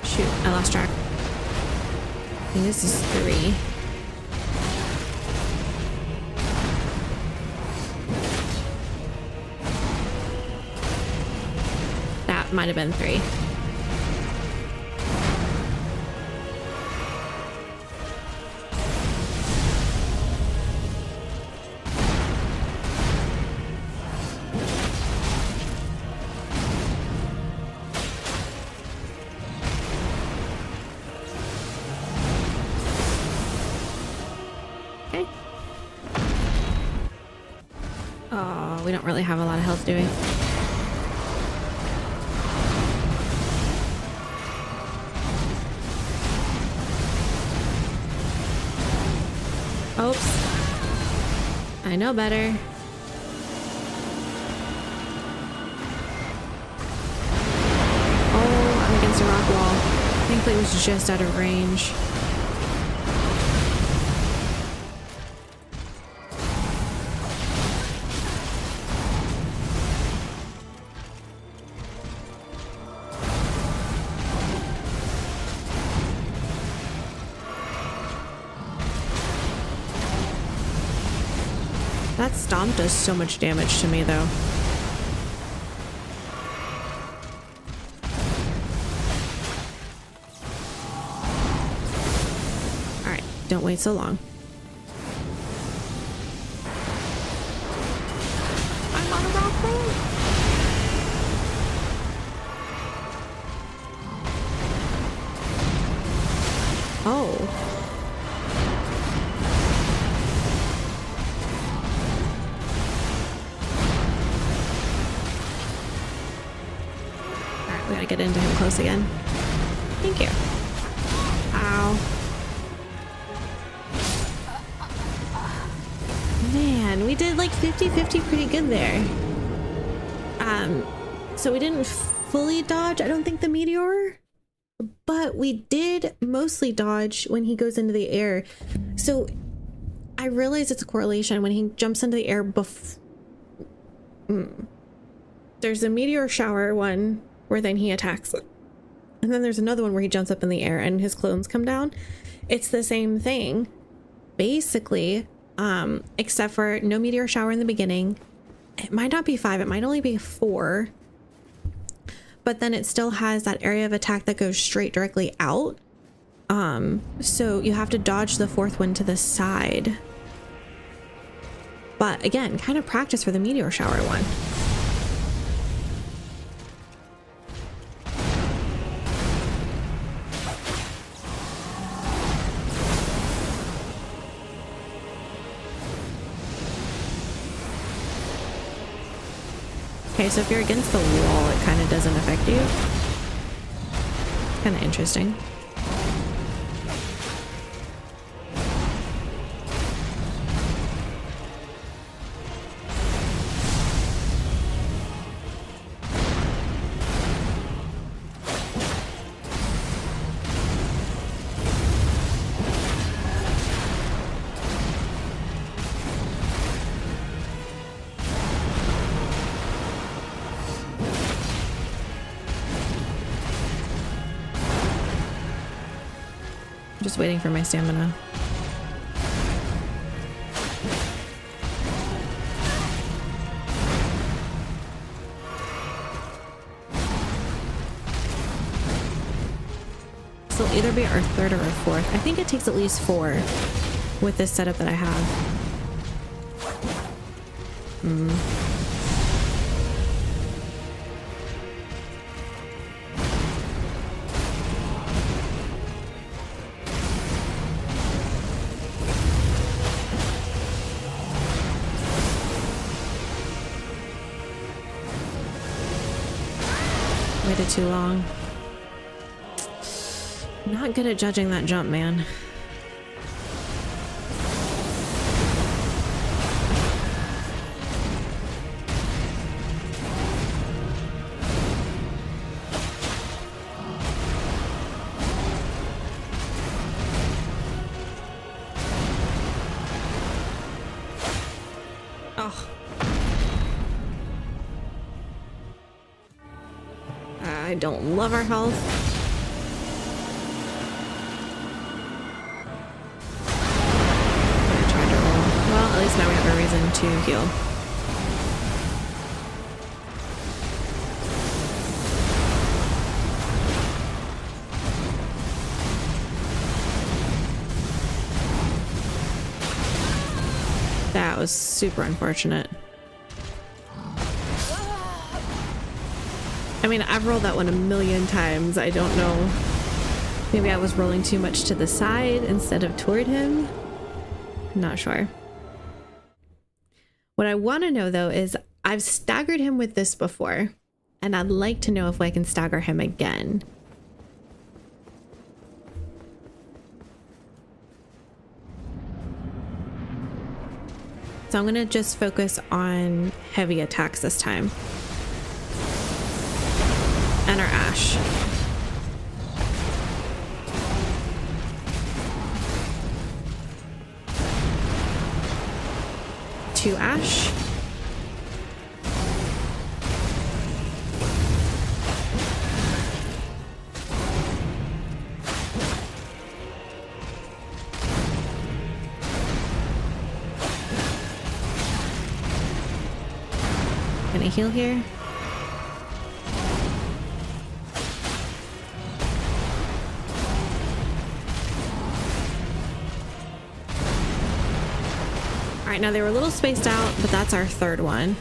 Shoot, I lost track. I think this is 3. Might have been 3. Okay. Oh, we don't really have a lot of health, do we? Oops. I know better. Oh, I'm against a rock wall. Thankfully it was just out of range. That stomp does so much damage to me, though. Alright, don't wait so long. I'm on a rock wall. Oh. We gotta get into him close again. Thank you. Ow. Man, we did like 50-50 pretty good there. So we didn't fully dodge, I don't think, the meteor, but we did mostly dodge when he goes into the air. So I realize it's a correlation when he jumps into the air There's a meteor shower one where then he attacks. And then there's another one where he jumps up in the air and his clones come down. It's the same thing, basically, except for no meteor shower in the beginning. It might not be 5, it might only be 4. But then it still has that area of attack that goes straight directly out. So you have to dodge the 4th one to the side. But again, kind of practice for the meteor shower one. Okay, so if you're against the wall, it kind of doesn't affect you. Kind of interesting. Just waiting for my stamina. our third or our fourth. I think it takes at least 4 with this setup that I have. Waited too long. Not good at judging that jump, man. Oh. I don't love our health. I tried to roll. Well, at least now we have a reason to heal. That was super unfortunate. I mean, I've rolled that one a million times. I don't know. Maybe I was rolling too much to the side instead of toward him. Not sure. What I want to know, though, is I've staggered him with this before, and I'd like to know if I can stagger him again. So I'm going to just focus on heavy attacks this time. And our Ash. Two Ash. Can I heal here? All right, now they were a little spaced out, but that's our third one.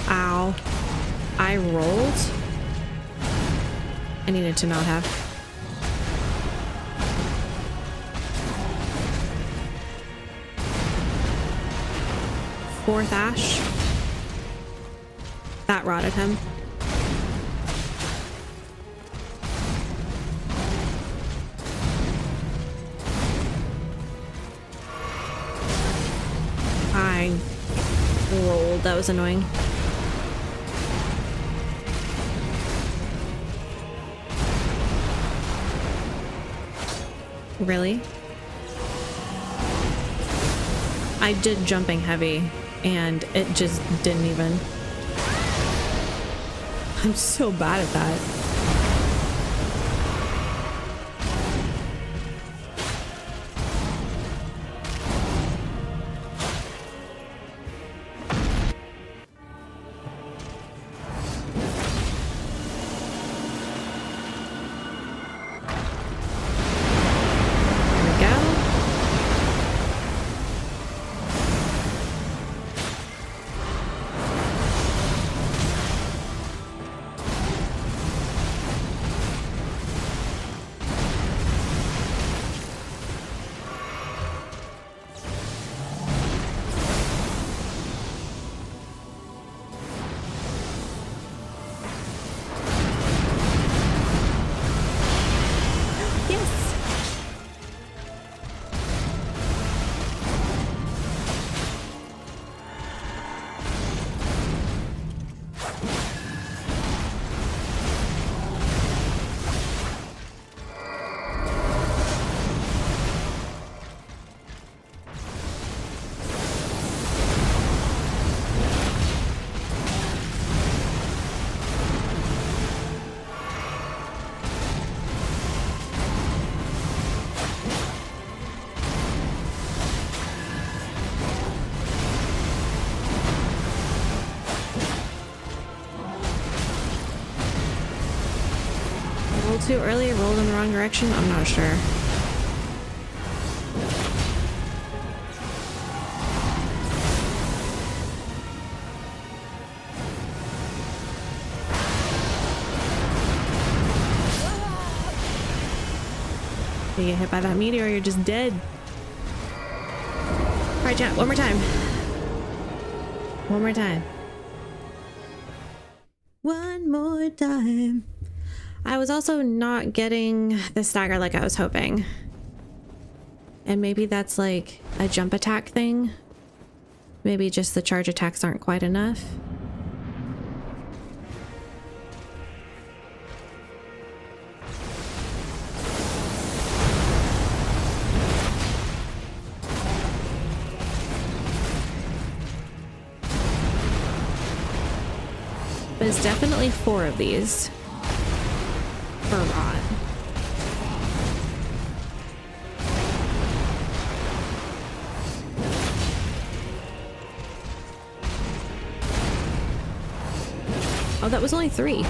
Ow. I rolled. I needed to not have. Fourth Ash. That rotted him. I rolled. That was annoying. Really? I did jumping heavy and it just didn't even. I'm so bad at that. too early, rolled in the wrong direction? I'm not sure. You get hit by that meteor, you're just dead. All right, chat, one more time. One more time. One more time. I was also not getting the stagger like I was hoping. And maybe that's like a jump attack thing. Maybe just the charge attacks aren't quite enough. But it's definitely 4 of these for Rod. Oh, that was only 3.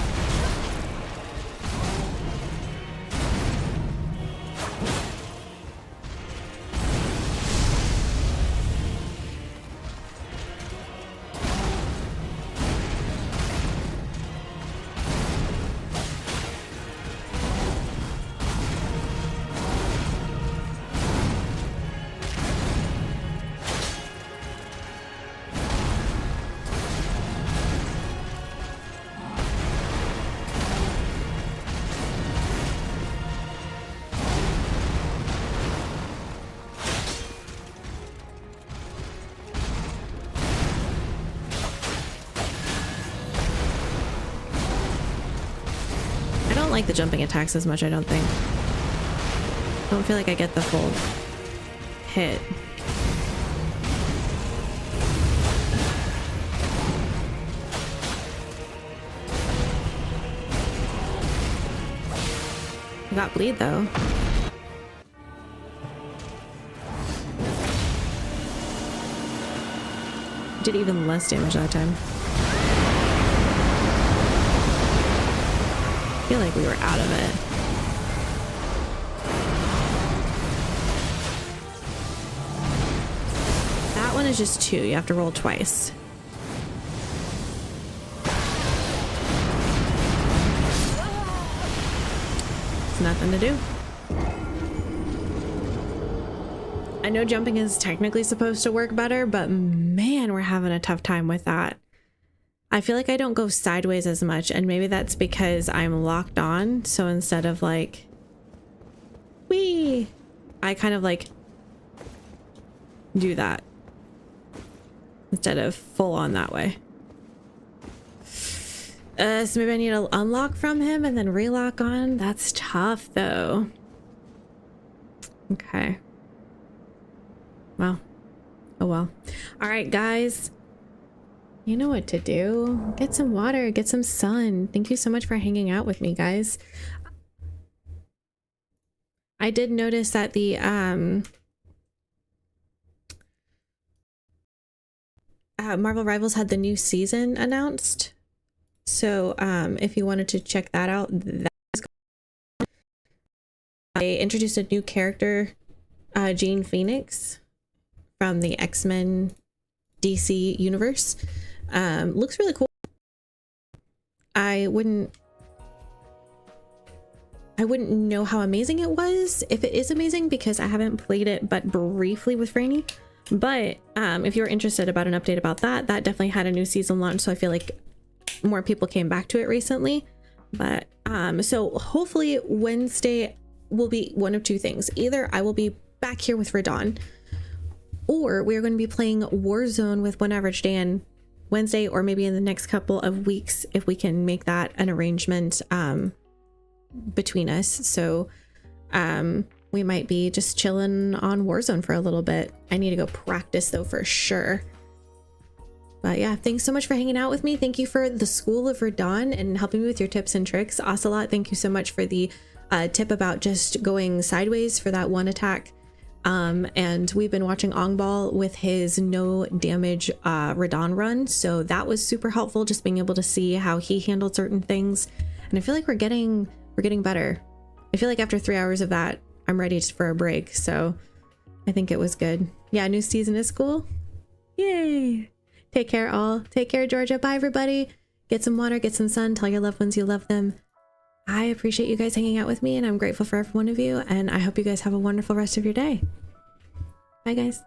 Like the jumping attacks as much, I don't think. Don't feel like I get the full hit. I got bleed though. Did even less damage that time. I feel like we were out of it. That one is just 2. You have to roll twice. It's nothing to do. I know jumping is technically supposed to work better, but man, we're having a tough time with that. I feel like I don't go sideways as much, and maybe that's because I'm locked on. So instead of like, whee, I kind of like do that instead of full on that way. So maybe I need to unlock from him and then relock on. That's tough though. Okay. Well, oh well. All right, guys. You know what to do. Get some water, get some sun. Thank you so much for hanging out with me, guys. I did notice that the Marvel Rivals had the new season announced. So if you wanted to check that out, they introduced a new character, Jean Phoenix from the X-Men DC universe. Looks really cool. I wouldn't know how amazing it was, if it is amazing, because I haven't played it but briefly with Franny. But if you're interested about an update about that, that definitely had a new season launch, so I feel like more people came back to it recently. But so hopefully Wednesday will be one of 2 things. Either I will be back here with Radahn, or we are going to be playing Warzone with One Average Dan Wednesday, or maybe in the next couple of weeks if we can make that an arrangement between us. So we might be just chilling on Warzone for a little bit. I need to go practice though for sure. But yeah, thanks so much for hanging out with me. Thank you for the School of Radahn and helping me with your tips and tricks. Ocelot, thank you so much for the tip about just going sideways for that one attack. And we've been watching Ongball with his no damage Radahn run, so that was super helpful, just being able to see how he handled certain things. And I feel like we're getting we're getting better. I feel like after 3 hours of that, I'm ready for a break. So I think it was good. Yeah, new season is cool. Yay. Take care all. Take care, Georgia. Bye, everybody. Get some water, get some sun. Tell your loved ones you love them. I appreciate you guys hanging out with me, and I'm grateful for every one of you. And I hope you guys have a wonderful rest of your day. Bye, guys.